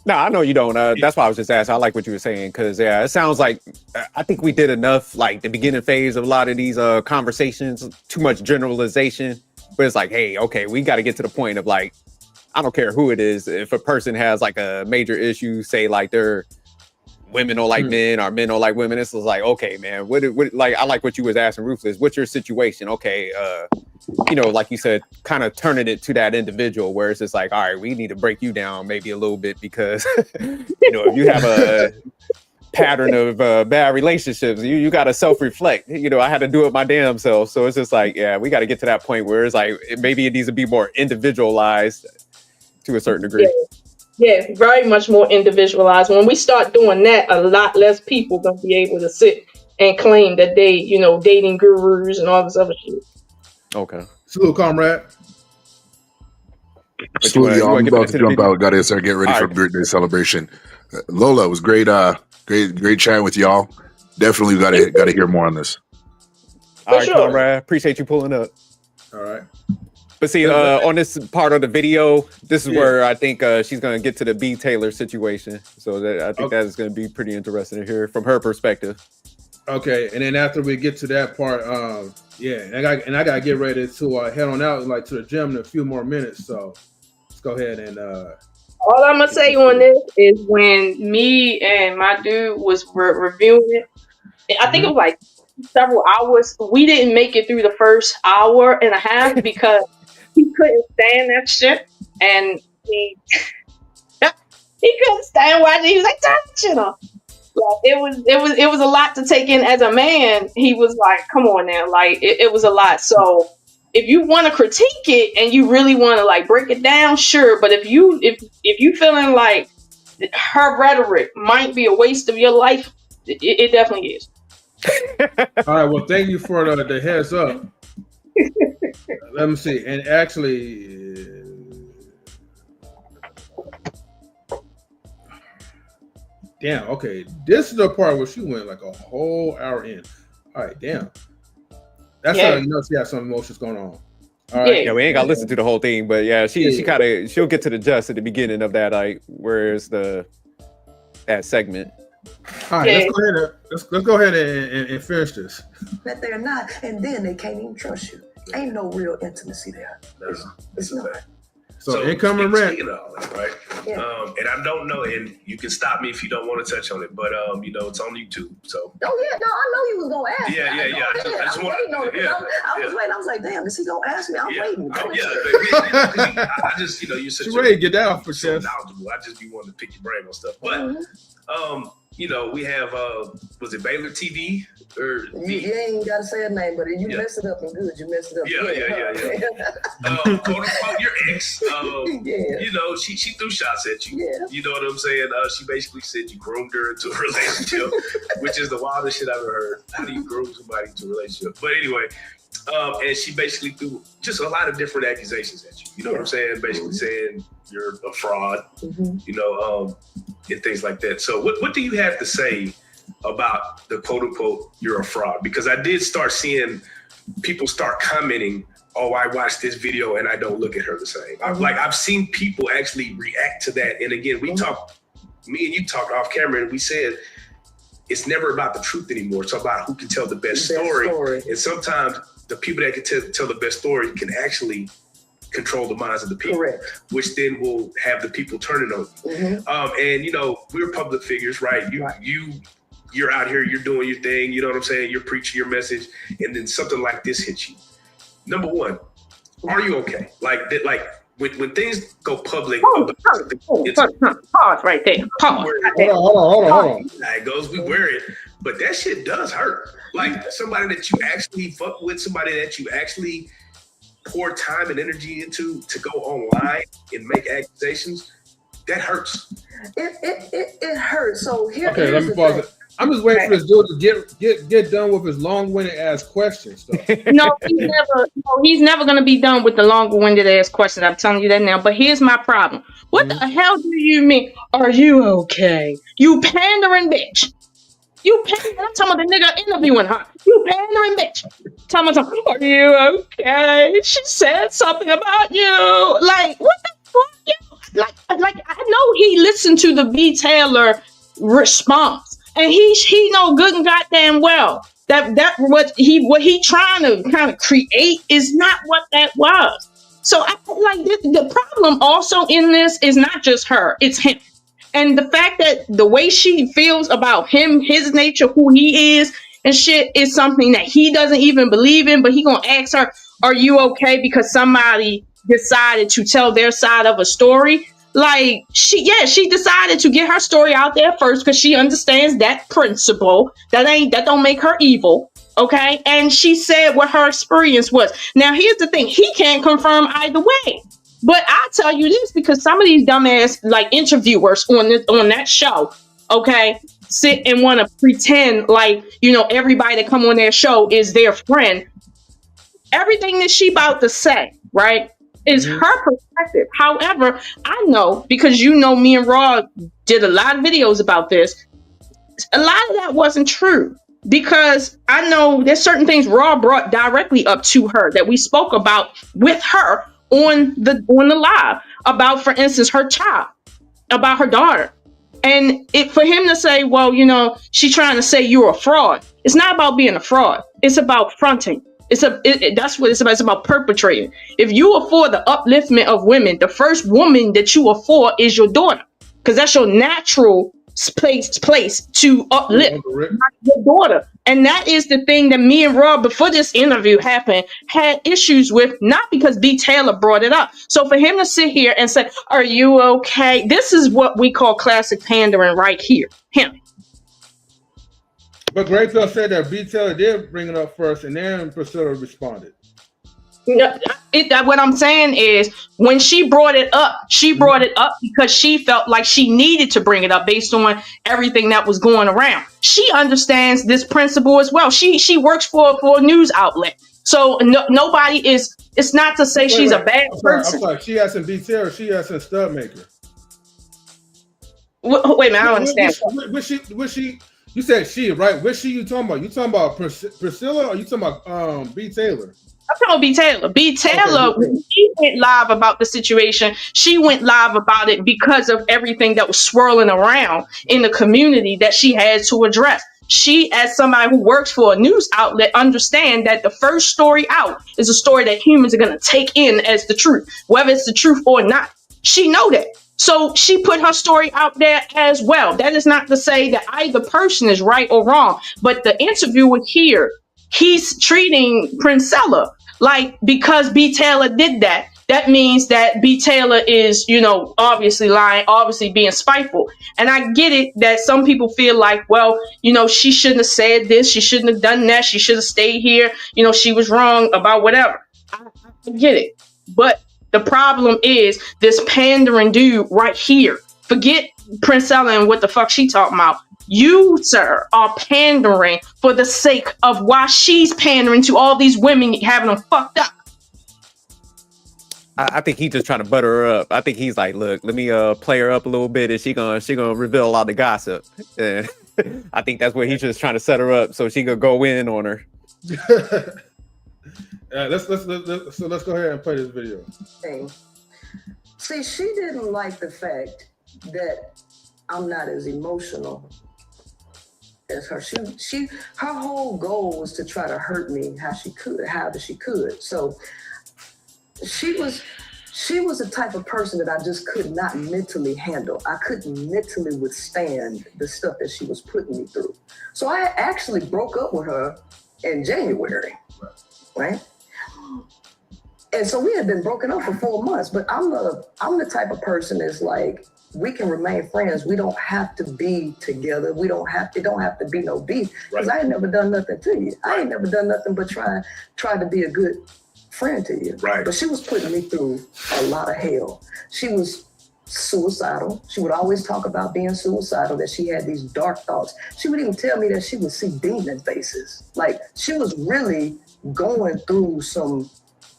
No, I know you don't. That's why I was just asking. I like what you were saying because, yeah, it sounds like I think we did enough, like the beginning phase of a lot of these conversations, too much generalization. But it's like, hey, okay, we got to get to the point of like, I don't care who it is. If a person has like a major issue, say like they're women don't like men or men don't like women, it's like, okay, man, what like I like what you was asking Ruthless. What's your situation? Okay, you know, like you said, kind of turning it to that individual where it's just like, all right, we need to break you down maybe a little bit because, you know, if you have a pattern of bad relationships, you got to self-reflect. You know, I had to do it my damn self. So it's just like, yeah, we got to get to that point where it's like, maybe it needs to be more individualized to a certain degree. Yeah, very much more individualized. When we start doing that, a lot less people gonna be able to sit and claim that they, you know, dating gurus and all this other shit. Okay. Salute, comrade. Salute, y'all. I'm about to jump out. Got to start getting ready for birthday celebration. Lola, it was great. Great chatting with y'all. Definitely got to hear more on this. All right, comrade. Appreciate you pulling up. All right. But see, on this part of the video, this is where I think she's going to get to the B. Taylor situation. So I think that is going to be pretty interesting to hear from her perspective. Okay, and then after we get to that part, and I got to get ready to head on out like to the gym in a few more minutes. So let's go ahead and. All I'm gonna say on this is when me and my dude was reviewing it, I think it was like several hours. We didn't make it through the first hour and a half because he couldn't stand that shit, and he couldn't stand watching. He was like, "Turn the shit off." Like, it was a lot to take in as a man. He was like, "Come on now," like it was a lot. So if you want to critique it and you really want to like break it down, sure. But if you feeling like her rhetoric might be a waste of your life, it definitely is. All right. Well, thank you for the heads up. Let me see. And actually, damn. Okay, this is the part where she went like a whole hour in. All right, damn. That's how you know she has some emotions going on. All right. Yeah, we ain't gotta listen to the whole thing, but yeah, she'll get to the just at the beginning of that, like where's that segment. All right, let's go ahead and finish this. That they're not, and then they can't even trust you. Ain't no real intimacy there. It's not. So incoming rent. Speaking of all that, right? Yeah. And I don't know, and you can stop me if you don't want to touch on it, but it's on YouTube. So. Oh yeah, no, I know you was gonna ask. Yeah. I just want to know. I was waiting. I was like, damn, is he gonna ask me? I'm waiting. I just, you're such ready to get that off for so knowledgeable. I just be wanting to pick your brain on stuff, but we have was it Baylor TV or you ain't gotta say a name, but you messed it up and good. You messed it up. Yeah. Quote unquote, your ex. She threw shots at you. Yeah. You know what I'm saying? She basically said you groomed her into a relationship, which is the wildest shit I've ever heard. How do you groom somebody into a relationship? But anyway, and she basically threw just a lot of different accusations at you. You know what I'm saying? Basically saying you're a fraud, and things like that. So what do you have to say about the quote unquote you're a fraud? Because I did start seeing people start commenting, oh, I watched this video and I don't look at her the same. I've seen people actually react to that. And again, me and you talked off camera and we said, it's never about the truth anymore. It's about who can tell the best story. And sometimes the people that can tell the best story can actually control the minds of the people, which then will have the people turning on you. And we're public figures, right? You're out here, you're doing your thing, you know what I'm saying? You're preaching your message, and then something like this hits you. Number one, are you okay? Like when things go public, pause right there. Pause. Hold on. It goes, we wear it, but that shit does hurt. Like somebody that you actually fuck with, somebody that you actually pour time and energy into to go online and make accusations, that hurts. It hurts. So here's let me pause it. I'm just waiting for this dude to get done with his long-winded ass questions. No, he's never gonna be done with the long-winded ass questions. I'm telling you that now. But here's my problem. What the hell do you mean? Are you okay? You pandering bitch. You pandering. I'm talking about the nigga interviewing her. You pandering bitch. Tell me something. Are you okay? She said something about you. Like what the fuck? Like I know he listened to the B. Taylor response. And he know good and goddamn well that what he trying to kind of create is not what that was. So the problem also in this is not just her, it's him. And the fact that the way she feels about him, his nature, who he is and shit is something that he doesn't even believe in, but he gonna ask her, are you okay? Because somebody decided to tell their side of a story. Like she decided to get her story out there first because she understands that principle. That don't make her evil, okay? And she said what her experience was. Now here's the thing: he can't confirm either way. But I'll tell you this because some of these dumbass like interviewers on that show, okay, sit and want to pretend like everybody that come on their show is their friend. everything that she about to say, right, is her perspective. However, I know, because you know me and Raw did a lot of videos about this, a lot of that wasn't true. Because I know there's certain things Raw brought directly up to her that we spoke about with her on the live about, for instance, her child, about her daughter. And for him to say, well, you know, she's trying to say you're a fraud. It's not about being a fraud. It's about fronting. That's what it's about. It's about perpetrating. If you are for the upliftment of women, the first woman that you are for is your daughter, because that's your natural place to uplift your daughter. And that is the thing that me and Rob, before this interview happened, had issues with, not because B. Taylor brought it up. So for him to sit here and say, are you okay? This is what we call classic pandering right here. Him. But Grayfield said that B. Taylor did bring it up first, and then Priscilla responded. What I'm saying is, when she brought it up because she felt like she needed to bring it up based on everything that was going around. She understands this principle as well. She works for a news outlet. So nobody is, it's not to say she's a bad person. I'm sorry. She asking B. Taylor, she asking Studmaker. Wait a minute, I don't understand. Was she? You said she, right? Which she you talking about? You talking about Priscilla, or you talking about B. Taylor? I'm talking about B. Taylor. B. Taylor, okay. When she went live about the situation, she went live about it because of everything that was swirling around in the community that she had to address. She, as somebody who works for a news outlet, understand that the first story out is a story that humans are going to take in as the truth, whether it's the truth or not. She know that. So she put her story out there as well. That is not to say that either person is right or wrong, but the interviewer here, he's treating Princella like, because B. Taylor did that, that means that B. Taylor is, you know, obviously lying, obviously being spiteful. And I get it that some people feel like, well, you know, she shouldn't have said this, she shouldn't have done that, she should have stayed here, you know, she was wrong about whatever. I get it. But the problem is this pandering dude right here. Forget Princella and what the fuck she talking about. You, sir, are pandering for the sake of why she's pandering to all these women, having them fucked up. I think he's just trying to butter her up. I think he's like, look, let me play her up a little bit, and she gonna reveal a lot of gossip. And I think that's what he's just trying to set her up so she could go in on her. Let's go ahead and play this video. See, she didn't like the fact that I'm not as emotional as her. Her whole goal was to try to hurt me however she could. So she was the type of person that I just could not mentally handle. I couldn't mentally withstand the stuff that she was putting me through. So I actually broke up with her in January, right? And so we had been broken up for 4 months, but I'm the type of person that's like, we can remain friends. We don't have to be together. It don't have to be no beef, because I ain't never done nothing to you. I ain't never done nothing but try to be a good friend to you. Right. But she was putting me through a lot of hell. She was suicidal. She would always talk about being suicidal, that she had these dark thoughts. She would even tell me that she would see demon faces. Like, she was really going through some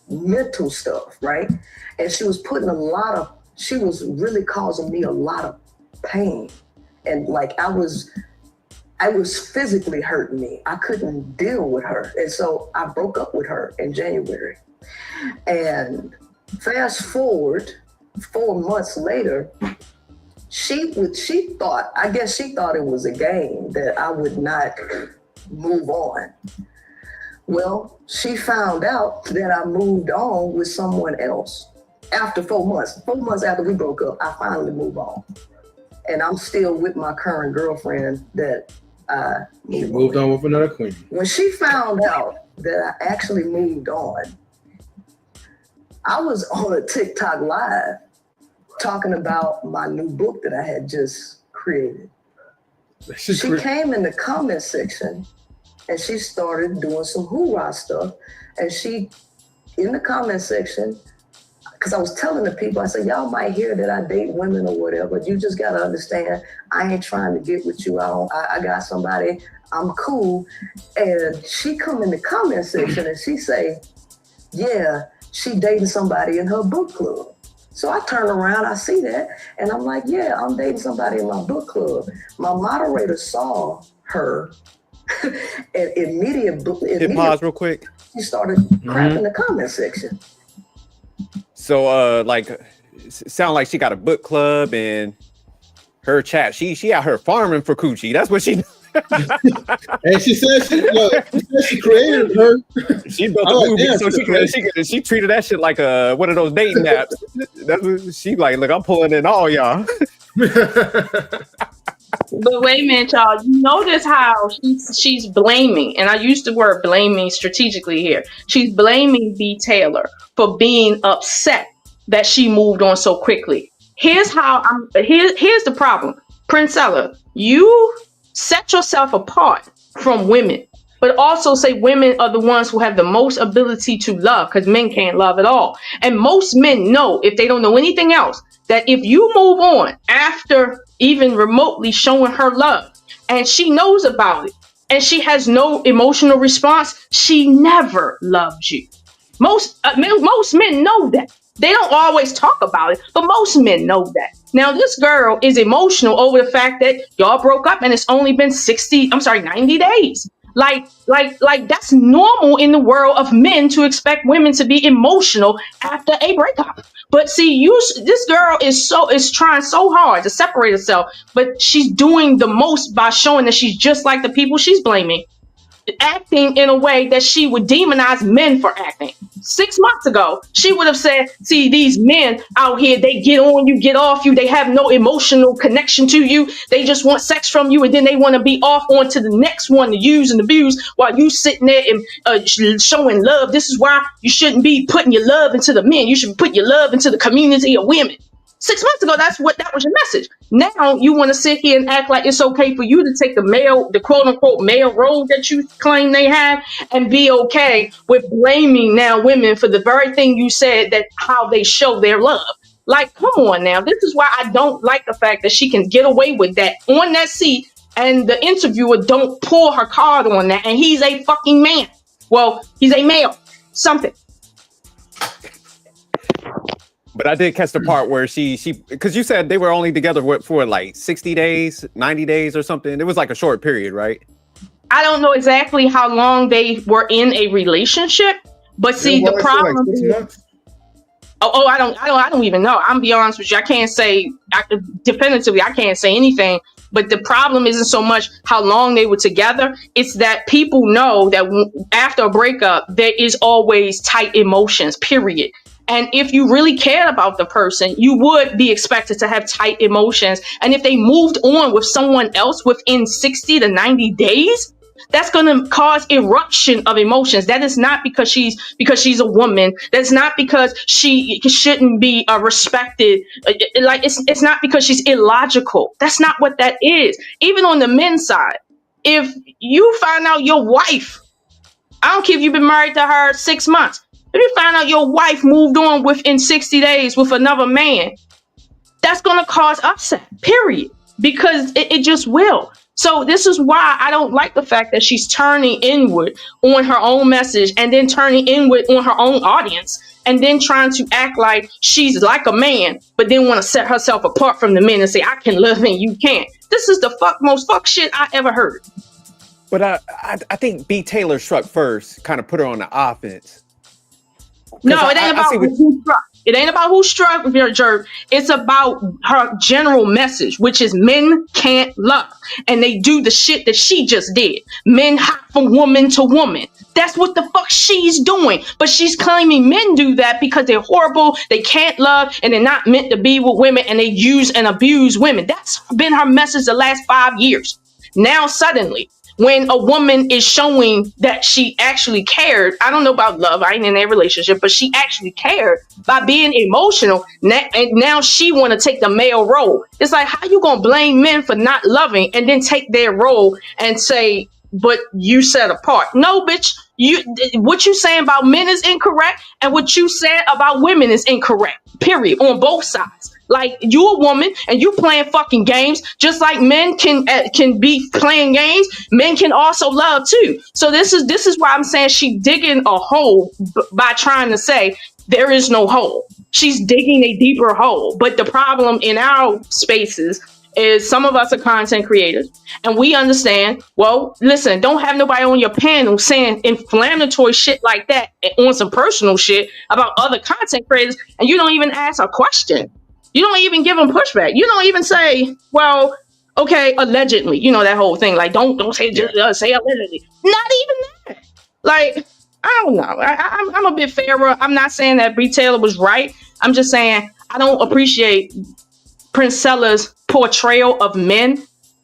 mental stuff, right? And she was really causing me a lot of pain. And like, I was physically hurting me. I couldn't deal with her. And so I broke up with her in January. And fast forward 4 months later, she thought it was a game, that I would not move on. Well, she found out that I moved on with someone else after 4 months. 4 months after we broke up, I finally moved on. And I'm still with my current girlfriend that I moved on with another queen. When she found out that I actually moved on, I was on a TikTok live talking about my new book that I had just created. She came in the comment section and she started doing some hoorah stuff. And she, in the comment section, because I was telling the people, I said, y'all might hear that I date women or whatever. You just got to understand, I ain't trying to get with you. I got somebody, I'm cool. And she come in the comment section and she say, yeah, she dating somebody in her book club. So I turn around, I see that, and I'm like, yeah, I'm dating somebody in my book club. My moderator saw her and immediately pause real quick. She started crapping the comment section. So sound like she got a book club and her chat. She out here farming for coochie. That's what she. And she said she created her. She built a movie, so she treated that shit like one of those dating apps. That's what she like. Look, I'm pulling in all y'all. But wait a minute, y'all. You notice how she's blaming, and I use the word blaming strategically here. She's blaming B. Taylor for being upset that she moved on so quickly. Here's the problem. Princella, you set yourself apart from women, but also say women are the ones who have the most ability to love, because men can't love at all. And most men know, if they don't know anything else, that if you move on after even remotely showing her love, and she knows about it, and she has no emotional response, she never loved you. Most men know that. They don't always talk about it, but most men know that. Now, this girl is emotional over the fact that y'all broke up and it's only been 90 days. Like that's normal in the world of men to expect women to be emotional after a breakup. But see, this girl is trying so hard to separate herself, but she's doing the most by showing that she's just like the people she's blaming, acting in a way that she would demonize men for acting. 6 months ago, she would have said, see, these men out here, they get on you, get off you, they have no emotional connection to you, they just want sex from you, and then they want to be off on to the next one to use and abuse while you sitting there and showing love. This is why you shouldn't be putting your love into the men. You should put your love into the community of women. 6 months ago, that was your message. Now you want to sit here and act like it's okay for you to take the quote unquote male role that you claim they have, and be okay with blaming now women for the very thing you said, that how they show their love. Like, come on now. This is why I don't like the fact that she can get away with that on that seat, and the interviewer don't pull her card on that, and he's a fucking man. Well, he's a male. Something. But I did catch the part where she because you said they were only together for like 60 days, 90 days or something. It was like a short period, right? I don't know exactly how long they were in a relationship, but see, the problem is, I don't even know. I'm be honest with you. I can't say definitively. I can't say anything. But the problem isn't so much how long they were together. It's that people know that after a breakup, there is always tight emotions, period. And if you really cared about the person, you would be expected to have tight emotions. And if they moved on with someone else within 60 to 90 days, that's going to cause eruption of emotions. That is not because she's a woman. That's not because she shouldn't be respected. Like it's not because she's illogical. That's not what that is. Even on the men's side, if you find out your wife, I don't care if you've been married to her 6 months, if you find out your wife moved on within 60 days with another man, that's going to cause upset, period, because it just will. So this is why I don't like the fact that she's turning inward on her own message, and then turning inward on her own audience, and then trying to act like she's like a man, but then want to set herself apart from the men and say, I can love and you can't. This is the most fuck shit I ever heard. But I think B. Taylor struck first, kind of put her on the offense. No, it ain't about who struck. It ain't about who struck with your jerk. It's about her general message, which is men can't love. And they do the shit that she just did. Men hop from woman to woman. That's what the fuck she's doing. But she's claiming men do that because they're horrible, they can't love, and they're not meant to be with women, and they use and abuse women. That's been her message the last 5 years. Now suddenly, when a woman is showing that she actually cared, I don't know about love, I ain't in a relationship, but she actually cared by being emotional, and now she want to take the male role. It's like, how you gonna blame men for not loving and then take their role and say, but you set apart? No, bitch, what you saying about men is incorrect, and what you said about women is incorrect, period, on both sides. Like, you a woman and you playing fucking games, just like men can be playing games. Men can also love too. So this is why I'm saying she digging a hole by trying to say there is no hole. She's digging a deeper hole. But the problem in our spaces is some of us are content creators and we understand, well, listen, don't have nobody on your panel saying inflammatory shit like that on some personal shit about other content creators, and you don't even ask a question. You don't even give them pushback. You don't even say, well, okay, allegedly, you know, that whole thing. Like, don't say, just say allegedly. Not even that. Like, I don't know. I'm a bit fairer. I'm not saying that Brie Taylor was right. I'm just saying I don't appreciate Princella's portrayal of men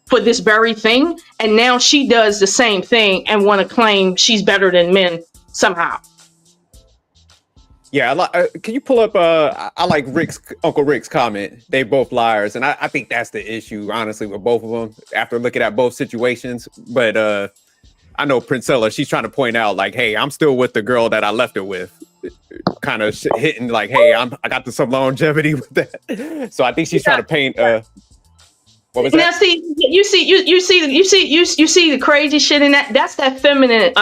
for this very thing. And now she does the same thing and want to claim she's better than men somehow. Yeah, can you pull up? I like Uncle Rick's comment. They both liars, and I think that's the issue, honestly, with both of them. After looking at both situations, but I know Princella, she's trying to point out, like, hey, I'm still with the girl that I left it with, kind of hitting like, hey, I got some longevity with that. So I think she's trying to paint. What was that? Now, see, you see the crazy shit in that. That's that feminine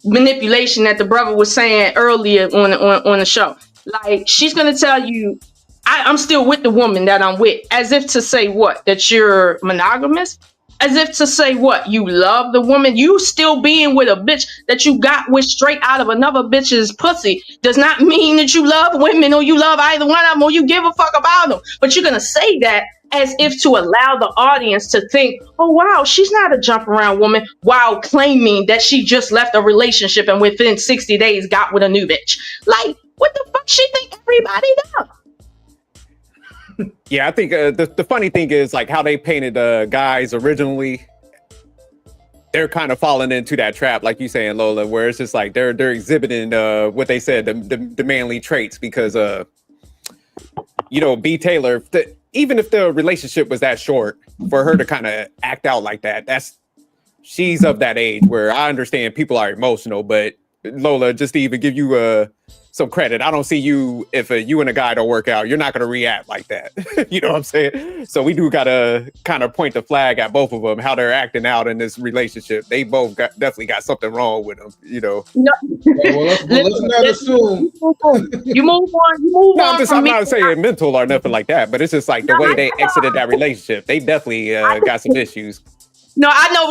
manipulation that the brother was saying earlier on the show. Like, she's gonna tell you, I'm still with the woman that I'm with, as if to say what? That you're monogamous? As if to say what? You love the woman? You still being with a bitch that you got with straight out of another bitch's pussy does not mean that you love women or you love either one of them or you give a fuck about them. But you're gonna say that as if to allow the audience to think, oh wow, she's not a jump around woman, while claiming that she just left a relationship and within 60 days got with a new bitch. Like, what the fuck she think everybody does? Yeah, I think the funny thing is, like, how they painted guys originally. They're kind of falling into that trap, like you saying, Lola, where it's just like they're exhibiting what they said, the manly traits, because you know, B. Taylor, even if the relationship was that short, for her to kind of act out like that, she's of that age where I understand people are emotional, but Lola, just to even give you some credit, I don't see you, if you and a guy don't work out, you're not going to react like that. You know what I'm saying? So we do got to kind of point the flag at both of them, how they're acting out in this relationship. They both definitely got something wrong with them, you know? No. Well, let's not assume. You move on. No, I'm not saying mental or nothing like that, but it's just like the way they exited that relationship. They definitely got some issues. No, I know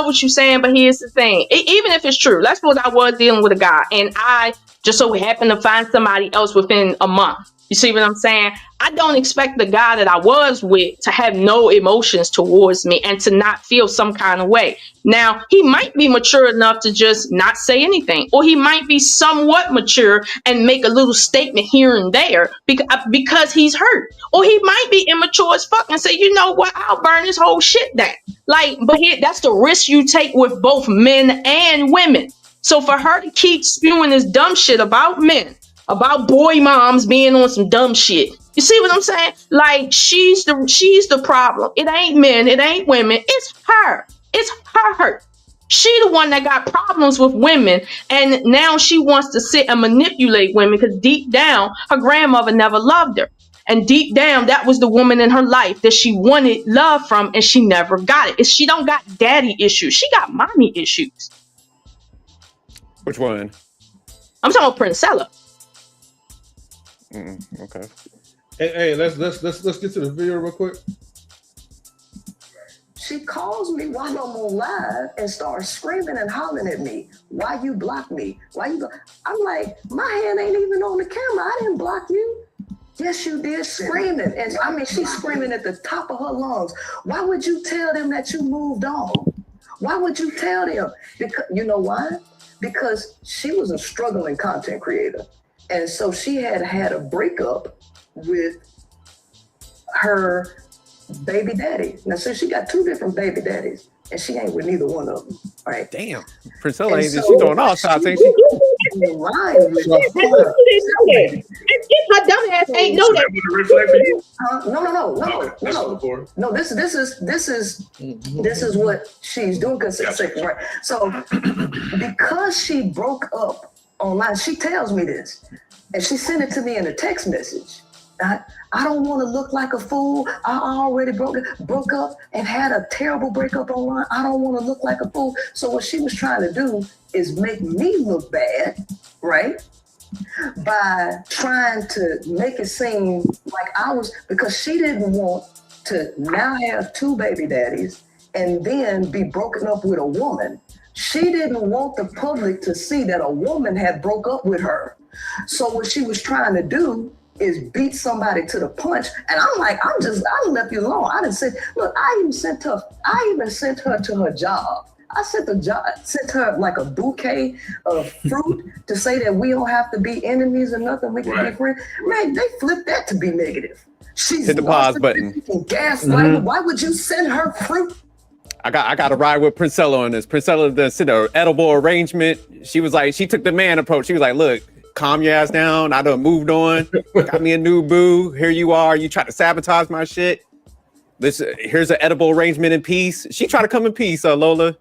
what you're saying, but here's the thing. Even if it's true, let's suppose I was dealing with a guy and I just so happened to find somebody else within a month. You see what I'm saying? I don't expect the guy that I was with to have no emotions towards me and to not feel some kind of way. Now, he might be mature enough to just not say anything, or he might be somewhat mature and make a little statement here and there because he's hurt. Or he might be immature as fuck and say, you know what, I'll burn this whole shit down. Like, but here, that's the risk you take with both men and women. So for her to keep spewing this dumb shit about men, about boy moms being on some dumb shit, you see what I'm saying? Like, she's the problem. It ain't men, it ain't women, it's her. It's her. She the one that got problems with women, and now she wants to sit and manipulate women because deep down, her grandmother never loved her. And deep down, that was the woman in her life that she wanted love from, and she never got it. She don't got daddy issues. She got mommy issues. Which one? I'm talking about Princella. Okay. Hey, let's get to the video real quick. She calls me while I'm on live and starts screaming and hollering at me. Why you block me? I'm like, my hand ain't even on the camera. I didn't block you. Yes, you did, screaming. And I mean, she's screaming at the top of her lungs. Why would you tell them that you moved on? Why would you tell them? Because, you know why? Because she was a struggling content creator. And so she had a breakup with her baby daddy. Now, so she got 2 different baby daddies, and she ain't with neither one of them, right? Damn. Princella, she's doing all shots, ain't she? My dumb ass ain't know that. No. This is what she's doing. Right. So because she broke up online, she tells me this, and she sent it to me in a text message. I don't want to look like a fool. I already broke up and had a terrible breakup online. I don't want to look like a fool. So what she was trying to do is make me look bad, right? By trying to make it seem like I was, because she didn't want to now have 2 baby daddies and then be broken up with a woman. She didn't want the public to see that a woman had broke up with her. So what she was trying to do is beat somebody to the punch. And I'm like, I left you alone. I didn't say, look, I even sent her to her job. I sent her like a bouquet of fruit to say that we don't have to be enemies or nothing. We can be friends. Man, they flipped that to be negative. She's hit the pause button. Gaslighting. Why would you send her fruit? I got to ride with Princella on this. Princella sent an edible arrangement. She was like, she took the man approach. She was like, look, calm your ass down. I done moved on. Got me a new boo. Here you are. You try to sabotage my shit. Here's an edible arrangement in peace. She tried to come in peace, Lola.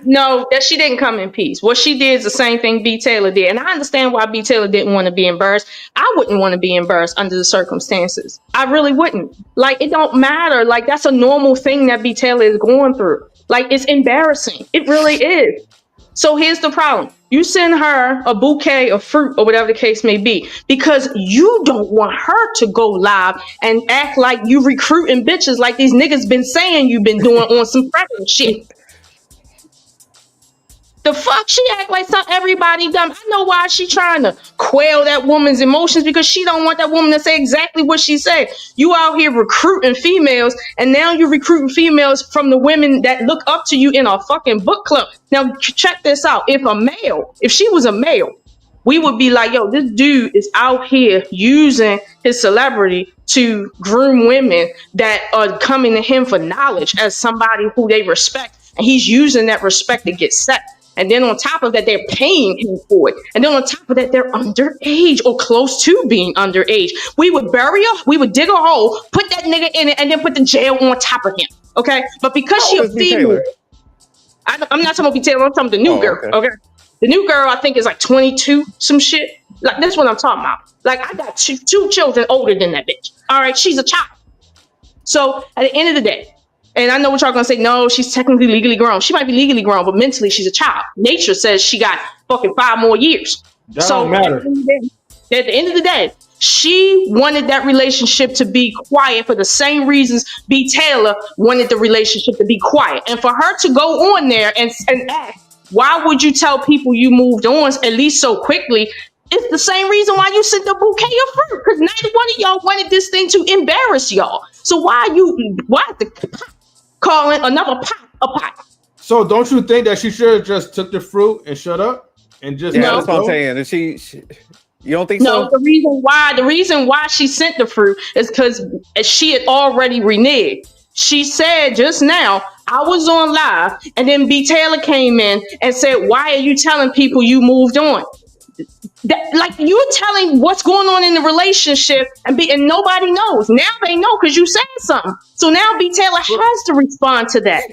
No, that she didn't come in peace. What she did is the same thing B. Taylor did. And I understand why B. Taylor didn't want to be embarrassed. I wouldn't want to be embarrassed under the circumstances. I really wouldn't. Like, it don't matter. Like, that's a normal thing that B. Taylor is going through. Like, it's embarrassing. It really is. So here's the problem. You send her a bouquet of fruit or whatever the case may be because you don't want her to go live and act like you recruiting bitches like these niggas been saying you've been doing on some freaking shit. The fuck? She act like everybody dumb. I know why she trying to quell that woman's emotions, because she don't want that woman to say exactly what she said. You out here recruiting females, and now you're recruiting females from the women that look up to you in a fucking book club. Now check this out. If she was a male, we would be like, yo, this dude is out here using his celebrity to groom women that are coming to him for knowledge as somebody who they respect. And he's using that respect to get set. And then on top of that, they're paying him for it. And then on top of that, they're underage or close to being underage. We would dig a hole, put that nigga in it, and then put the jail on top of him. Okay? But because she a female, I'm not talking about B. Taylor, I'm talking about the new girl. Okay? The new girl, I think, is like 22, some shit. Like, that's what I'm talking about. Like, I got two children older than that bitch. All right? She's a child. So at the end of the day, and I know what y'all gonna say, no, she's technically legally grown. She might be legally grown, but mentally she's a child. Nature says she got fucking 5 more years. That don't matter. At the end of the day, she wanted that relationship to be quiet for the same reasons B. Taylor wanted the relationship to be quiet. And for her to go on there and act, why would you tell people you moved on at least so quickly? It's the same reason why you sent the bouquet of fruit, because neither one of y'all wanted this thing to embarrass y'all. So why the calling another pot a pot? So don't you think that she should have just took the fruit and shut up and just that's what I'm saying. And she you don't think so? No, the reason why she sent the fruit is because she had already reneged. She said just now, I was on live, and then B. Taylor came in and said, why are you telling people you moved on? Like, you're telling what's going on in the relationship, and nobody knows. Now they know because you said something. So now B. Taylor has to respond to that.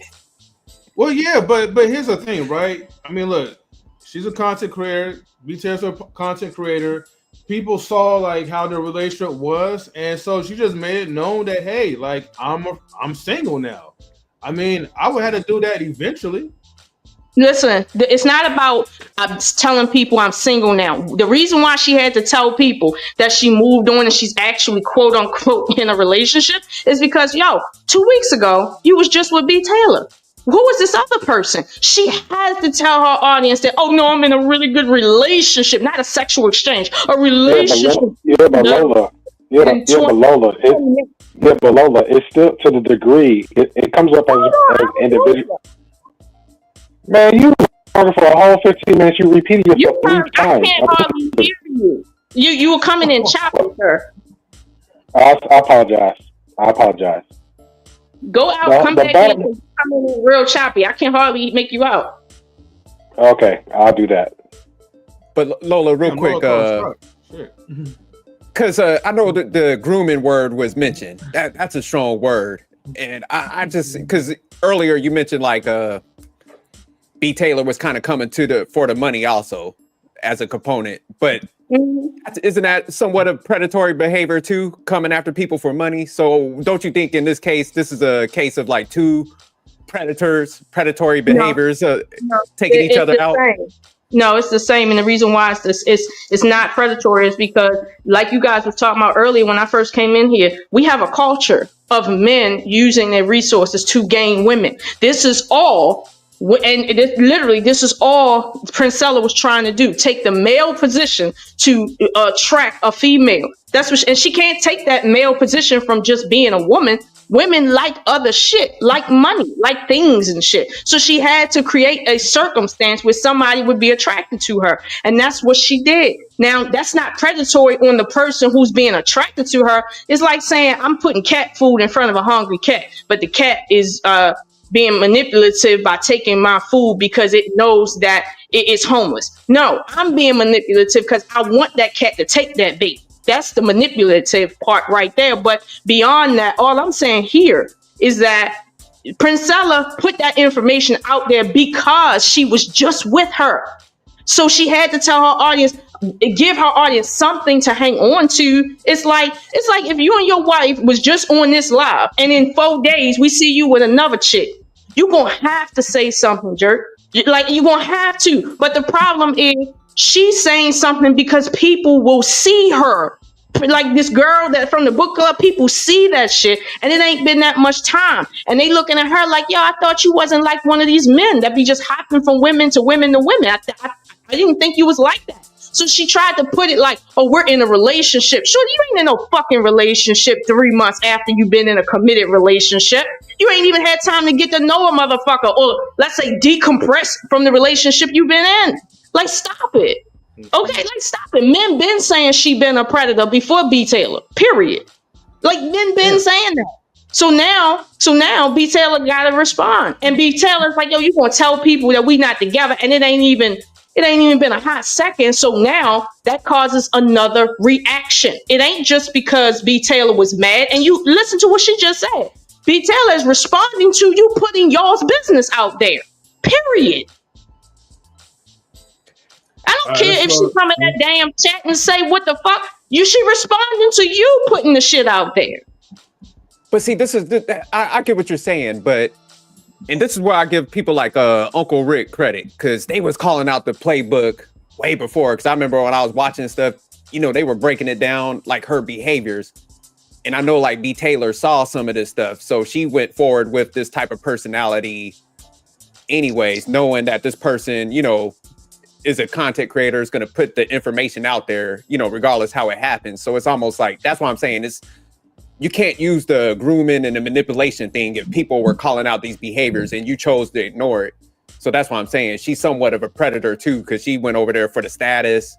Well, yeah, but here's the thing, right? I mean, look, she's a content creator. B. Taylor's a content creator. People saw like how the relationship was, and so she just made it known that, hey, like I'm single now. I mean, I would have to do that eventually. Listen, it's not about telling people I'm single now. The reason why she had to tell people that she moved on and she's actually quote unquote in a relationship is because, 2 weeks ago, you was just with B. Taylor. Who was this other person? She has to tell her audience that, oh no, I'm in a really good relationship, not a sexual exchange, a relationship. But Lola, it's still to the degree it comes up as individual. Man, you talking for a whole 15 minutes. You repeated yourself 3 times. I can't hardly hear you. You were coming in choppy, sir. I apologize. Go out, come back in. Coming in real choppy. I can hardly make you out. Okay, I'll do that. But Lola, real quick, because I know the grooming word was mentioned. That's a strong word, and I just because earlier you mentioned like B. Taylor was kind of coming for the money also as a component, but Isn't that somewhat of predatory behavior too, coming after people for money? So don't you think in this case, this is a case of like two predatory behaviors taking each other out? Same. No, it's the same. And the reason why it's not predatory is because, like you guys were talking about earlier when I first came in here, we have a culture of men using their resources to gain women. This is all, and this is all Princella was trying to do, take the male position to attract a female. That's what, and she can't take that male position from just being a woman. Women like other shit, like money, like things and shit. So she had to create a circumstance where somebody would be attracted to her. And that's what she did. Now, that's not predatory on the person who's being attracted to her. It's like saying I'm putting cat food in front of a hungry cat, but the cat is being manipulative by taking my food because it knows that it is homeless. No, I'm being manipulative because I want that cat to take that bait. That's the manipulative part right there. But beyond that, all I'm saying here is that Princella put that information out there because she was just with her. So she had to tell her audience, give her audience something to hang on to. It's like if you and your wife was just on this live and in 4 days we see you with another chick, you're going to have to say something, jerk. Like, you're going to have to. But the problem is, she's saying something because people will see her. Like this girl that from the book club, people see that shit, and it ain't been that much time. And they looking at her like, yo, I thought you wasn't like one of these men that be just hopping from women to women to women. I didn't think you was like that. So she tried to put it like, oh, we're in a relationship. Sure, you ain't in no fucking relationship 3 months after you've been in a committed relationship. You ain't even had time to get to know a motherfucker, or let's say decompress from the relationship you've been in. Like, stop it. Okay, like, stop it. Men been saying she been a predator before B. Taylor, period. Like, men been saying that. So now B. Taylor gotta respond. And B. Taylor's like, yo, you gonna tell people that we not together, and it ain't even been a hot second. So now that causes another reaction. It ain't just because B. Taylor was mad, and you listen to what she just said. B. Taylor is responding to you putting y'all's business out there, period. I don't care if she come in that damn chat and say what the fuck. She responding to you putting the shit out there. But see, this is I get what you're saying, and this is where I give people like Uncle Rick credit, because they was calling out the playbook way before. Because I remember when I was watching stuff, they were breaking it down, like her behaviors. And I know like B. Taylor saw some of this stuff, so she went forward with this type of personality anyways, knowing that this person, is a content creator, is going to put the information out there, regardless how it happens. So it's almost like, that's what I'm saying. You can't use the grooming and the manipulation thing if people were calling out these behaviors and you chose to ignore it. So that's what I'm saying. She's somewhat of a predator too, because she went over there for the status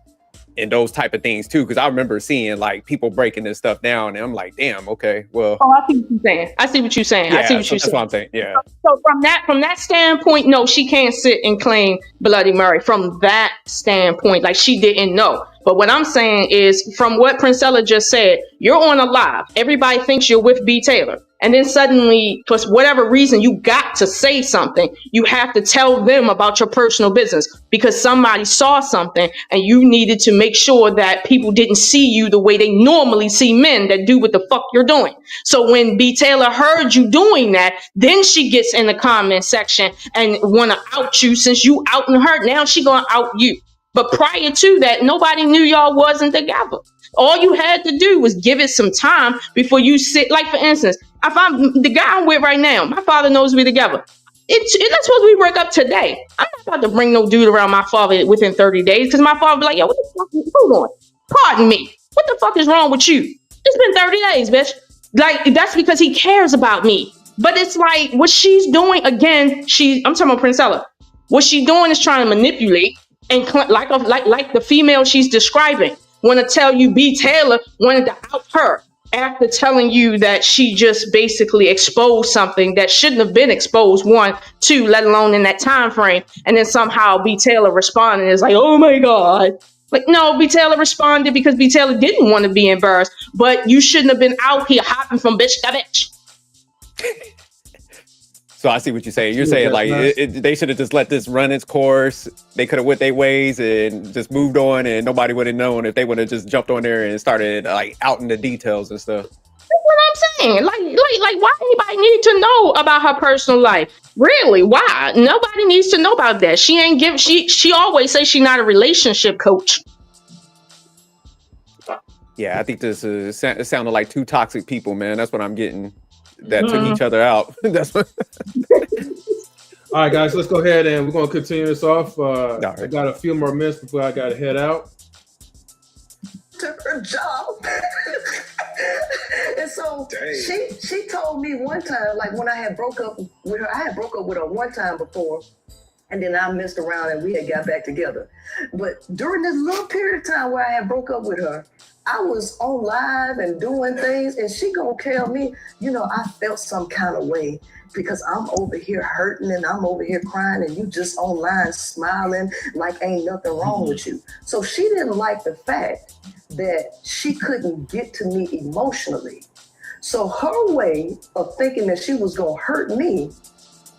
and those type of things too. Because I remember seeing like people breaking this stuff down, and I'm like, damn, okay, well. Oh, I see what you're saying. I see what you're saying. Yeah, that's what I'm saying. Yeah. So from that standpoint, no, she can't sit and claim Bloody Mary from that standpoint. Like, she didn't know. But what I'm saying is, from what Princella just said, you're on a live. Everybody thinks you're with B. Taylor. And then suddenly, for whatever reason, you got to say something. You have to tell them about your personal business because somebody saw something, and you needed to make sure that people didn't see you the way they normally see men that do what the fuck you're doing. So when B. Taylor heard you doing that, then she gets in the comment section and want to out you. Since you outing her, now she gonna out you. But prior to that, nobody knew y'all wasn't together. All you had to do was give it some time before you sit. Like, for instance, if I'm the guy I'm with right now, my father knows we're together. Let's suppose we break up today. I'm not about to bring no dude around my father within 30 days because my father be like, yo, what the fuck is hold on? Pardon me. What the fuck is wrong with you? It's been 30 days, bitch. Like, that's because he cares about me. But it's like what she's doing again. I'm talking about Princella. What she's doing is trying to manipulate and like the female she's describing. Want to tell you B. Taylor wanted to out her after telling you that she just basically exposed something that shouldn't have been exposed, 1, 2, let alone in that time frame. And then somehow B. Taylor responded and is like, oh my God. Like, no, B. Taylor responded because B. Taylor didn't want to be embarrassed, but you shouldn't have been out here hopping from bitch to bitch. So I see what you're saying. You're saying like they should have just let this run its course. They could have went their ways and just moved on, and nobody would have known if they would have just jumped on there and started like outing the details and stuff. That's what I'm saying. Like, why anybody need to know about her personal life? Really? Why? Nobody needs to know about that. She ain't give. She always says she's not a relationship coach. Yeah, I think this it sounded like two toxic people, man. That's what I'm getting. That took each other out. That's what. All right, guys, let's go ahead and we're going to continue this off. I got a few more minutes before I got to head out. Took her job. And so she told me one time, like when I had broke up with her, I had broke up with her one time before, and then I messed around and we had got back together. But during this little period of time where I had broke up with her, I was on live and doing things, and she gonna tell me, you know, I felt some kind of way because I'm over here hurting and I'm over here crying and you just online smiling like ain't nothing wrong with you. So she didn't like the fact that she couldn't get to me emotionally. So her way of thinking that she was gonna hurt me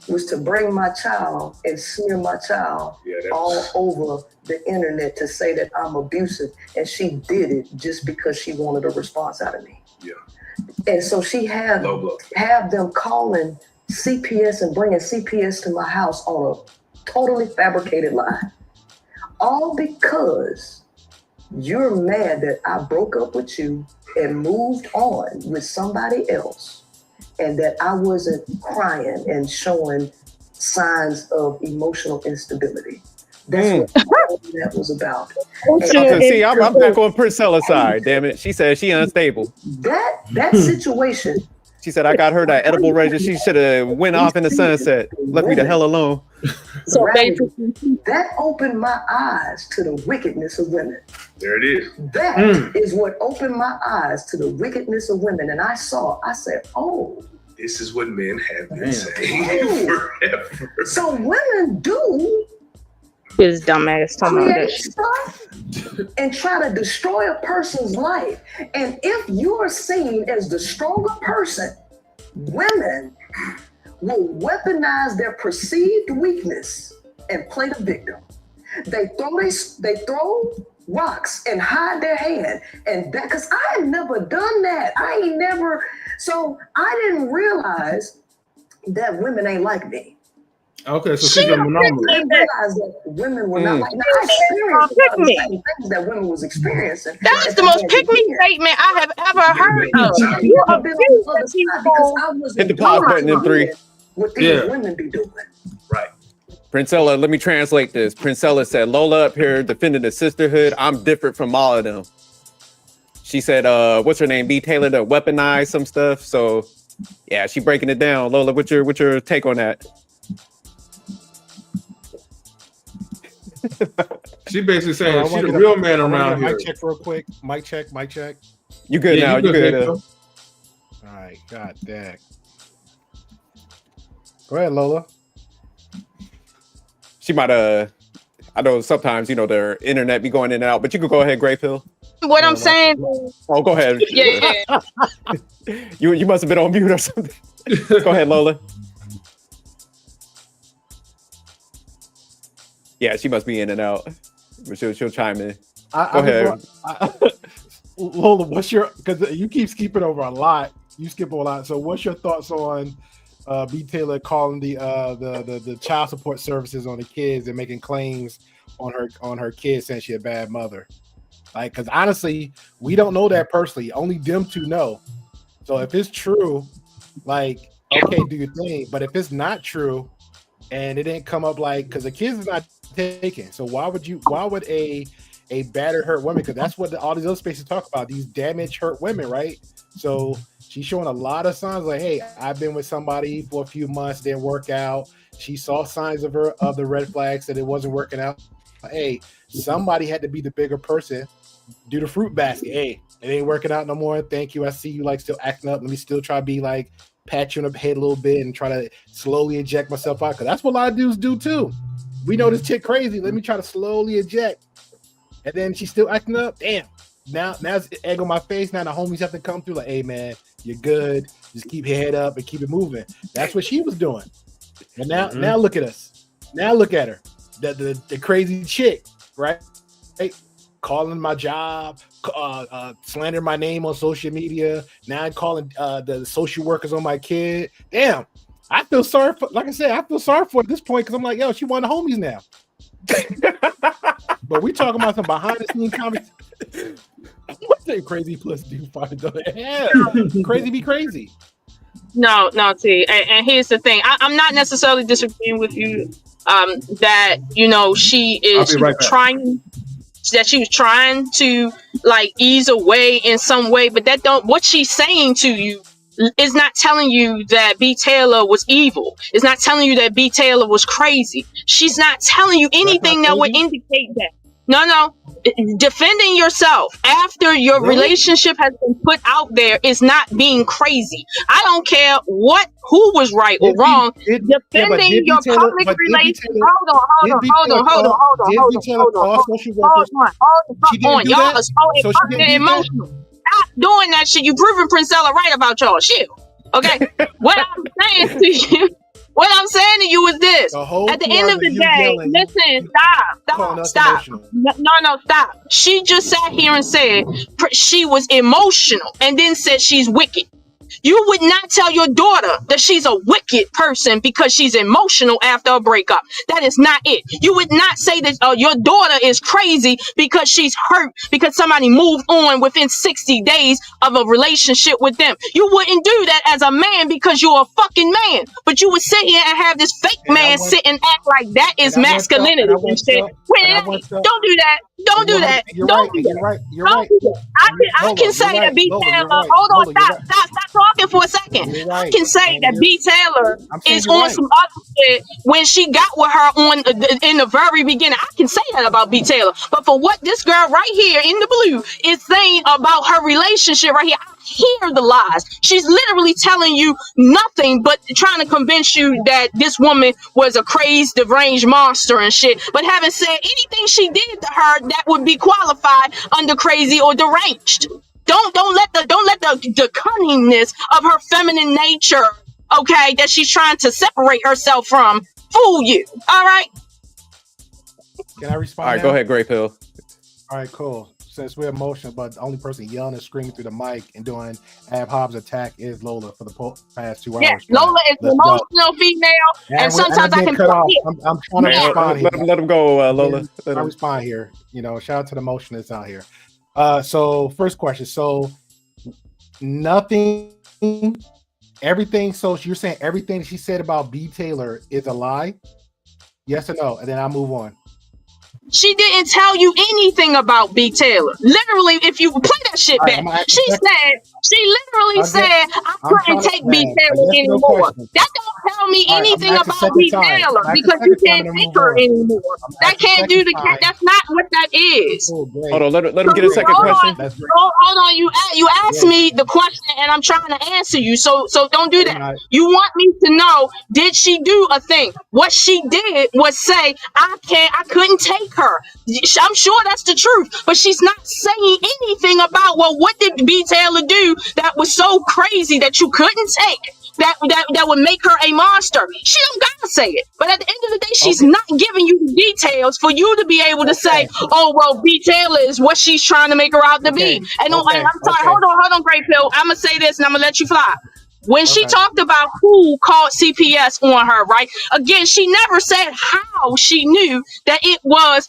was to bring my child and smear my child all over the internet to say that I'm abusive. And she did it just because she wanted a response out of me. Yeah. And so she have them calling CPS and bringing CPS to my house on a totally fabricated lie. All because you're mad that I broke up with you and moved on with somebody else, and that I wasn't crying and showing signs of emotional instability. That's what that was about. See, I'm back on Princella's side. Damn it, she said she unstable. That situation. She said I got her that edible razor. She should have went off in the sunset. Left me the hell alone. So that opened my eyes to the wickedness of women. There it is. That is what opened my eyes to the wickedness of women. And I said, oh. This is what men have been saying forever. So women do his dumbass create stuff and try to destroy a person's life. And if you're seen as the stronger person, women will weaponize their perceived weakness and play the victim. They throw rocks and hide their hand, and that because I had never done that. So I didn't realize that women ain't like me. Okay, so she's a monomaly. I didn't realize that women were not like me. I experienced a lot of the same things that women was experiencing. That's the most pick-me statement I have ever heard of. You abuse because I was hit the pause button in 3. What these women be doing. Right. Princella, let me translate this. Princella said, Lola up here defending the sisterhood. I'm different from all of them. She said, what's her name? B. Taylor to weaponize some stuff. So yeah, she breaking it down. Lola, what's your take on that? She basically saying she's the real man around here. Mic check real quick. Mic check. You good now? You good? All right. God dang. Go ahead, Lola. She might I know sometimes, their internet be going in and out, but you could go ahead, Grape Hill. What I'm saying. Oh, go ahead. Yeah. You must have been on mute or something. Go ahead, Lola. Yeah, she must be in and out. But she'll chime in. Go ahead. Lola, because you keep skipping over a lot. You skip a lot. So what's your thoughts on B. Taylor calling the child support services on the kids and making claims on her kids saying she a bad mother? Like, because honestly, we don't know that personally. Only them two know. So if it's true, like, okay, do your thing. But if it's not true, and it didn't come up because the kids is not taken. So why would a battered hurt woman? Because that's what all these other spaces talk about. These damaged hurt women, right? So she's showing a lot of signs like, hey, I've been with somebody for a few months, didn't work out. She saw signs of the red flags that it wasn't working out. Hey, somebody had to be the bigger person. Do the fruit basket. Hey, it ain't working out no more. Thank you. I see you still acting up. Let me still try to be pat you on the head a little bit and try to slowly eject myself out. Because that's what a lot of dudes do too. We know this chick crazy. Let me try to slowly eject. And then she's still acting up. Damn. Now it's egg on my face. Now the homies have to come through hey man, you're good. Just keep your head up and keep it moving. That's what she was doing. And now look at us. Now look at her. The crazy chick, right? Calling my job, slandering my name on social media. Now I'm calling the social workers on my kid. Damn, I feel sorry for. Like I said, I feel sorry for at this point because I'm like, yo, she one of the homies now. But we talking about some behind the scene conversation. What's that crazy plus do find though? Yeah, crazy be crazy. No, T. And here's the thing. I'm not necessarily disagreeing with you. That she was trying to like ease away in some way, but what she's saying to you is not telling you that B. Taylor was evil. It's not telling you that B. Taylor was crazy. She's not telling you anything that would indicate that. No. Defending yourself after your relationship has been put out there is not being crazy. I don't care who was right or wrong. Defending your public relations. Hold on. Y'all are so fucking emotional. Stop doing that shit. You proving Princella right about y'all shit. Okay? What I'm saying to you is this. At the end of the day, listen, stop. No, stop. She just sat here and said she was emotional and then said she's wicked. You would not tell your daughter that she's a wicked person because she's emotional after a breakup. That is not it. You would not say that your daughter is crazy because she's hurt because somebody moved on within 60 days of a relationship with them. You wouldn't do that as a man because you're a fucking man. But you would sit here and have this fake man sit and act like that is masculinity and shit. Don't do that. Don't do that. Don't do that. You're right. I can say that B. Taylor. Hold on. Stop talking for a second. I can say that B. Taylor is on some other shit when she got with her in the very beginning. I can say that about B. Taylor. But for what this girl right here in the blue is saying about her relationship right here, I hear the lies. She's literally telling you nothing but trying to convince you that this woman was a crazed, deranged monster and shit. But haven't said anything she did to her that would be qualified under crazy or deranged. Don't let the cunningness of her feminine nature, okay, that she's trying to separate herself from, fool you. All right. Can I respond? All right, go ahead, Gray Pill. All right, cool. Since we're emotional, but the only person yelling and screaming through the mic and doing Ab Hobbs attack is Lola for the past 2 hours. Yeah, Lola is an emotional female, and sometimes I can cut off. I'm trying to respond here. Let him go, Lola. I respond here. Shout out to the emotionalists out here. So first question. So everything. So you're saying everything she said about B. Taylor is a lie? Yes or no? And then I'll move on. She didn't tell you anything about B. Taylor. Literally, if you play that shit back, she literally said, I couldn't take B. Taylor anymore. That don't tell me anything about B. Taylor because you can't take her anymore. That can't do the cat. That's not what that is. Hold on, let him get a second question. Hold on, you asked me the question and I'm trying to answer you. So don't do that. You want me to know, did she do a thing? What she did was say, I couldn't take her. I'm sure that's the truth, but she's not saying anything about, well, what did B. Taylor do that was so crazy that you couldn't take that would make her a monster. She don't gotta say it, but at the end of the day, she's not giving you the details for you to be able to say, oh, well, B. Taylor is what she's trying to make her out to be. And I'm sorry, hold on, Great Pill. I'm gonna say this and I'm gonna let you fly. When she talked about who called CPS on her, right? Again, she never said how she knew that it was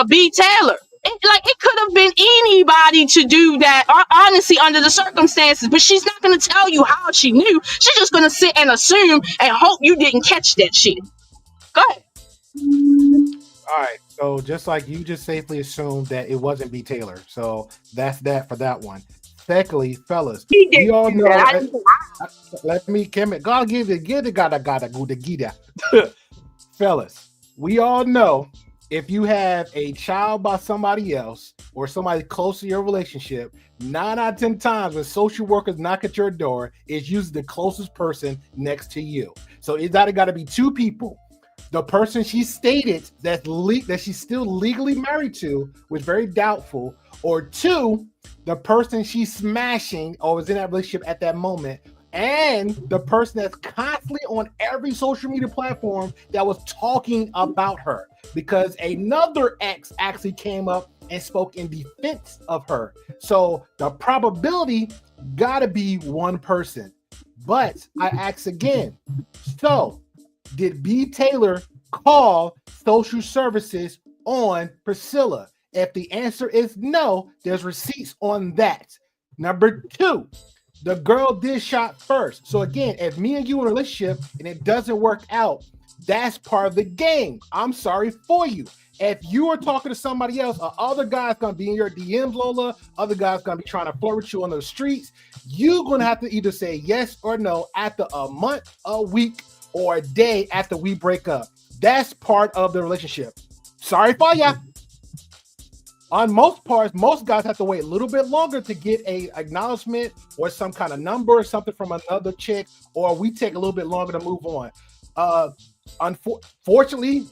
B. Taylor. It could have been anybody to do that, honestly, under the circumstances, but she's not going to tell you how she knew. She's just going to sit and assume and hope you didn't catch that shit. Go ahead. All right. So just like you just safely assumed that it wasn't B. Taylor. So that's that for that one. Secondly, fellas, we all know. Let me come in. God give it. Get it. Gotta get it. Fellas, we all know if you have a child by somebody else or somebody close to your relationship, 9 out of 10 times when social workers knock at your door, it's usually the closest person next to you. So it's either got to be 2 people. The person she stated that she's still legally married to was very doubtful, or 2, the person she's smashing or was in that relationship at that moment and the person that's constantly on every social media platform that was talking about her, because another ex actually came up and spoke in defense of her. So the probability gotta be one person. But I ask again, so did B. Taylor call social services on Priscilla? If the answer is no, there's receipts on that. Number 2, the girl did shot first. So again, if me and you in a relationship and it doesn't work out, that's part of the game. I'm sorry for you. If you are talking to somebody else, other guy's gonna be in your DMs, Lola, other guy's gonna be trying to flirt with you on the streets, you're gonna have to either say yes or no after a month, a week, or a day after we break up. That's part of the relationship. Sorry for ya. On most parts, most guys have to wait a little bit longer to get a acknowledgement or some kind of number or something from another chick, or we take a little bit longer to move on. Unfortunately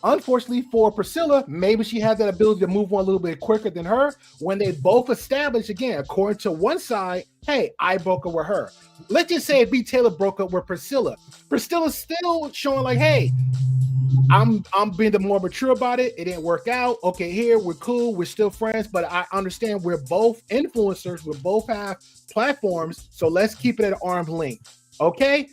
for Priscilla, maybe she had that ability to move on a little bit quicker than her when they both established, again, according to one side, hey, I broke up with her. Let's just say if B. Taylor broke up with Priscilla's still showing like, hey, I'm being the more mature about it. It didn't work out. Okay, here we're cool. We're still friends, but I understand we're both influencers. We both have platforms, so let's keep it at arm's length. Okay.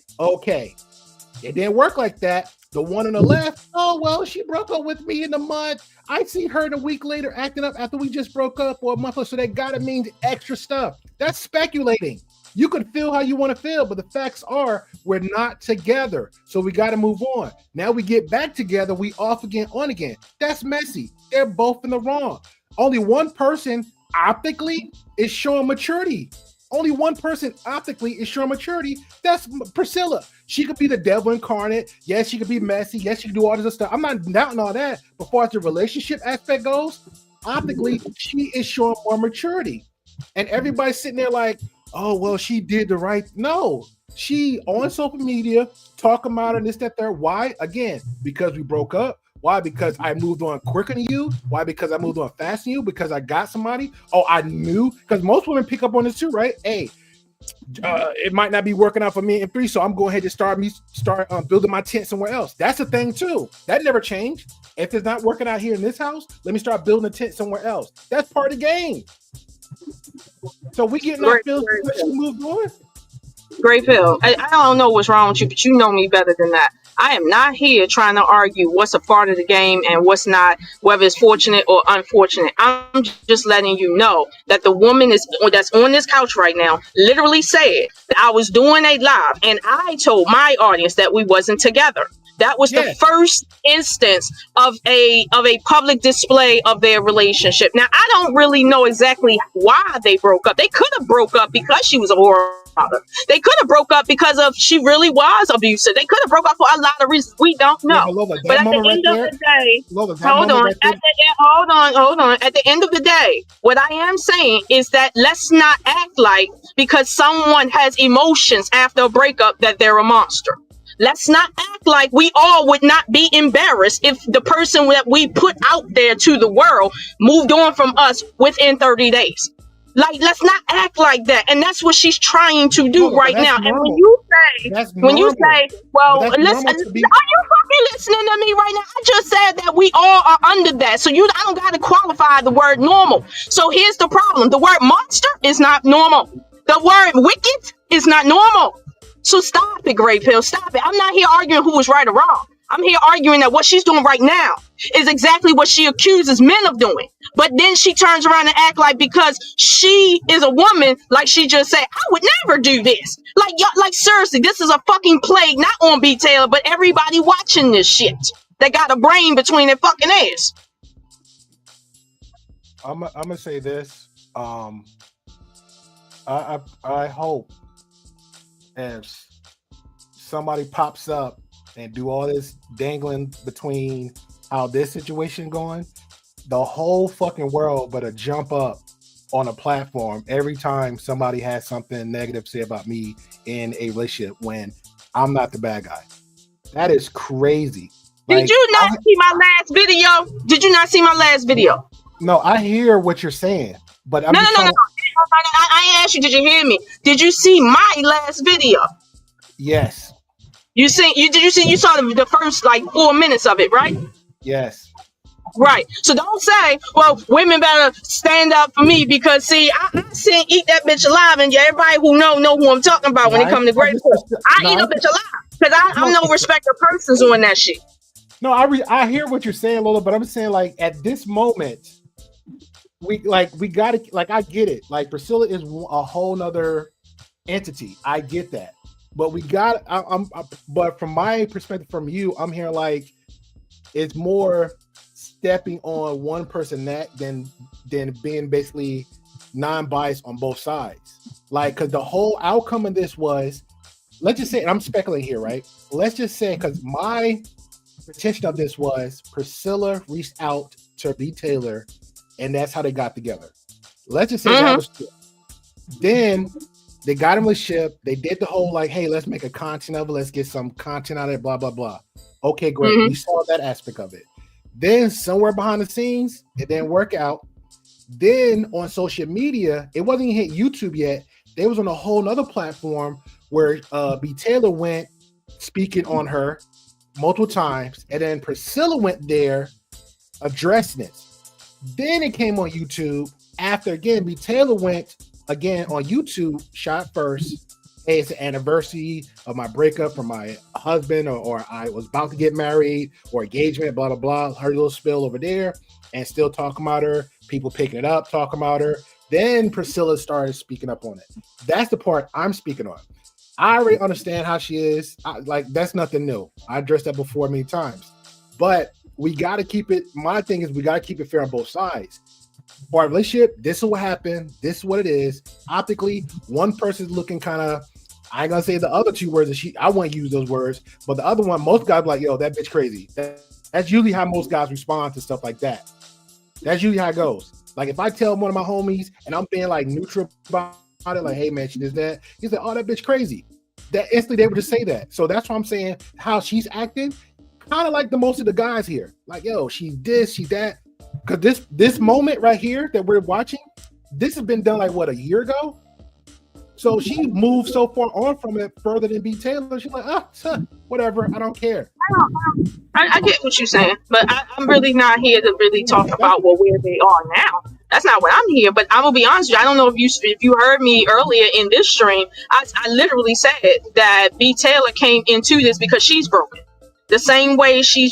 It didn't work like that. The one on the left, oh well, she broke up with me in the month. I see her a week later acting up after we just broke up, or a month or so. That gotta mean extra stuff. That's speculating. You can feel how you want to feel, but the facts are we're not together. So we got to move on. Now we get back together. We off again, on again. That's messy. They're both in the wrong. Only one person optically is showing maturity. Only one person optically is showing maturity. That's Priscilla. She could be the devil incarnate. Yes, she could be messy. Yes, she could do all this stuff. I'm not doubting all that. But as far as the relationship aspect goes, optically, she is showing more maturity. And everybody's sitting there like, oh, well, she did the right. No, she on social media talking about her, this, that, there. Why? Again, because we broke up. Why? Because I moved on quicker than you. Why? Because I moved on faster than you. Because I got somebody. Oh, I knew. Because most women pick up on this too, right? Hey, it might not be working out for me in 3, so I'm going ahead and start building my tent somewhere else. That's a thing too. That never changed. If it's not working out here in this house, let me start building a tent somewhere else. That's part of the game. So we getting our feels because she moved on. Great Phil. I don't know what's wrong with you, but you know me better than that. I am not here trying to argue what's a part of the game and what's not, whether it's fortunate or unfortunate. I'm just letting you know that the woman that's on this couch right now literally said that I was doing a live and I told my audience that we wasn't together. That was the first instance of a public display of their relationship. Now, I don't really know exactly why they broke up. They could have broke up because she was a horror mother. They could have broke up because of she really was abusive. They could have broke up for a lot of reasons. We don't know. But at the end of the day, hold on. At the end of the day, what I am saying is that let's not act like because someone has emotions after a breakup that they're a monster. Let's not act like we all would not be embarrassed if the person that we put out there to the world moved on from us within 30 days. Like, let's not act like that. And that's what she's trying to do right now. Normal. And when you say, well, listen, are you fucking listening to me right now? I just said that we all are under that. So I don't got to qualify the word normal. So here's the problem. The word monster is not normal. The word wicked is not normal. So stop it, Great Pill. Stop it. I'm not here arguing who is right or wrong. I'm here arguing that what she's doing right now is exactly what she accuses men of doing. But then she turns around and act like because she is a woman, like she just said, I would never do this. Like seriously, this is a fucking plague, not on B. Taylor, but everybody watching this shit that got a brain between their fucking ears. I'm gonna say this. I hope if somebody pops up and do all this dangling between how this situation going, the whole fucking world better jump up on a platform every time somebody has something negative to say about me in a relationship when I'm not the bad guy. That is crazy. Did you not see my last video? Did you not see my last video? No, I hear what you're saying, but No. I asked you, did you hear me? Did you see my last video? Yes. You saw the first like 4 minutes of it, right? Yes. Right. So don't say, well, women better stand up for me because see, I seen Eat That Bitch Alive, and everybody who know who I'm talking about when it comes to great pork. I eat a bitch alive because I'm no respecter of persons doing that shit. No, I hear what you're saying, Lola, but I'm saying like at this moment, we gotta like I get it. Like Priscilla is a whole nother entity. I get that, but we got. But from my perspective, from you, I'm here like it's more stepping on one person neck than being basically non-biased on both sides. Like, because the whole outcome of this was, let's just say, and I'm speculating here, right? Let's just say, because my intention of this was Priscilla reached out to B. Taylor, and that's how they got together. Let's just say that was true. Then they got in a relationship. They did the whole like, hey, let's make a content of it. Let's get some content out of it, blah, blah, blah. Okay, great. We saw that aspect of it. Then somewhere behind the scenes, it didn't work out. Then on social media, it wasn't even hit YouTube yet. They was on a whole nother platform where B. Taylor went speaking on her multiple times, and then Priscilla went there addressing it. Then it came on YouTube after again B. Taylor went again on YouTube, shot first. Hey, it's the anniversary of my breakup from my husband, or I was about to get married, or engagement, blah, blah, blah. Her little spill over there, and still talking about her. People picking it up, talking about her. Then Priscilla started speaking up on it. That's the part I'm speaking on. I already understand how she is. Like, that's nothing new. I addressed that before many times. But we got to keep it. My thing is we got to keep it fair on both sides. For our relationship, this is what happened. This is what it is. Optically, one person's looking kind of, I ain't gonna say the other two words that I won't use those words, but the other one, most guys be like, yo, that bitch crazy. That's usually how most guys respond to stuff like that. That's usually how it goes. Like if I tell one of my homies and I'm being like neutral about it, like, hey man, she does that. He's like, oh, that bitch crazy. That instantly they would just say that. So that's why I'm saying how she's acting, kind of like the most of the guys here. Like, yo, she's this, she's that. Because this moment right here that we're watching, this has been done like what, a year ago? So she moved so far on from it further than B. Taylor. She's like, whatever, I don't care. I get what you're saying, but I'm really not here to really talk about where they are now. That's not what I'm here. But I'm gonna be honest with you. I don't know if you heard me earlier in this stream. I literally said that B. Taylor came into this because she's broken. The same way she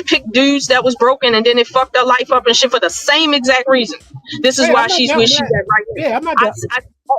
picked dudes that was broken and then it fucked her life up and shit for the same exact reason. This is why she's where she's at right now. Yeah, I'm not.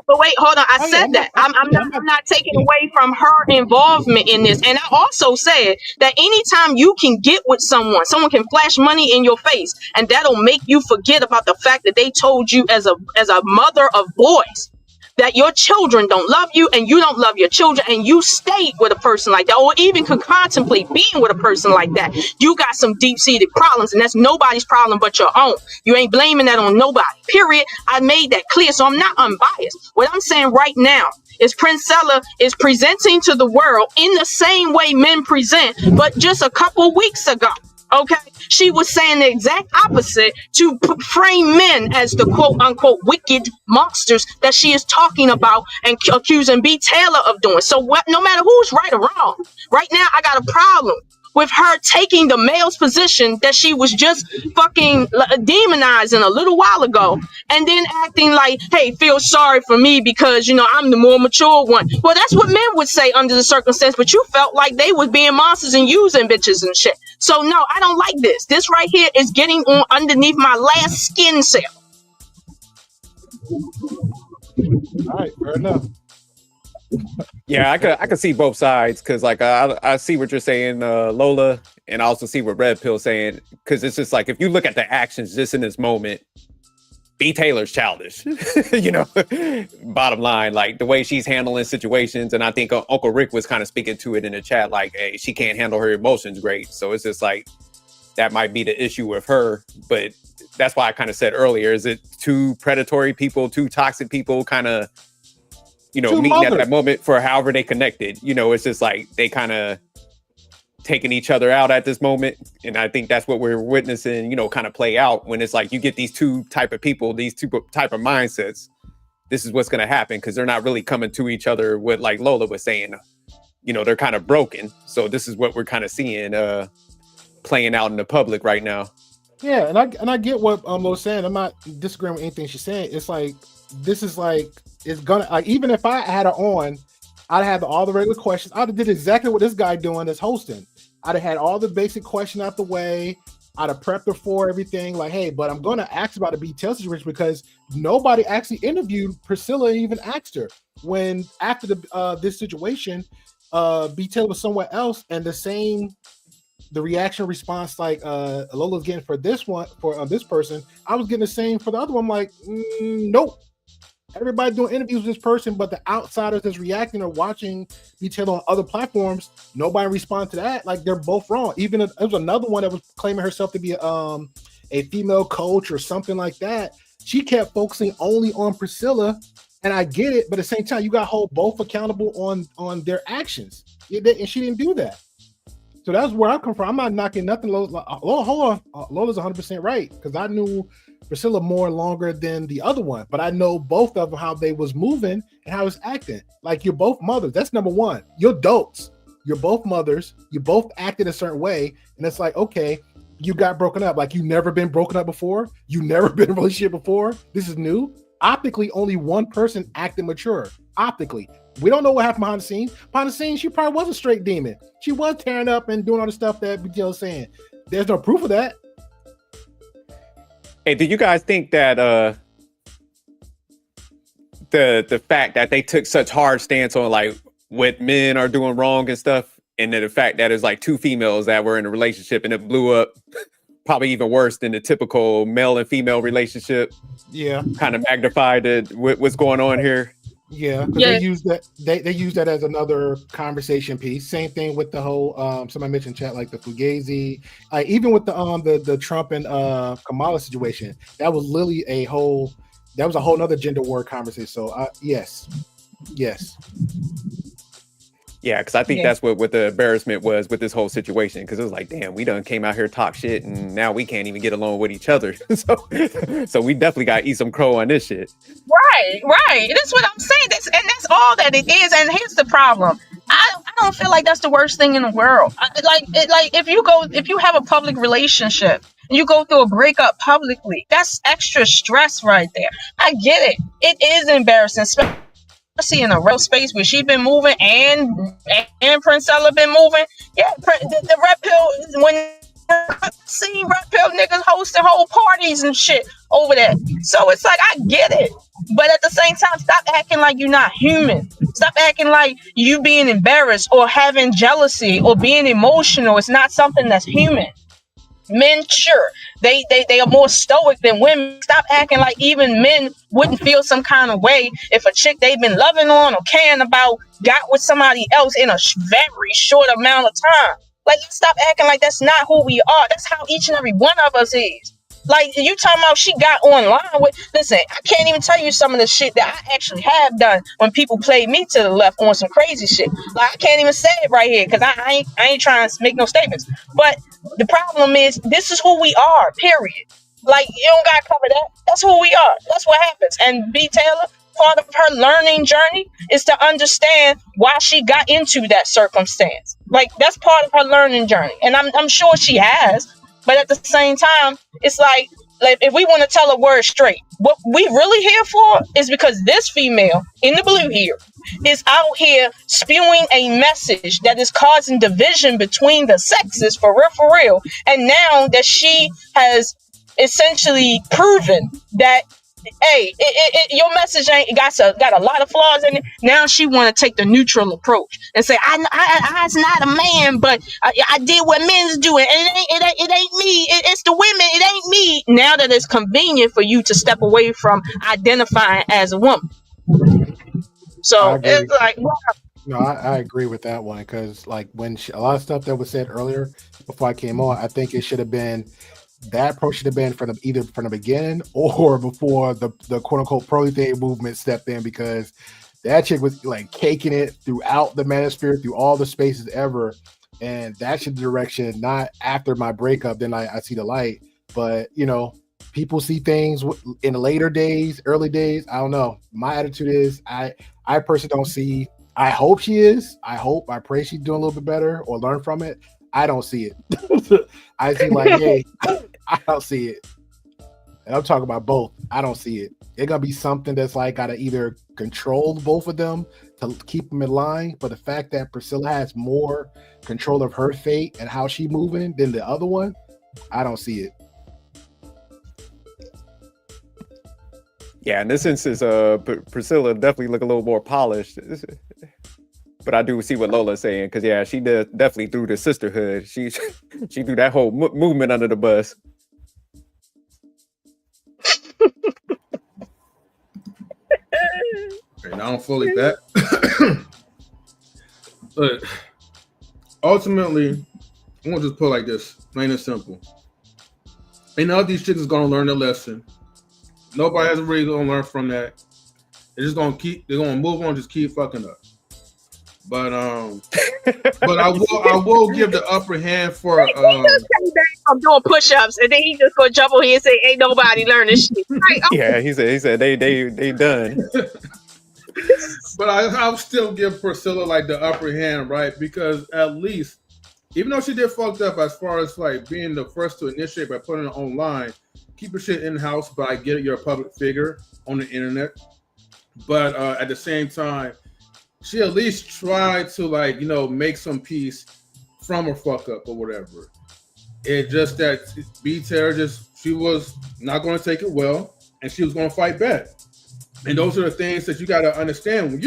But wait, hold on. I said that. I'm not taking away from her involvement in this. And I also said that anytime you can get with someone can flash money in your face, and that'll make you forget about the fact that they told you as a mother of boys that your children don't love you and you don't love your children, and you stayed with a person like that, or even could contemplate being with a person like that. You got some deep-seated problems, and that's nobody's problem but your own. You ain't blaming that on nobody, period. I made that clear, so I'm not unbiased. What I'm saying right now is Princella is presenting to the world in the same way men present, but just a couple weeks ago, okay, she was saying the exact opposite to frame men as the quote-unquote wicked monsters that she is talking about and accusing B. Taylor of doing. So what? No matter who's right or wrong, right now I got a problem with her taking the male's position that she was just fucking demonizing a little while ago, and then acting like, hey, feel sorry for me because, you know, I'm the more mature one. Well, that's what men would say under the circumstance, but you felt like they was being monsters and using bitches and shit. So no, I don't like this. This right here is getting on underneath my last skin cell. All right, fair enough. Yeah, I could see both sides, because like I see what you're saying, Lola, and I also see what Red Pill saying, because it's just like if you look at the actions just in this moment, B. Taylor's childish, you know. Bottom line, like the way she's handling situations, and I think Uncle Rick was kind of speaking to it in the chat, like, hey, she can't handle her emotions great, so it's just like that might be the issue with her. But that's why I kind of said earlier, is it two predatory people, two toxic people, kind of, you know, meeting at that moment for however they connected. You know, it's just like they kind of taking each other out at this moment. And I think that's what we're witnessing, you know, kind of play out when it's like you get these two type of people, these two type of mindsets. This is what's going to happen, because they're not really coming to each other with, like Lola was saying, you know, they're kind of broken. So this is what we're kind of seeing playing out in the public right now. Yeah, and I get what Lo's saying. I'm not disagreeing with anything she's saying. It's like this is like it's gonna like even if I had her on, I'd have all the regular questions. I'd have did exactly what this guy doing is hosting. I'd have had all the basic questions out the way. I'd have prepped her for everything. Like, hey, but I'm gonna ask about the B-Tail situation because nobody actually interviewed Priscilla and even asked her when after the this situation, B-Tail was somewhere else, and the reaction response like Lola's getting for this one for this person, I was getting the same for the other one. I'm like, nope. Everybody doing interviews with this person, but the outsiders that's reacting or watching B-Tail on other platforms, nobody responded to that. Like they're both wrong. Even if there was another one that was claiming herself to be a female coach or something like that. She kept focusing only on Priscilla, and I get it, but at the same time, you got to hold both accountable on their actions, and she didn't do that. So that's where I come from. I'm not knocking nothing. Lola, hold on. Lola's 100% right because I knew Priscilla more longer than the other one, but I know both of them, how they was moving and how it's acting. Like you're both mothers. That's number one. You're adults. You're both mothers. You both acted a certain way. And it's like, okay, you got broken up. Like you never been broken up before. You never been in a relationship before. This is new. Optically, only one person acted mature. Optically. We don't know what happened behind the scenes. Behind the scenes, she probably was a straight demon. She was tearing up and doing all the stuff that B-Tail was saying. There's no proof of that. Hey, do you guys think that the fact that they took such hard stance on like what men are doing wrong and stuff, and then the fact that it's like two females that were in a relationship and it blew up, probably even worse than the typical male and female relationship? Yeah, kind of magnified what's going on here. Yeah, because they use that. They use that as another conversation piece. Same thing with the whole. Somebody mentioned chat like the Fugazi. Even with the Trump and Kamala situation, that was literally a whole. That was a whole nother gender war conversation. So yes. Yeah, because I think that's what the embarrassment was with this whole situation. Because it was like, damn, we done came out here talk shit, and now we can't even get along with each other. so we definitely got to eat some crow on this shit. Right. That's what I'm saying. That's all that it is. And here's the problem. I don't feel like that's the worst thing in the world. If you have a public relationship and you go through a breakup publicly, that's extra stress right there. I get it. It is embarrassing, especially in a real space where she been moving and Princella been moving. Yeah, the red pill, when I seen red pill niggas hosting whole parties and shit over there. So it's like, I get it. But at the same time, stop acting like you're not human. Stop acting like you being embarrassed or having jealousy or being emotional. It's not something that's human. Men, sure, they are more stoic than women. Stop acting like even men wouldn't feel some kind of way if a chick they've been loving on or caring about got with somebody else in a very short amount of time. Like, let's stop acting like that's not who we are. That's how each and every one of us is. Like, you talking about she got online with, listen, I can't even tell you some of the shit that I actually have done when people played me to the left on some crazy shit. Like, I can't even say it right here because I ain't trying to make no statements. But the problem is, this is who we are, period. Like, you don't got to cover that. That's who we are. That's what happens. And B. Taylor, part of her learning journey is to understand why she got into that circumstance. Like, that's part of her learning journey. And I'm sure she has. But at the same time, it's like if we want to tell a word straight, what we really here for is because this female in the blue here is out here spewing a message that is causing division between the sexes for real. And now that she has essentially proven that, hey, your message ain't got a lot of flaws in it. Now she want to take the neutral approach and say, I's not a man, but I did what men's do, and it ain't me. It's the women. It ain't me. Now that it's convenient for you to step away from identifying as a woman. So it's like, wow. No, I agree with that one because, like, when a lot of stuff that was said earlier before I came on, I think it should have been. That approach should have been either from the beginning or before the quote unquote proletariat movement stepped in, because that chick was like caking it throughout the manosphere, through all the spaces ever. And that's the direction, not after my breakup, then I see the light. But, you know, people see things in the later days, early days. I don't know. My attitude is I personally don't see I hope she is. I pray she's doing a little bit better or learn from it. I don't see it. I see like, hey, I don't see it. And I'm talking about both. I don't see it. It's gonna be something that's like gotta either control both of them to keep them in line. But the fact that Priscilla has more control of her fate and how she's moving than the other one, I don't see it. Yeah, in this instance, Priscilla definitely look a little more polished. But I do see what Lola's saying, because yeah, she definitely threw the sisterhood. She threw that whole movement under the bus. And I don't fully bet. But ultimately, I'm gonna just put it like this, plain and simple. Ain't none of these chicks is gonna learn their lesson. Nobody has really gonna learn from that. They're just gonna they're gonna move on, just keep fucking up. But but I will give the upper hand for he just came back from doing push-ups and then he just gonna jump on here and say ain't nobody learning shit. Like, yeah, he said they done. But I'll still give Priscilla like the upper hand, right? Because at least, even though she did fucked up as far as like being the first to initiate by putting it online, keep your shit in house. But I get it, you're a public figure on the internet. But at the same time, she at least tried to like, you know, make some peace from her fuck up or whatever. It just that B-Taylor she was not going to take it well, and she was going to fight back. And those are the things that you got to understand when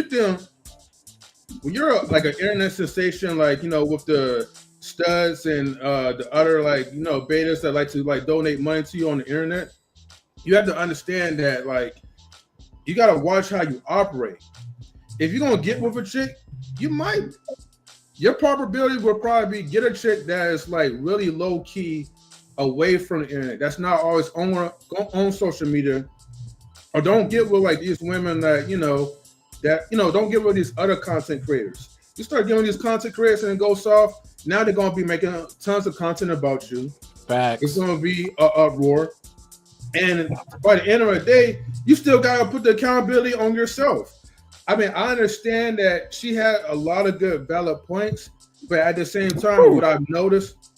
you're like an internet sensation, like, you know, with the studs and the other like, you know, betas that like to like donate money to you on the internet. You have to understand that like you got to watch how you operate. If you're gonna get with a chick, your probability will probably be get a chick that is like really low key away from the internet. That's not always on social media. Or don't get with like these women that, don't get with these other content creators. You start getting these content creators and it goes soft, now they're gonna be making tons of content about you. Facts. It's gonna be an uproar. And by the end of the day, you still gotta put the accountability on yourself. I mean, I understand that she had a lot of good valid points, but at the same time, what I've noticed,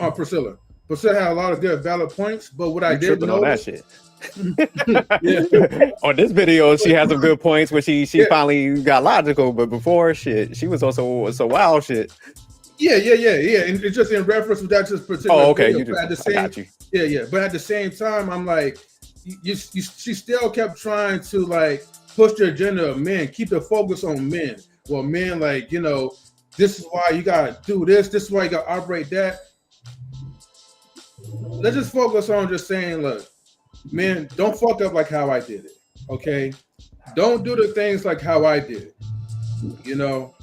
Priscilla had a lot of good valid points, but what I did notice, on that shit. On this video, she had some good points where she finally got logical, but before she was also some wild shit. Yeah. And it's just in reference to that just particular. Oh, okay. Video, I got you. Yeah. But at the same time, I'm like, she still kept trying to like push the agenda of men, keep the focus on men. Well, men, like, you know, this is why you gotta do this. This is why you gotta operate that. Let's just focus on just saying, look, men, don't fuck up like how I did it. Okay, don't do the things like how I did it. You know,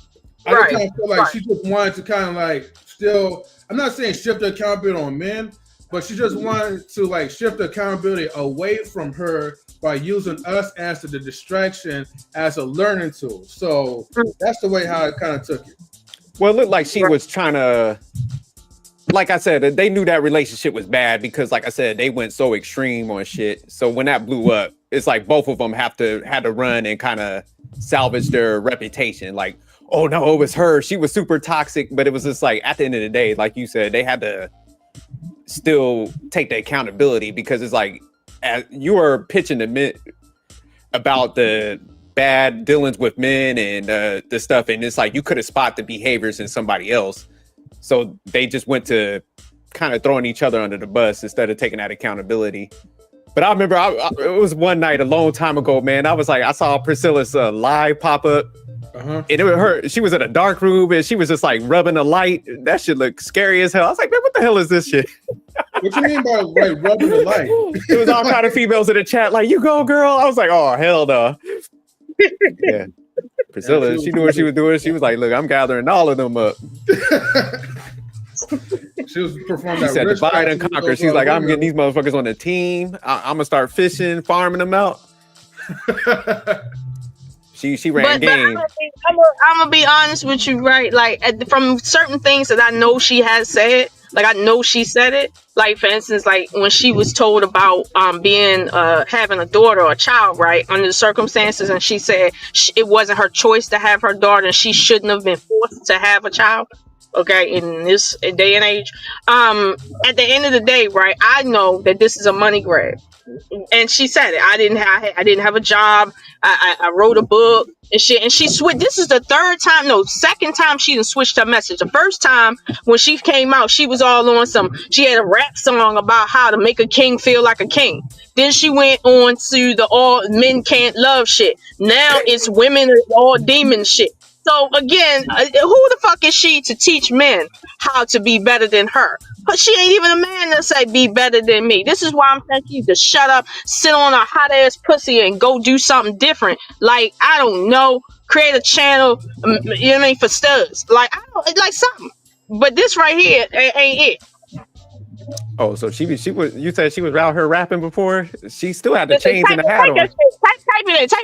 I just kind of feel like she just wanted to kind of like still. I'm not saying shift the accountability on men, but she just wanted to like shift the accountability away from her by using us as the distraction as a learning tool. So that's the way how I kind of took it. Well, it looked like she was trying to. Like I said, they knew that relationship was bad because, like I said, they went so extreme on shit. So when that blew up, it's like both of them had to run and kind of salvage their reputation. Like, oh no, it was her. She was super toxic, but it was just like at the end of the day, like you said, they had to still take the accountability because it's like as you were pitching the men about the bad dealings with men and the stuff, and it's like you could have spotted the behaviors in somebody else. So they just went to kind of throwing each other under the bus instead of taking that accountability. But I remember it was one night a long time ago, man. I was like, I saw Priscilla's live pop up. And it was her. She was in a dark room and she was just like rubbing the light. That shit looked scary as hell. I was like, man, what the hell is this shit? What you mean by like rubbing the light? It was all kind of females in the chat like, you go, girl. I was like, oh, hell no. Yeah. Priscilla, she knew what she was doing. She was like, look, I'm gathering all of them up. She was performing. She said divide and conquer. She's like, I'm getting these motherfuckers on the team. I'm gonna start fishing, farming them out. She ran game. I'm gonna be honest with you, right? Like from certain things that I know she has said, Like I know she said it. Like for instance, like when she was told about having a daughter or a child, right, under the circumstances, and she said it wasn't her choice to have her daughter, and she shouldn't have been forced to have a child. Okay, in this day and age, at the end of the day, right, I know that this is a money grab. And she said it. I didn't have a job. I wrote a book and shit. And she switched. This is the second time she done switched her message. The first time when she came out, she was all on she had a rap song about how to make a king feel like a king. Then she went on to the all men can't love shit. Now it's women are all demon shit. So again, who the fuck is she to teach men how to be better than her? But she ain't even a man to say be better than me. This is why I'm telling you to shut up, sit on a hot ass pussy and go do something different. Like, I don't know, create a channel, you know what I mean, for studs. Like, I don't like something. But this right here ain't it. Oh, so she was. You said she was out here rapping before. She still had the chains and the hat on. Type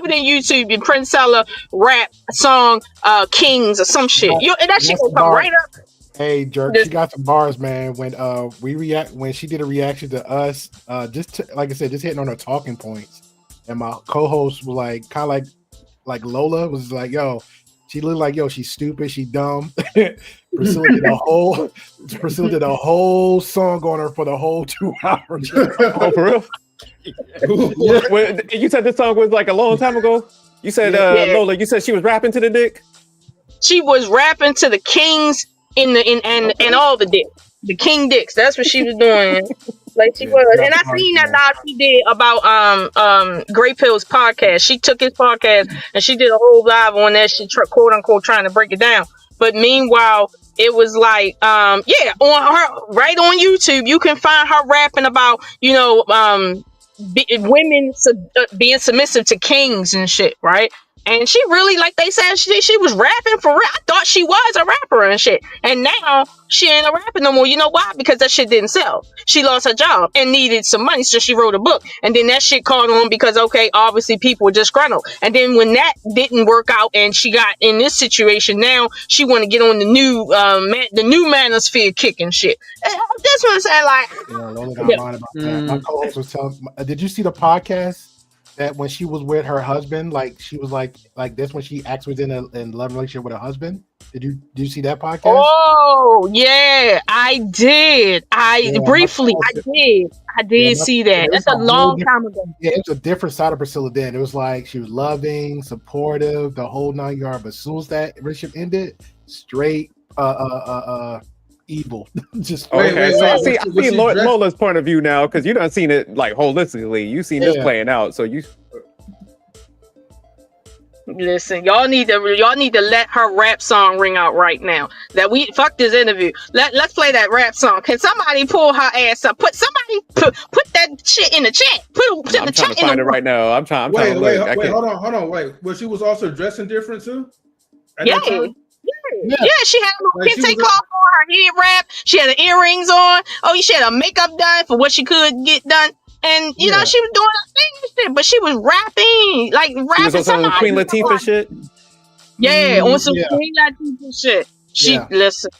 it in YouTube. In Princella rap song, Kings or some shit. That shit will come right up. Hey, Jerk, she got some bars, man. When when she did a reaction to us, like I said, just hitting on her talking points, and my co-host was like, kind of like Lola was like, yo, she looked like, yo, she's stupid, she dumb. Priscilla did a whole song on her for the whole 2 hours. Oh, for real? Yeah. Well, you said this song was like a long time ago. You said Lola. You said she was rapping to the dick. She was rapping to the kings and all the dicks, the king dicks. That's what she was doing. Like she was, and I seen that live she did about Grey Pill's podcast. She took his podcast and she did a whole live on that. She quote unquote trying to break it down. But meanwhile, it was like on her right on YouTube, you can find her rapping about women being submissive to kings and shit, right? And she really, like they said, she was rapping for real. I thought she was a rapper and shit. And now she ain't a rapper no more. You know why? Because that shit didn't sell. She lost her job and needed some money, so she wrote a book. And then that shit caught on because, okay, obviously people were disgruntled. And then when that didn't work out and she got in this situation, now she want to get on the new manosphere kick and shit. That's what I'm saying. Like, Lola got mine about that. My co-host was telling. Did you see the podcast? That when she was with her husband, like she was like this when she actually was in a love relationship with her husband. Did you see that podcast? Oh yeah, I did. I did see that. That's a long time ago. Yeah, it was a different side of Priscilla then. It was like she was loving, supportive, the whole 9 yards. But as soon as that relationship ended, straight evil. Just okay. So I see Lola's point of view now because you done seen it like holistically. You seen this playing out, so you listen. Y'all need to let her rap song ring out right now. That we fuck this interview. Let's play that rap song. Can somebody pull her ass up? Put that shit in the chat. Put I'm the trying chat to find it right now. I'm trying to look. Wait, hold on. Wait, but she was also dressing different too. Yeah, she had a little kente cloth on, her head wrap. She had the earrings on. Oh, she had her makeup done for what she could get done. And you know, she was doing her thing and shit, but she was rapping. She was on some Queen Latifah shit. Yeah, on some Queen Latifah shit. She listen.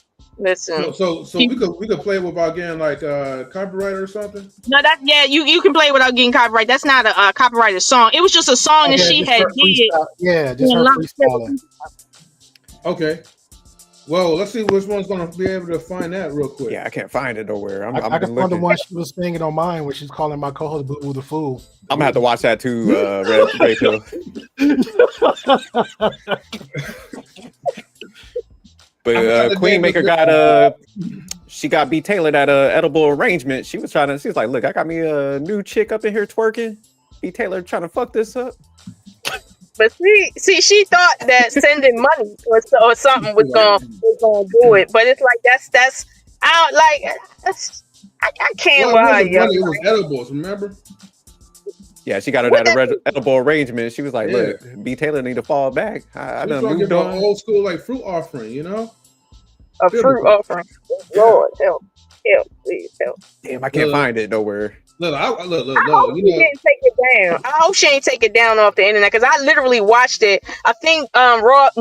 So we could play without getting like copyright or something. No, you can play without getting copyright. That's not a copyrighted song. It was just a song that she had did. Yeah, just her freestyling. Okay. Well, let's see which one's gonna be able to find that real quick. Yeah, I can't find it nowhere. I can find the one she was singing on mine when she's calling my co-host Boo Boo the Fool. I'm gonna have to watch that too, Red Pill. But Queenmaker got B Taylor at a edible arrangement. She was like, look, I got me a new chick up in here twerking. B Taylor trying to fuck this up. But see, she thought that sending money or something was gonna do it. But it's like that's out. Like I can't lie. It was edibles, remember? Yeah, she got it at a edible arrangement. She was like, "Look, B Taylor need to fall back." I done moved on. Old school like fruit offering, you know? A fruit offering. Lord help, please help. Damn, I can't find it nowhere. Look. I hope she didn't take it down. I hope she ain't take it down off the internet because I literally watched it. I think Rob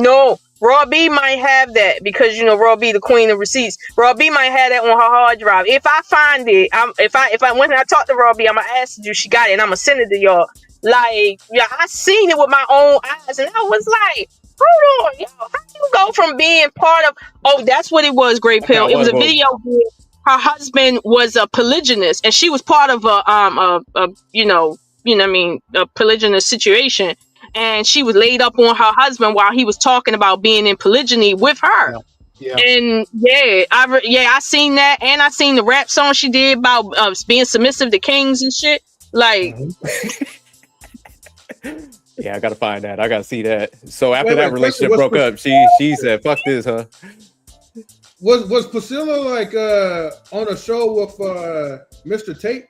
Raw B might have that because Raw B, the queen of receipts. Raw B might have that on her hard drive. If I find it, if I when I talk to Raw B, I'm gonna ask you she got it, and I'm gonna send it to y'all. Like, yeah, I seen it with my own eyes, and I was like, hold on, yo, how do you go from being part of? Oh, that's what it was, Great Pill. It was a video where her husband was a polygynist, and she was part of a polygynous situation. And she was laid up on her husband while he was talking about being in polygyny with her. Yeah. And I seen that, and I seen the rap song she did about being submissive to kings and shit. Like, yeah, I gotta find that. I gotta see that. So after that relationship broke up, she said, "Fuck this, huh?" Was Priscilla like on a show with Mr. Tate?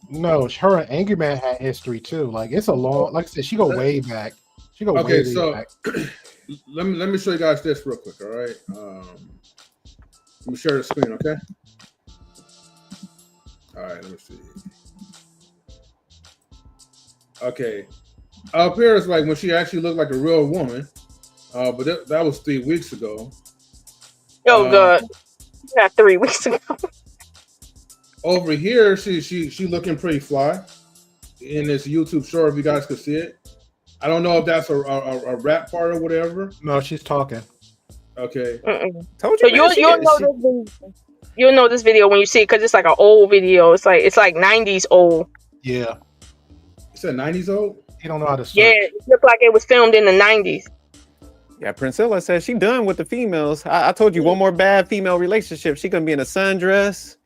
No, her and Angry Man had history too. Like, it's a long, like I said, she go way back. She go way back. let me show you guys this real quick. All right, let me share the screen. Okay. All right, let me see. Okay, up here is like when she actually looked like a real woman, but that was 3 weeks ago. Oh God, not 3 weeks ago. Over here, she looking pretty fly in this YouTube short. If you guys could see it, I don't know if that's a rap part or whatever. No, she's talking. Okay. Told you. You'll know this video when you see it because it's like an old video. It's like 90s old. Yeah. You said 90s old? You don't know how to search. Yeah, it looked like it was filmed in the 90s. Yeah, Princella says she done with the females. I told you one more bad female relationship. She gonna be in a sundress,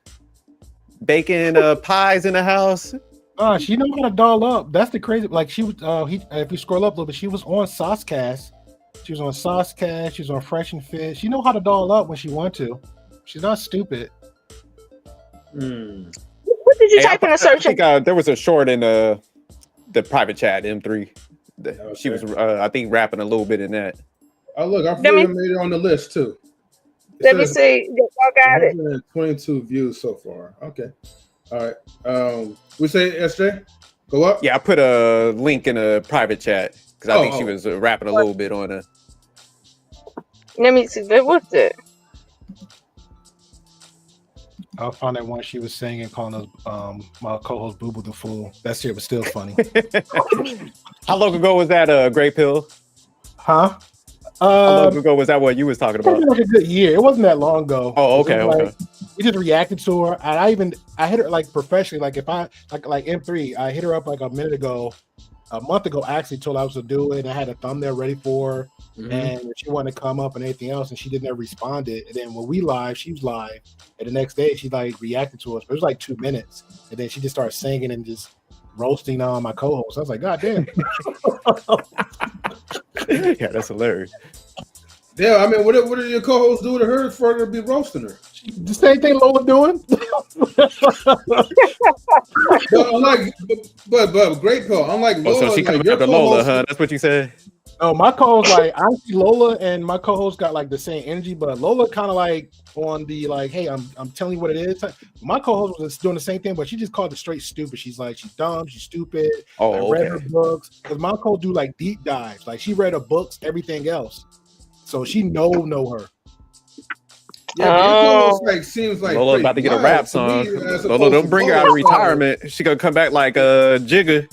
baking pies in the house. She know how to doll up. That's the crazy. Like, she was. If you scroll up a little bit, she was on Saucecast. She was on Saucecast. She was on Fresh and Fit. She know how to doll up when she want to. She's not stupid. What did you type in the search? I think there was a short in the private chat M3. She was, I think, rapping a little bit in that. Oh look, I made it on the list too. Let me see. I got it. 122 views so far. Okay. All right. We say SJ, go up. Yeah, I put a link in a private chat because I think she was rapping a little bit on it. Let me see. What's it? I'll find that one she was singing, calling us my co-host Boo Boo the Fool. That shit was still funny. How long ago was that, Great Pill? Huh? How long ago was that what you was talking about? Like a good year. It wasn't that long ago. Oh, okay, okay. We just reacted to her, and I hit her like professionally. Like, if I like M3, I hit her up like a month ago. Actually, told her I was to do it, and I had a thumbnail ready for her. And she wanted to come up and anything else, and she didn't ever responded. And then when we live, she was live, and the next day she like reacted to us. But it was like 2 minutes, and then she just started singing and just roasting on my co-host. I was like, God damn. Yeah, that's hilarious. Yeah, I mean, what did your co-host do to her for her to be roasting her? The same thing Lola doing. but Great Pill. Unlike Lola, so she coming after Lola, huh? That's what you said. No, my co-host, like, I see Lola and my co-host got like the same energy, but Lola kind of like on the like, hey, I'm telling you what it is. My co-host was doing the same thing, but she just called it straight stupid. She's like, she's dumb, she's stupid. Read her books, because my co do like deep dives. Like, she read her books, everything else, so she know her. Yeah, like seems like Lola about to get a rap song. Lola, don't bring her out of retirement. She gonna come back like Jigga.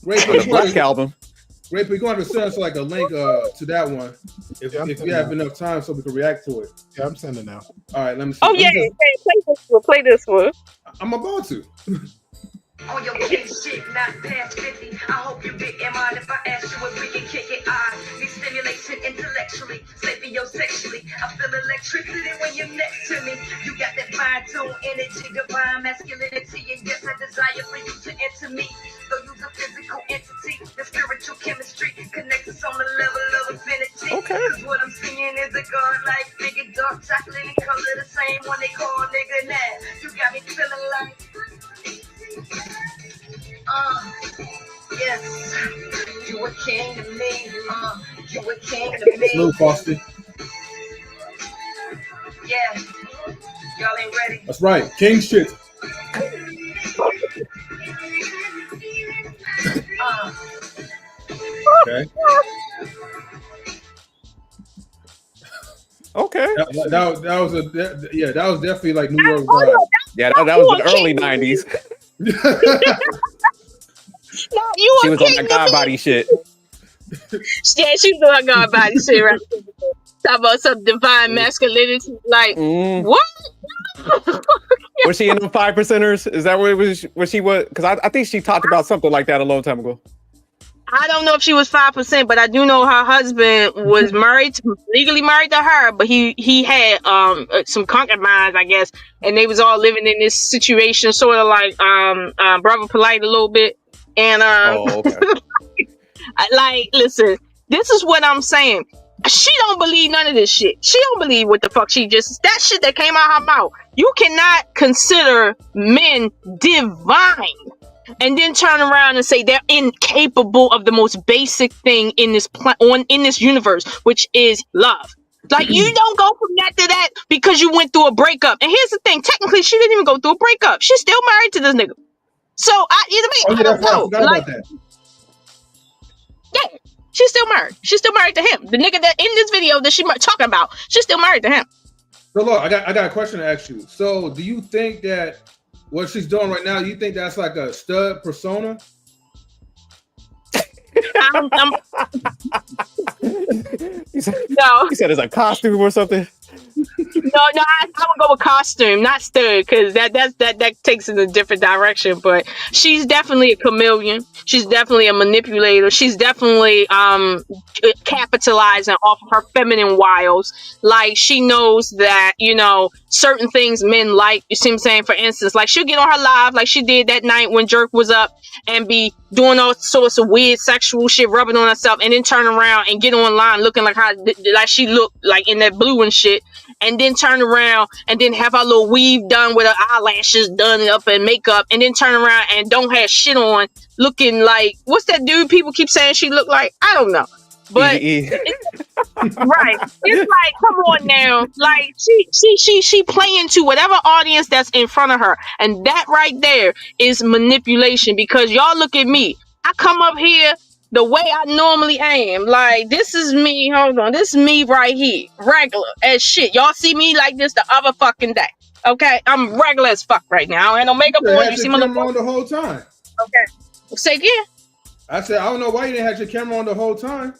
Great on the Black album. Great, we're going to send us like a link to that one if you have enough time so we can react to it. Yeah, I'm sending now. All right, let me see. Oh yeah, play this one. I'm about to. On your king shit, not past 50. I hope you get in mind if I ask you if we can kick it. I need stimulation intellectually, sapiosexually. I feel electricity when you're next to me. You got that fine-tuned energy, divine masculinity, and yes, I desire for you to enter me. So use a physical entity, the spiritual chemistry connects us on the level of affinity. Okay. Cause what I'm seeing is a god-like figure, dark chocolate and color, the same one they call nigga now. You got me feeling like. Yes, you a king to me. You a king to me. Smooth, Foster. Yeah, y'all ain't ready. That's right, king shit. Okay. Okay. That was definitely like New York Oh, vibe. Yeah, that was the early 90s. You She a was on king that to God me? body shit. Yeah, she was on God body shit, right? Talk about some divine masculinity. Like, what? Was she in the 5%ers? Is that what it was? Was she what? Because I think she talked about something like that a long time ago. I don't know if she was 5%, but I do know her husband was legally married to her, but he had some concubines, I guess, and they was all living in this situation, sort of like Brother Polite a little bit. And okay. like, listen, this is what I'm saying. She don't believe none of this shit. She don't believe what the fuck that shit that came out her mouth. You cannot consider men divine and then turn around and say they're incapable of the most basic thing in this in this universe, which is love. Like, you don't go from that to that because you went through a breakup. And here's the thing: technically, she didn't even go through a breakup. She's still married to this nigga. So I don't know. Like, yeah, she's still married. She's still married to him. The nigga that in this video that she talking about, she's still married to him. So look, I got a question to ask you. So do you think that what she's doing right now, you think that's like a stud persona? You said No. it's a costume or something. No, I would go with costume, not stud, because that takes in a different direction. But she's definitely a chameleon. She's definitely a manipulator. She's definitely capitalizing off of her feminine wiles. Like, she knows that, certain things men like. You see what I'm saying? For instance, like, she'll get on her live like she did that night when Jerk was up and be doing all sorts of weird sexual shit, rubbing on herself, and then turn around and get online looking like she looked like in that blue and shit, and then turn around and then have her little weave done with her eyelashes done up and makeup, and then turn around and don't have shit on, looking like, what's that dude people keep saying she look like? I don't know. But right, it's like, come on now, like she playing to whatever audience that's in front of her, and that right there is manipulation. Because y'all look at me, I come up here the way I normally am, like, this is me. Hold on, this is me right here, regular as shit. Y'all see me like this the other fucking day. Okay, I'm regular as fuck right now. I ain't no makeup on. You see my camera on the whole time. Okay, say again. I said, I don't know why you didn't have your camera on the whole time.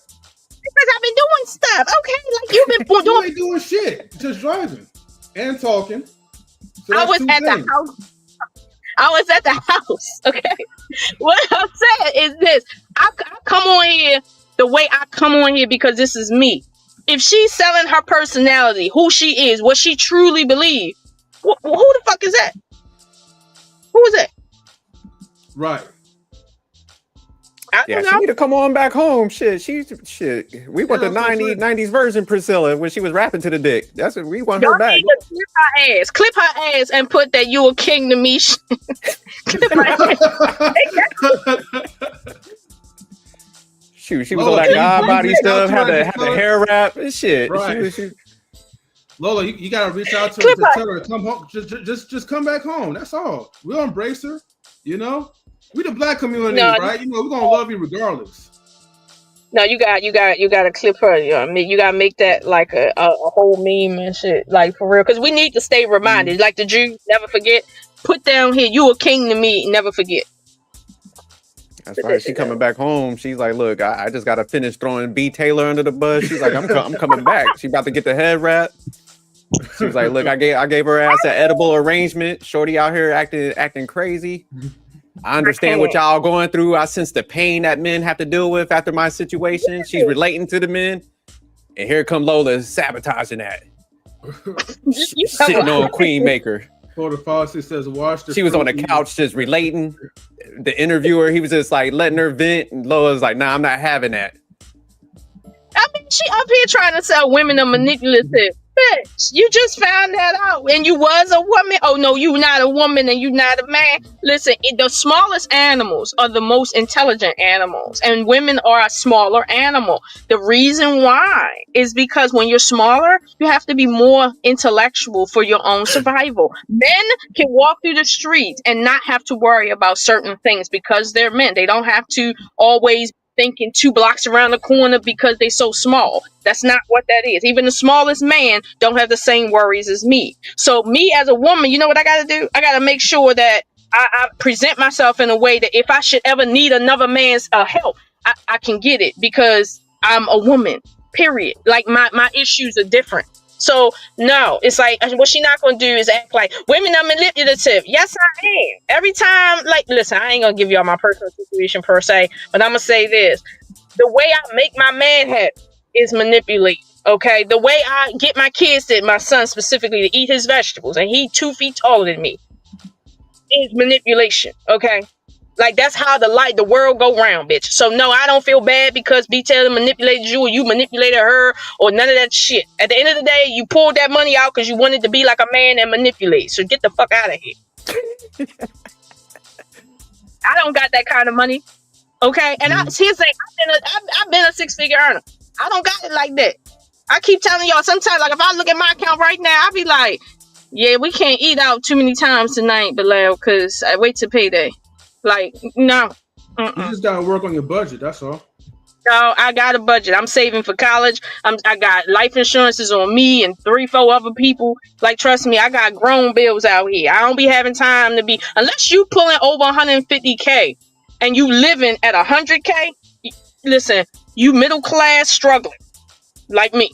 Because I've been doing stuff, okay? Like, you've been doing. You ain't doing shit, just driving and talking. So I was at the house. I was at the house, okay? What I'm saying is this: I come on here the way I come on here because this is me. If she's selling her personality, who she is, what she truly believes, who the fuck is that? Who is that? Right. Yeah, she need to come on back home. Shit. We want the 90s version, Priscilla, when she was rapping to the dick. That's what we want. Her back. Need to clip her ass, and put that "you a king to me." Clip her ass. Shoot, she was on that God body stuff, had the hair wrap and shit. Right. Lola, you gotta reach out to her to tell her to come home. Just come back home. That's all. We'll embrace her. We the black community, right? We're gonna love you regardless. No, you got to clip her. You gotta make that like a whole meme and shit, like, for real. Because we need to stay reminded. Like the Jews, never forget. Put down here, you a king to me. Never forget. That's right. She coming back home. She's like, look, I just gotta finish throwing B Taylor under the bus. She's like, I'm coming back. She about to get the head wrap. She was like, look, I gave her ass an edible arrangement. Shorty out here acting crazy. I understand what y'all going through. I sense the pain that men have to deal with after my situation. She's relating to the men. And here come Lola sabotaging that. Sitting on Queenmaker. Porter Fawcett says, watch the. She was on the couch just relating. The interviewer, he was just like letting her vent. And Lola's like, nah, I'm not having that. I mean, she up here trying to sell women are manipulative. Bitch, you just found that out and you was a woman. Oh no, you not a woman and you not a man. Listen, the smallest animals are the most intelligent animals, and women are a smaller animal. The reason why is because when you're smaller, you have to be more intellectual for your own survival. Men can walk through the streets and not have to worry about certain things because they're men. They don't have to always thinking 2 blocks around the corner because they so small. That's not what that is. Even the smallest man don't have the same worries as me. So me as a woman, you know what I got to do? I got to make sure that I present myself in a way that if I should ever need another man's help, I can get it because I'm a woman, period. Like my issues are different. So no, it's like what she not gonna do is act like women are manipulative. Yes, I am. Every time, like, listen, I ain't gonna give y'all my personal situation per se, but I'm gonna say this: the way I make my man happy is manipulate. Okay, the way I get my kids, my son specifically, to eat his vegetables, and he 2 feet taller than me, is manipulation. Okay. Like, that's how the world go round, bitch. So no, I don't feel bad because B-Taylor manipulated you or you manipulated her or none of that shit. At the end of the day, you pulled that money out because you wanted to be like a man and manipulate. So get the fuck out of here. I don't got that kind of money. Okay? And here's the thing, I've been a 6-figure earner. I don't got it like that. I keep telling y'all, sometimes, like, if I look at my account right now, I'll be like, yeah, we can't eat out too many times tonight, Bilal, because I wait till payday. Like, no. You just gotta work on your budget, that's all. No, I got a budget. I'm saving for college. I got life insurances on me and 3-4 other people. Like, trust me, I got grown bills out here. I don't be having time to be, unless you pulling over 150K and you living at 100K, listen, you middle class struggling like me.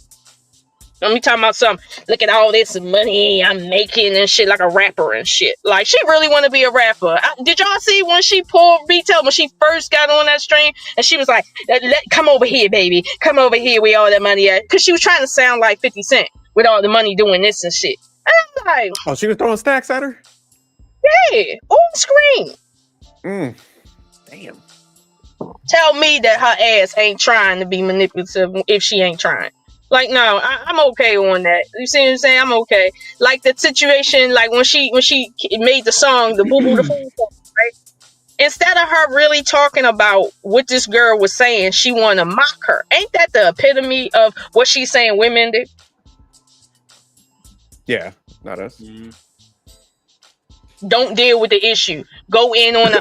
Let me talk about something. Look at all this money I'm making and shit, like a rapper and shit. Like, she really want to be a rapper. Did y'all see when she pulled retail when she first got on that stream and she was like, "Come over here, baby. Come over here with all that money at." Because she was trying to sound like 50 Cent with all the money doing this and shit. And I'm like, oh, she was throwing stacks at her? Yeah, on screen. Damn. Tell me that her ass ain't trying to be manipulative if she ain't trying. Like, no, I'm okay on that. You see what I'm saying? I'm okay. Like the situation, like when she made the song, the Boo Boo the Fool song, right? Instead of her really talking about what this girl was saying, she want to mock her. Ain't that the epitome of what she's saying women do? Yeah, not us. Don't deal with the issue. Go in on a...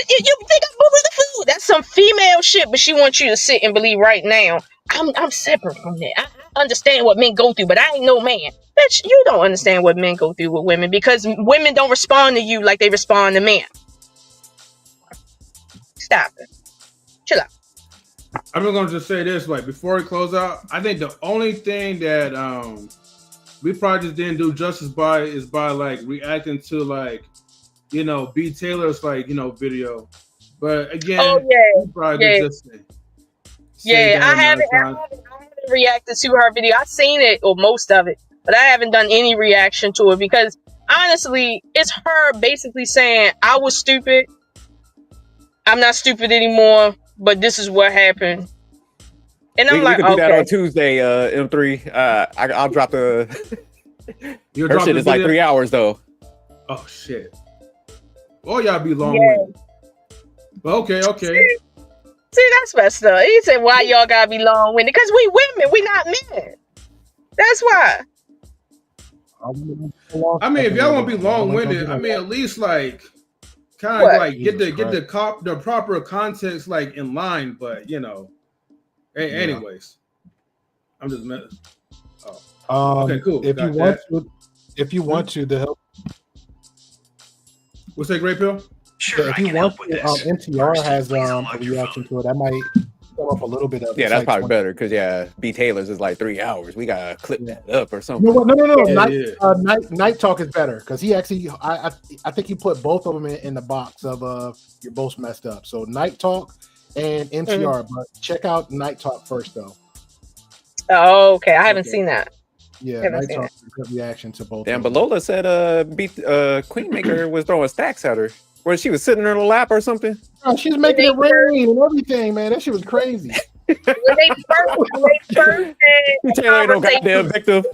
You think I'm Boo Boo the Fool? That's some female shit, but she wants you to sit and believe right now, I'm separate from that. I understand what men go through, but I ain't no man. Bitch, you don't understand what men go through with women because women don't respond to you like they respond to men. Stop it. Chill out. I'm gonna just say this, like, before we close out, I think the only thing that we probably just didn't do justice by is by like reacting to, like, you know, B. Taylor's, like, you know, video. But again, we probably just I haven't reacted to her video. I've seen it, or most of it, but I haven't done any reaction to it because honestly, it's her basically saying, I was stupid. I'm not stupid anymore, but this is what happened. And I'm like, we can do that on Tuesday, M3. I'll drop the... her shit is like 3 hours, though. Oh, shit. Oh, y'all be long-winded. Okay. See, that's messed up. He said, why y'all gotta be long-winded? Because we women, we not men. That's why. I mean, if y'all want to be long-winded, I mean, at least, like, kind of like get the proper context, like, in line. But, you know, anyways, I'm just messing. Okay, cool. If you want to help. What's that, Great Pill? Sure, if you want to, NTR has a reaction to it. That might come up a little bit of. Yeah, that's probably better because B. Taylor's is like 3 hours. We gotta clip that up or something. No. Night Talk is better because he actually, I think he put both of them in the box of you're both messed up. So Night Talk and NTR, but check out Night Talk first though. Oh, okay. I haven't seen that. Yeah, Night Talk is a good reaction to both. Damn, but Lola said Queenmaker was throwing stacks at her. Where she was sitting in her lap or something? Oh, she's making it rain and everything, man. That shit was crazy. When they first Taylor ain't no goddamn victim.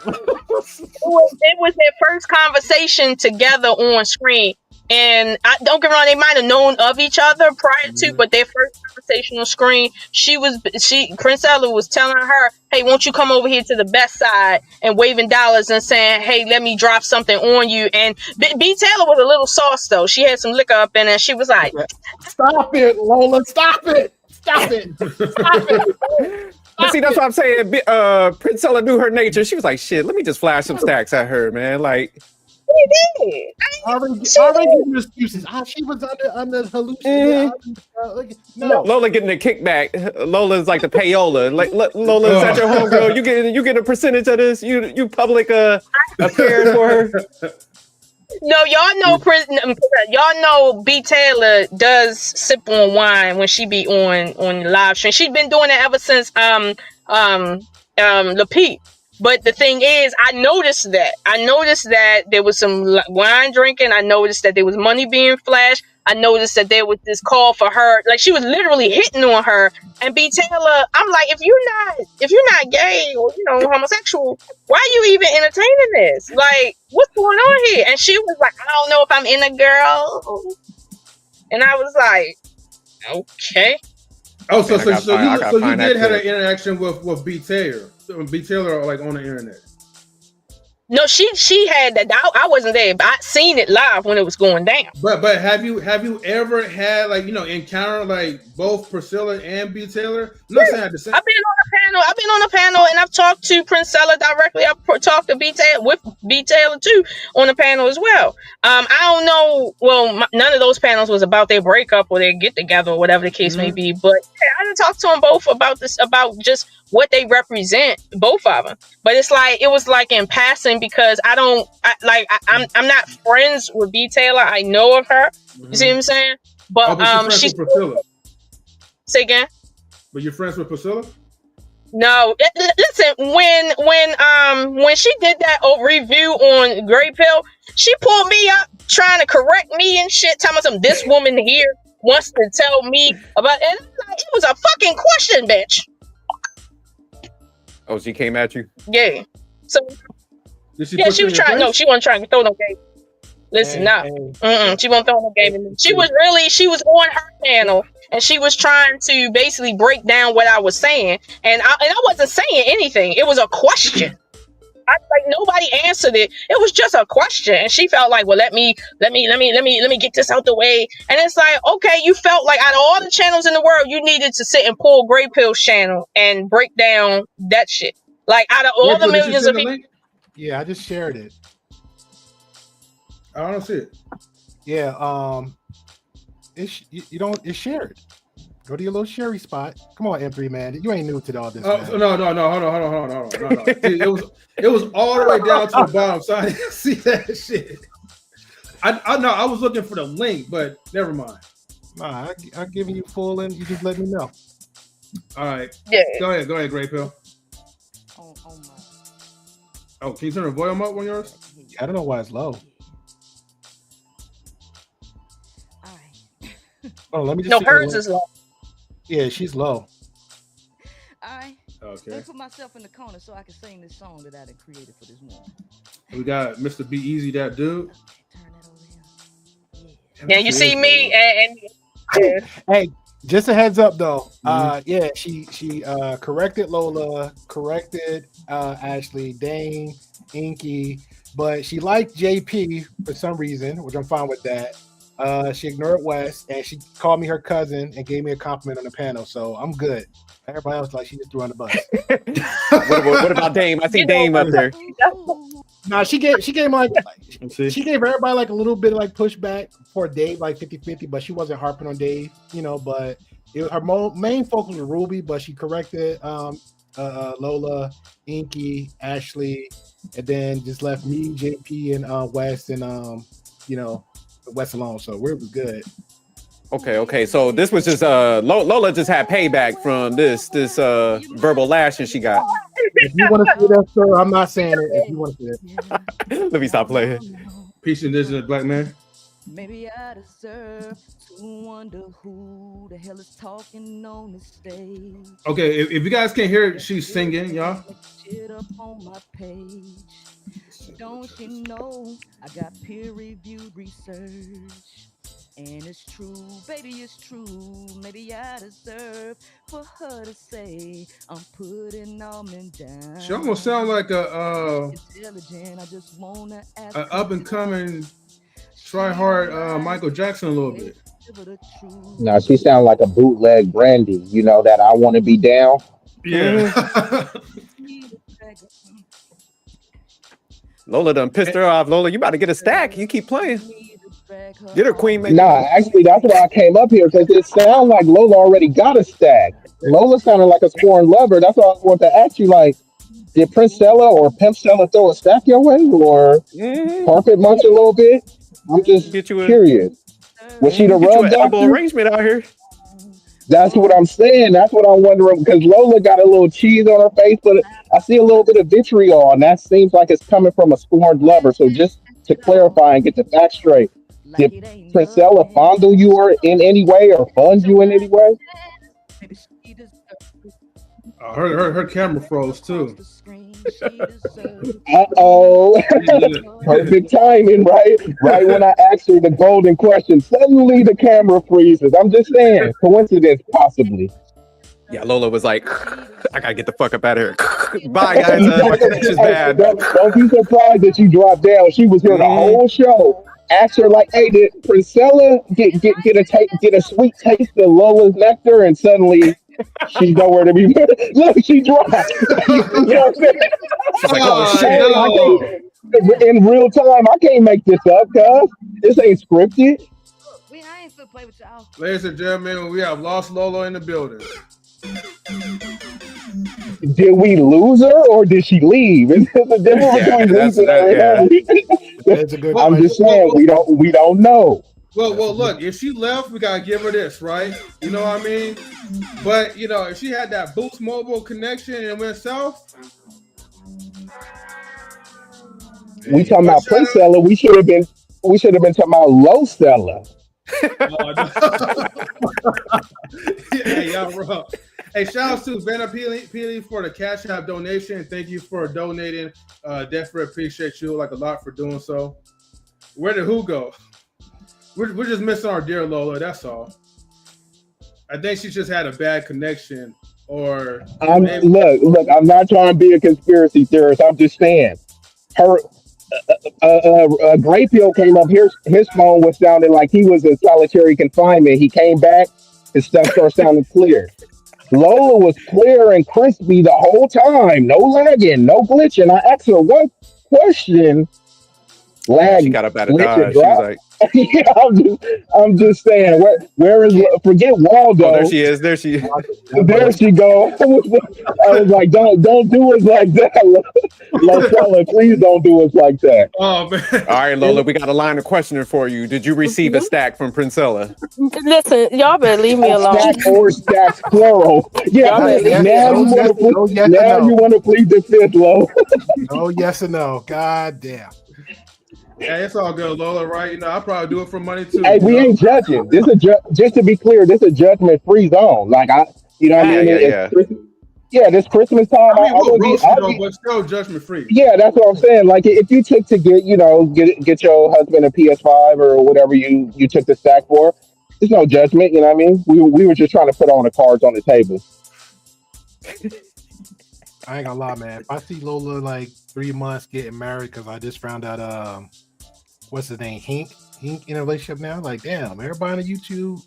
It was their first conversation together on screen. And I don't get me wrong, they might have known of each other prior to, but their first conversation on screen, Princella was telling her, hey, won't you come over here to the best side, and waving dollars and saying, hey, let me drop something on you. And B Taylor was a little sauce though. She had some liquor up in it. She was like, stop it, Lola, stop it. Stop it. Stop it. But see, that's what I'm saying. Princella knew her nature. She was like, shit, let me just flash some stacks at her, man. Like, she did. Already giving excuses. She was under hallucination. No. Lola getting a kickback. Lola's like the payola. Like Lola, is that your homegirl? You get a percentage of this? You public appearance for her? No, y'all know B Taylor does sip on wine when she be on live stream. She's been doing it ever since Le Peep. But the thing is, I noticed that there was some wine drinking. I noticed that there was money being flashed. I noticed that there was this call for her. Like, she was literally hitting on her. And B Taylor, I'm like, if you're not gay or, homosexual, why are you even entertaining this? Like, what's going on here? And she was like, I don't know if I'm in a girl. And I was like, okay. Oh, so you did have an interaction with B Taylor. B Taylor, like, on the internet. No, she had that. I wasn't there, but I seen it live when it was going down. But have you ever had, like, encounter like both Priscilla and B Taylor? I'm not saying at the same. I've been on a panel, and I've talked to Princella directly. I've talked to B Taylor too on the panel as well. I don't know. Well, none of those panels was about their breakup or their get together or whatever the case may be. But yeah, I didn't talk to them both about this, about just what they represent, both of them. But it was like in passing, because I'm not friends with B Taylor. I know of her. You see what I'm saying? But she's Priscilla. Say again. But you're friends with Priscilla? No, listen. When she did that review on Grey Pill, she pulled me up trying to correct me and shit. Telling me this woman here wants to tell me about, and it was a fucking question, bitch. Oh, she came at you? Yeah. So she was trying. No, she wasn't trying to throw no game. Listen, she won't throw no game in me. She was on her panel, and she was trying to basically break down what I was saying, and I wasn't saying anything. It was a question. Nobody answered it. It was just a question, and she felt like, well, let me get this out the way. And it's like, okay, you felt like out of all the channels in the world, you needed to sit and pull Grey Pill's channel and break down that shit. Like, out of all the millions of people. Yeah, I just shared it. I don't see it. Yeah, it's shared. Go to your little sherry spot. Come on, M3 man. You ain't new to all this. No. Hold on. It was all the way down to the bottom, so I didn't see that shit. I was looking for the link, but never mind. Nah, I'm giving you full, and you just let me know. All right. Yeah. Go ahead, Grey Pill. Oh, can you turn the volume up on yours? I don't know why it's low. All right. Oh, let me just. No, hers is low. Yeah, she's low. All right. Okay. Let me put myself in the corner so I can sing this song that I created for this morning. We got Mr. B-Eazy Dat Dude. Turn that over here. Yeah, you see me and Hey, just a heads up though. Yeah, she corrected Lola, corrected Ashley, Dane, Inky, but she liked JP for some reason, which I'm fine with that. She ignored West, and she called me her cousin and gave me a compliment on the panel, so I'm good. Everybody else, like, she just threw on the bus. What about Dame? I see Dame up there. Nah, she gave everybody like a little bit of like pushback for Dave, like 50-50, but she wasn't harping on Dave, but her main focus was Ruby, but she corrected Lola, Inky, Ashley, and then just left me, JP, and West, and West alone, so we're good. Okay. So this was just Lola just had payback from this verbal lashing she got. If you want to see that, sir, I'm not saying it. If you want to see it, let me stop playing. Peace and indigenous black man. Maybe I deserve to wonder who the hell is talking on the stage. Okay, if you guys can't hear it, she's singing, y'all. Don't you know I got peer-reviewed research? And it's true, baby, it's true. Maybe I deserve for her to say I'm putting all men down. She almost sounds like intelligent. I just wanna ask a up and coming, try hard Michael Jackson a little bit. No, she sounds like a bootleg Brandy. You know that I want to be down. Yeah. Lola done pissed her off. Lola, you about to get a stack. You keep playing. Get her Queenmaker. Nah, actually, that's why I came up here, because it sounds like Lola already got a stack. Lola sounded like a sworn lover. That's why I want to ask you, like, did Princella or Pimpcella throw a stack your way, or carpet munch a little bit? I'm just curious. Was she the rug doctor? Arrangement out here. That's what I'm saying. That's what I'm wondering, because Lola got a little cheese on her face, but I see a little bit of vitriol, and that seems like it's coming from a scorned lover. So just to clarify and get the facts straight, did Princella fondle you or in any way, or fund you in any way? Her camera froze too. Uh-oh. Perfect timing, right? Right when I asked her the golden question, suddenly the camera freezes. I'm just saying, coincidence possibly. Yeah, Lola was like, I gotta get the fuck up out of here. Bye, guys. My connection's bad. Don't be surprised that you dropped down. She was here the whole show. Asked her like, "Hey, did Princella get a sweet taste of Lola's nectar?" And suddenly, she's nowhere to be. Look, she dropped. You know what I'm saying? She's like, "Oh shit!" In real time, I can't make this up, cuz this ain't scripted. I ain't still play with y'all. Ladies and gentlemen, we have lost Lola in the building. Did we lose her or did she leave? Is there a difference between losing her and That's a good I'm just saying we don't know. Well, look, if she left, we gotta give her this, right? You know what I mean? But you know, if she had that Boost Mobile connection and went south, we talking about Princella. We should have been talking about Low Stella. Hey, y'all wrong. Hey, shout out to Vanna Peely for the Cash App donation. Thank you for donating. Definitely appreciate you like a lot for doing so. Where did who go? We're just missing our dear Lola. That's all. I think she just had a bad connection, or look. I'm not trying to be a conspiracy theorist. I'm just saying her. Gray Pill came up here. His phone was sounding like he was in solitary confinement. He came back. His stuff started sounding clear. Lola was clear and crispy the whole time. No lagging, no glitching. I asked her one question. She got up out of Dodge. She was like, yeah, I'm just saying. Where is forget Waldo? Oh, there she is. There she go. I was like, don't do us like that, Lola. Please don't do us like that. Oh man! All right, Lola, we got a line of questioning for you. Did you receive a stack from Princella? Listen, y'all better leave me alone. Stack or stacks plural. Yeah. Now you want to plead the fifth, Lo. No, yes or no. God damn. Yeah, it's all good, Lola, right? You know, I probably do it for money too. Hey, we ain't judging. This is just to be clear. This is a judgment-free zone. Like you know what I mean? Yeah, this Christmas time. I mean, but still judgment-free. Yeah, that's what I'm saying. Like, if you took to get your husband a PS5 or whatever you took the stack for, there's no judgment. You know what I mean? We were just trying to put all the cards on the table. I ain't gonna lie, man. If I see Lola like 3 months getting married, because I just found out what's his name, Hink in a relationship now. Like, damn, everybody on YouTube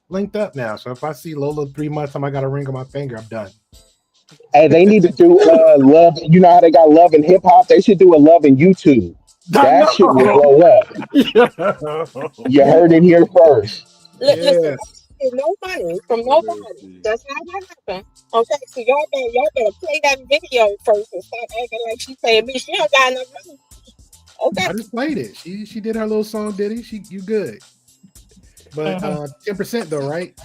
linked up now. So if I see Lola 3 months, I got a ring on my finger. I'm done. Hey, they need to do love. You know how they got love in hip hop? They should do a love in YouTube. That shit will blow up. You heard it here first. Listen, no money from nobody. That's not what happened. Okay, so y'all better play that video first and stop acting like she paying me. She don't got enough money. Okay. I just played it. She did her little song, Diddy. You good. But 10% though, right?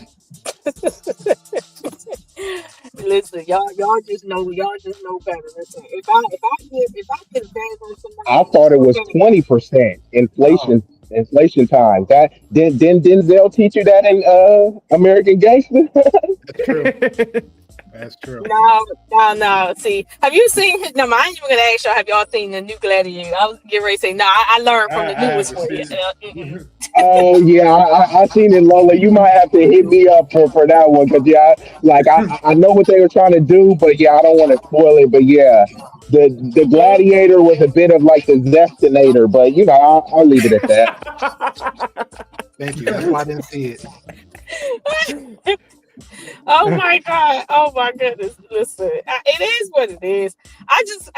Listen, y'all just know better. Listen, if I get bad on somebody, I thought it was 20% inflation time. That didn't Denzel teach you that in American Gangster? That's true. That's true. No. See, have you seen? No, I ain't even gonna ask y'all. Have y'all seen the new Gladiator? I was getting ready to say, no. I learned from the newest one. Oh yeah, I seen it, Lola. You might have to hit me up for that one because I know what they were trying to do, but yeah, I don't want to spoil it. But yeah, the Gladiator was a bit of like the Zestinator, but you know I'll leave it at that. Thank you. That's why I didn't see it. Oh my god! Oh my goodness! Listen, it is what it is. I just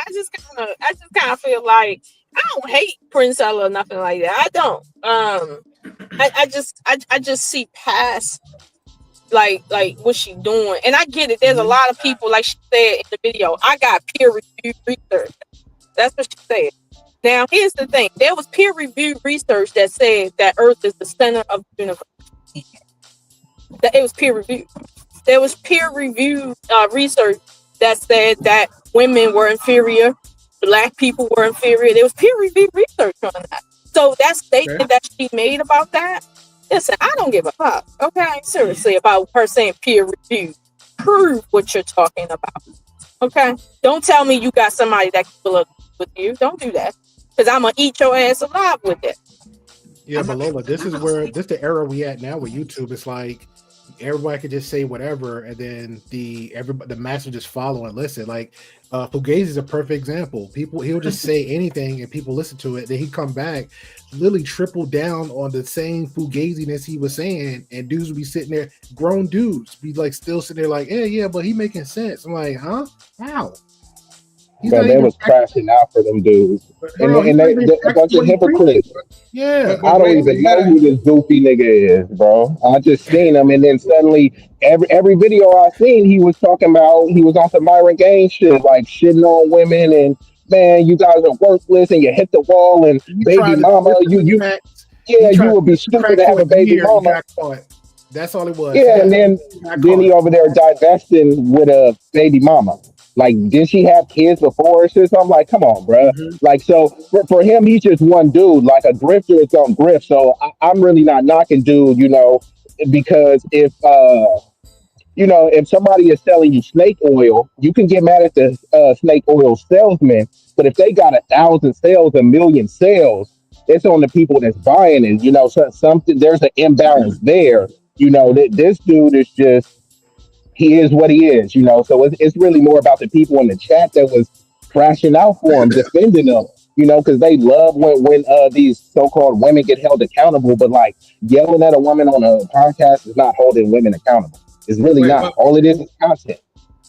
kind of feel like I don't hate Princella or nothing like that. I don't. I just see past like what she doing, and I get it. There's a lot of people, like she said in the video. I got peer reviewed research. That's what she said. Now here's the thing: there was peer reviewed research that said that Earth is the center of the universe. That it was peer reviewed. There was peer-reviewed research that said that women were inferior, Black people were inferior. There was peer-reviewed research on that. So that statement that she made about that, listen, I don't give a fuck, okay? Seriously, about her saying peer-reviewed. Prove what you're talking about, okay? Don't tell me you got somebody that can look with you. Don't do that, because I'm going to eat your ass alive with it. Yeah, but Lola, this is the era we at now with YouTube. It's like, everybody could just say whatever, and then the mass will just follow and listen. Like Fugazi is a perfect example. He'll just say anything and people listen to it. Then he come back, literally triple down on the same Fugaziness he was saying, and dudes will be sitting there, grown dudes, be like still sitting there like, yeah, but he making sense. I'm like, huh? How? But they was crashing out for them dudes, and they a bunch of hypocrites. Yeah, I don't even know who this goofy nigga is, bro. I just seen him, and then suddenly every video I seen, he was talking about he was on some Myron Gaines shit, like shitting on women, and man, you guys are worthless, and you hit the wall, and baby mama, you would be stupid to have a baby mama. That's all it was. Yeah, and then he over there divesting with a baby mama. Like, did she have kids before or shit? So I'm like, come on, bro. Like, so for him, he's just one dude. Like, a grifter is on grift. So I'm really not knocking dude, you know, because if somebody is selling you snake oil, you can get mad at the snake oil salesman. But if they got 1,000 sales, 1,000,000 sales, it's on the people that's buying it. You know, so there's an imbalance there. You know, this dude is just. He is what he is, you know. So it's really more about the people in the chat that was crashing out for him, defending him, you know, because they love when these so-called women get held accountable. But like yelling at a woman on a podcast is not holding women accountable. It's really not. All it is content.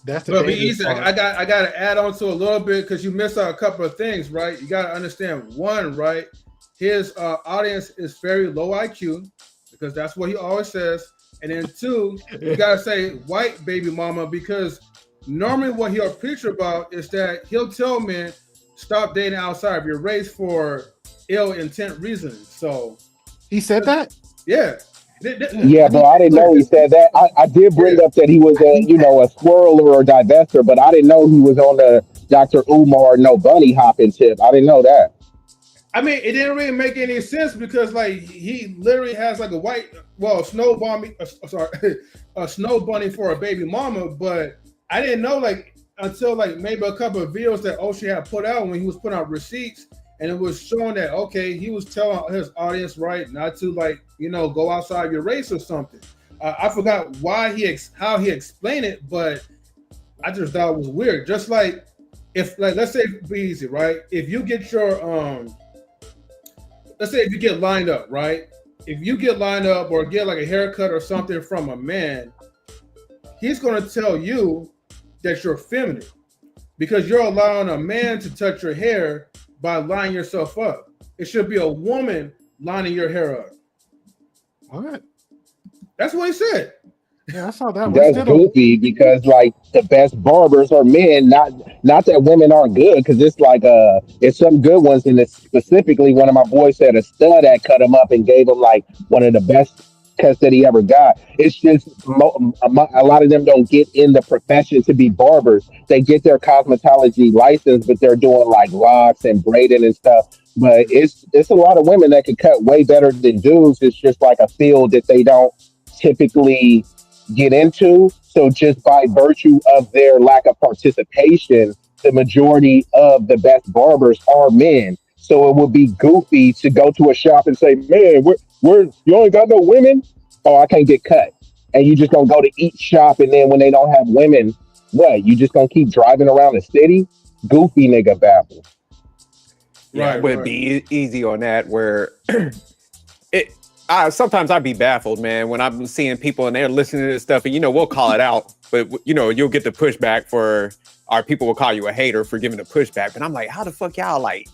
That's the B-Eazy, I got to add on to a little bit because you missed out a couple of things, right? You got to understand one, right? His audience is very low IQ because that's what he always says. And then two, you gotta say white baby mama, because normally what he'll preach about is that he'll tell men stop dating outside of your race for ill intent reasons. So he said that? Yeah. Yeah, but I didn't know he said that. I did bring up that he was a squirreler or a divester, but I didn't know he was on the Dr. Umar no bunny hopping tip. I didn't know that. I mean, it didn't really make any sense because, like, he literally has like a snow bunny for a baby mama. But I didn't know, like, until like maybe a couple of videos that Oshie had put out when he was putting out receipts, and it was showing that okay, he was telling his audience, right, not to like, you know, go outside your race or something. I forgot how he explained it, but I just thought it was weird. Just like if, like, let's say B-Eazy, right? If you get your let's say if you get lined up, right? If you get lined up or get like a haircut or something from a man, he's going to tell you that you're feminine because you're allowing a man to touch your hair by lining yourself up. It should be a woman lining your hair up. What? That's what he said. Yeah, I saw that. That's goofy because like the best barbers are men, not that women aren't good, because it's like it's some good ones, and it's specifically one of my boys said a stud that cut him up and gave him like one of the best cuts that he ever got. It's just a lot of them don't get in the profession to be barbers. They get their cosmetology license, but they're doing like locks and braiding and stuff. But it's a lot of women that can cut way better than dudes. It's just like a field that they don't typically get into. So just by virtue of their lack of participation, the majority of the best barbers are men. So it would be goofy to go to a shop and say, "Man, we're you ain't got no women. Oh, I can't get cut." And you just gonna go to each shop, and then when they don't have women, what? You just gonna keep driving around the city? Goofy nigga babble. Yeah, it would be easy on that. Where sometimes I'd be baffled, man, when I'm seeing people and they're listening to this stuff, and we'll call it out, but you'll get the pushback for, or people will call you a hater for giving the pushback. But I'm like, how the fuck y'all like?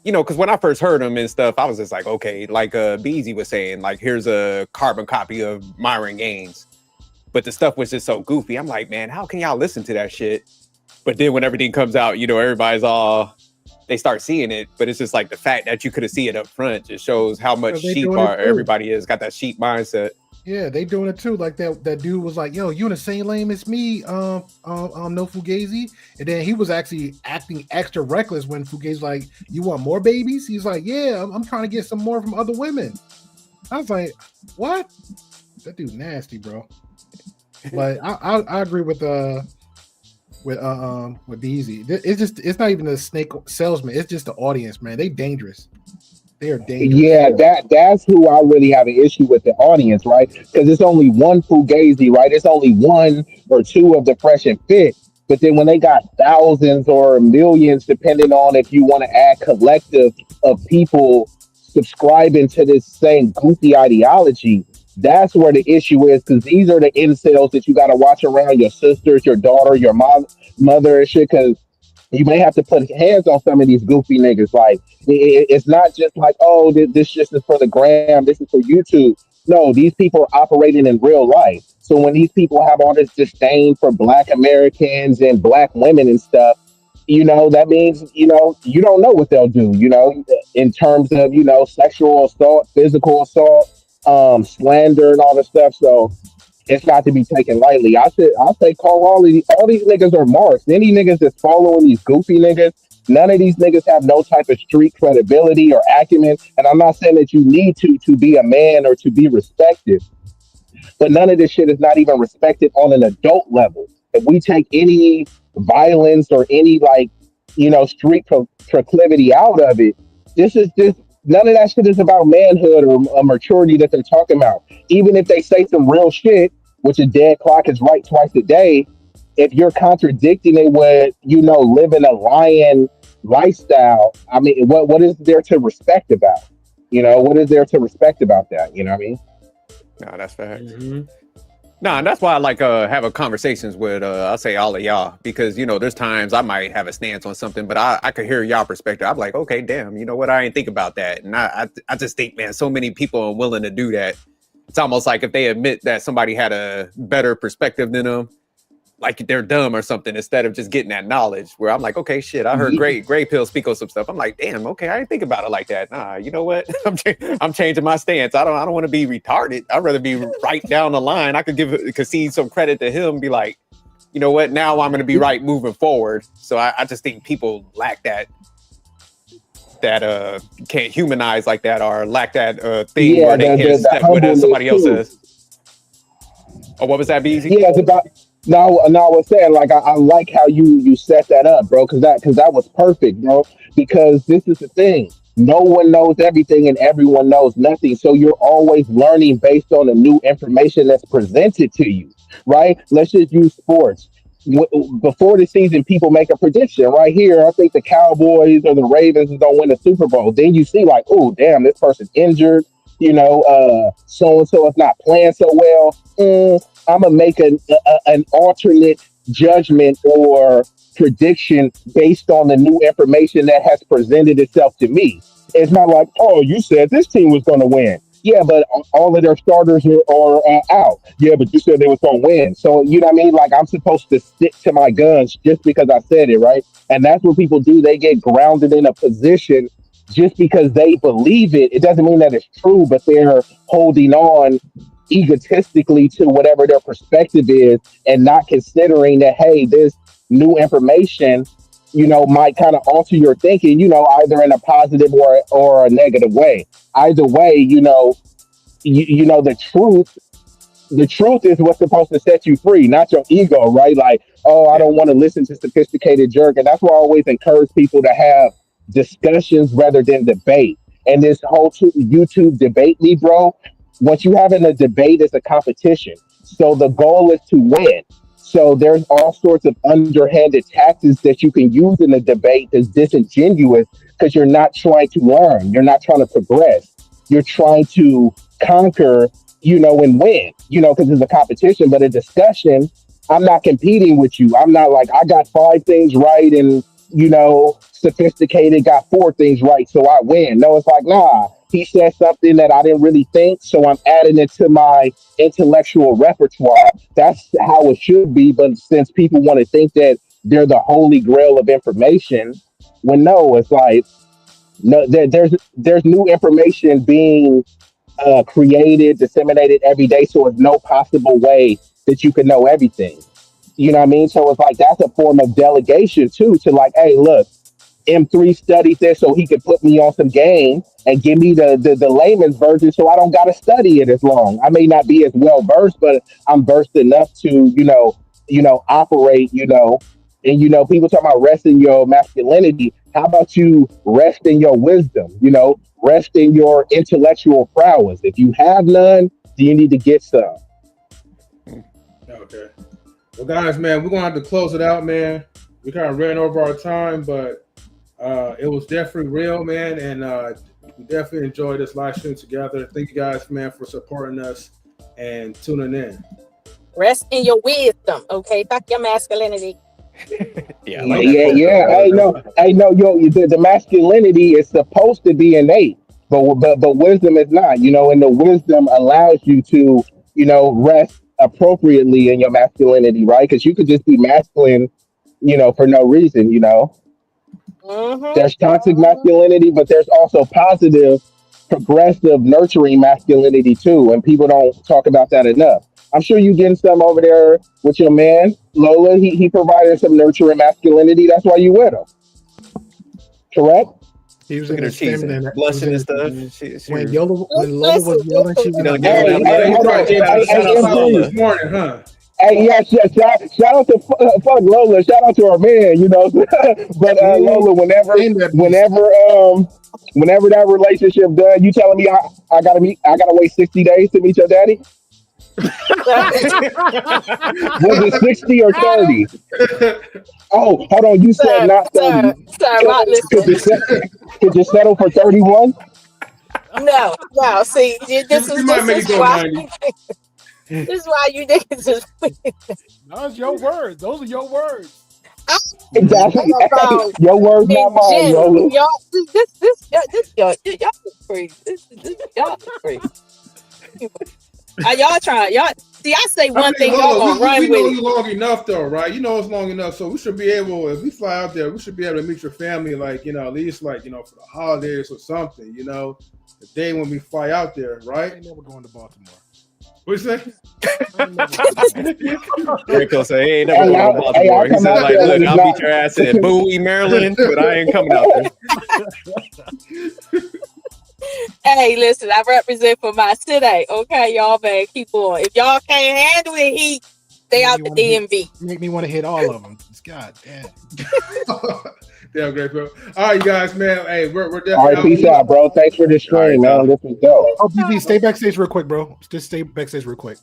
Because when I first heard them and stuff, I was just like, okay, like B-Eazy was saying, like, here's a carbon copy of Myron Gaines. But the stuff was just so goofy. I'm like, man, how can y'all listen to that shit? But then when everything comes out, everybody's they start seeing it. But it's just like the fact that you could have seen it up front just shows how much sheep everybody is, got that sheep mindset. Yeah, they doing it too. Like that dude was like, "Yo, you in the same lane as me, no Fugazi," and then he was actually acting extra reckless when Fugazi's like, "You want more babies?" He's like, "Yeah, I'm trying to get some more from other women." I was like, "What?" That dude nasty, bro. But I agree with B-Eazy. It's not even the snake salesman. It's just the audience, man. They dangerous. They are dangerous. Yeah, that's who I really have an issue with, the audience, right? Because it's only one Fugazi, right? It's only one or two of the fresh and fit. But then when they got thousands or millions, depending on if you want to add collective of people subscribing to this same goofy ideology, that's where the issue is. Because these are the incels that you got to watch around your sisters, your daughter, your mother and shit. Because you may have to put hands on some of these goofy niggas. Like, it's not just like, oh, this just is for the gram, this is for YouTube. No, these people are operating in real life. So when these people have all this disdain for Black Americans and Black women and stuff, that means, you don't know what they'll do, in terms of, sexual assault, physical assault, slander and all this stuff. So it's not to be taken lightly. I'll say call all these niggas are marks. Any niggas that's following these goofy niggas, none of these niggas have no type of street credibility or acumen. And I'm not saying that you need to be a man or to be respected, but none of this shit is not even respected on an adult level. If we take any violence or any street proclivity out of it, this is just none of that shit is about manhood or maturity that they're talking about. Even if they say some real shit, which a dead clock is right twice a day, if you're contradicting it with, living a lion lifestyle, I mean, what is there to respect about? What is there to respect about that? You know what I mean? No, that's fair. No, and that's why I like having conversations with I'll say all of y'all, because there's times I might have a stance on something, but I could hear y'all perspective. I'm like, okay, damn, you know what? I didn't think about that, and I just think, man, so many people are willing to do that. It's almost like if they admit that somebody had a better perspective than them, like they're dumb or something, instead of just getting that knowledge. Where I'm like, okay, shit, I heard Gray Pill speak on some stuff. I'm like, damn, okay, I didn't think about it like that. Nah, you know what? I'm changing my stance. I don't want to be retarded. I'd rather be right down the line. I could concede some credit to him. Be like, you know what? Now I'm going to be right moving forward. So I just think people lack that can't humanize like that, or lack that thing where they can't step what somebody else says. Oh, what was that, B-Eazy? Yeah, it's about. No, I was saying, like, I like how you set that up, bro, because that was perfect, bro. Because this is the thing: no one knows everything, and everyone knows nothing. So you're always learning based on the new information that's presented to you, right? Let's just use sports. Before the season, people make a prediction. Right here, I think the Cowboys or the Ravens is gonna win the Super Bowl. Then you see, like, oh, damn, this person's injured. So and so is not playing so well. I'm gonna make an alternate judgment or prediction based on the new information that has presented itself to me. It's not like, oh, you said this team was gonna win. Yeah, but all of their starters are out. Yeah, but you said they was gonna win. So you know what I mean? Like, I'm supposed to stick to my guns just because I said it, right? And that's what people do. They get grounded in a position just because they believe it. It doesn't mean that it's true, but they're holding on egotistically to whatever their perspective is, and not considering that, hey, this new information, might kind of alter your thinking, either in a positive or a negative way. Either way, the truth the truth is what's supposed to set you free, not your ego, right? Like, oh, I don't want to listen to sophisticated jerk. And that's why I always encourage people to have discussions rather than debate. And this whole YouTube debate me, bro, what you have in a debate is a competition. So the goal is to win. So there's all sorts of underhanded tactics that you can use in a debate that's disingenuous because you're not trying to learn. You're not trying to progress. You're trying to conquer, and win, because it's a competition. But a discussion, I'm not competing with you. I'm not like, I got 5 things right and, sophisticated got 4 things right, so I win. No, it's like, nah, he said something that I didn't really think, so I'm adding it to my intellectual repertoire. That's how it should be. But since people want to think that they're the holy grail of information, when no, it's like, no, there's new information being created, disseminated every day. So it's no possible way that you can know everything. You know what I mean? So it's like that's a form of delegation too. To like, hey, look, M3 studied this so he could put me on some game and give me the layman's version, so I don't got to study it as long. I may not be as well versed, but I'm versed enough to operate. And people talk about rest in your masculinity. How about you rest in your wisdom? Rest in your intellectual prowess. If you have none, do you need to get some? Okay. Well, guys, man, we're gonna have to close it out, man. We kind of ran over our time, but it was definitely real, man, and we definitely enjoyed this live stream together. Thank you guys, man, for supporting us and tuning in. Rest in your wisdom, okay? Fuck your masculinity. Yeah. I know. The masculinity is supposed to be innate, but wisdom is not. And the wisdom allows you to, rest appropriately in your masculinity, right? Because you could just be masculine, for no reason. There's toxic masculinity, but there's also positive, progressive, nurturing masculinity too, and people don't talk about that enough. I'm sure you getting some over there with your man, Lola. He provided some nurturing masculinity. That's why you with him. Correct? He was Look in at her his cheese, feminine. blushing and stuff. When Lola was yelling, she was give this morning, huh? Hey, yeah, shout out to fuck Lola. Shout out to our man, But Lola, whenever that relationship done, you telling me I gotta wait 60 days to meet your daddy? Was it 60 or 30? Oh, hold on. You said not 30. Could you settle for 31? No. See, this is why. This is why you niggas is. Those your words. Those are your words. Exactly. Your words, not mine, Lola. Y'all, y'all crazy. Y'all crazy. Y'all trying? Y'all see? I say one thing, y'all gonna run with it. We know you long enough, though, right? You know it's long enough, so we should be able. If we fly out there, we should be able to meet your family, like at least for the holidays or something. The day when we fly out there, right? I ain't never going to Baltimore. What you say? Rico say, hey, ain't never going to Baltimore. He said, like, look, I'll beat your ass in Bowie, Maryland, but I ain't coming out there. Hey, listen, I represent for my city. Okay, y'all, man, keep on. If y'all can't handle the heat, stay out the DMV. Make me want to hit all of them. God damn. Damn great, bro. All right, you guys, man. Hey, we're definitely. All right, peace out, bro. Thanks for the stream, man. This was dope. Oh, BB, stay backstage real quick, bro. Just stay backstage real quick.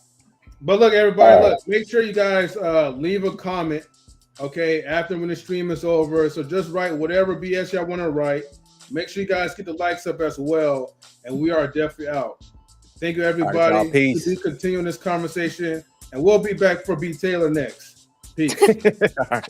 But look, everybody, make sure you guys leave a comment, okay, after when the stream is over. So just write whatever BS y'all want to write. Make sure you guys get the likes up as well. And we are definitely out. Thank you, everybody. Right, peace. We'll be continuing this conversation. And we'll be back for B. Taylor next. Peace. All right.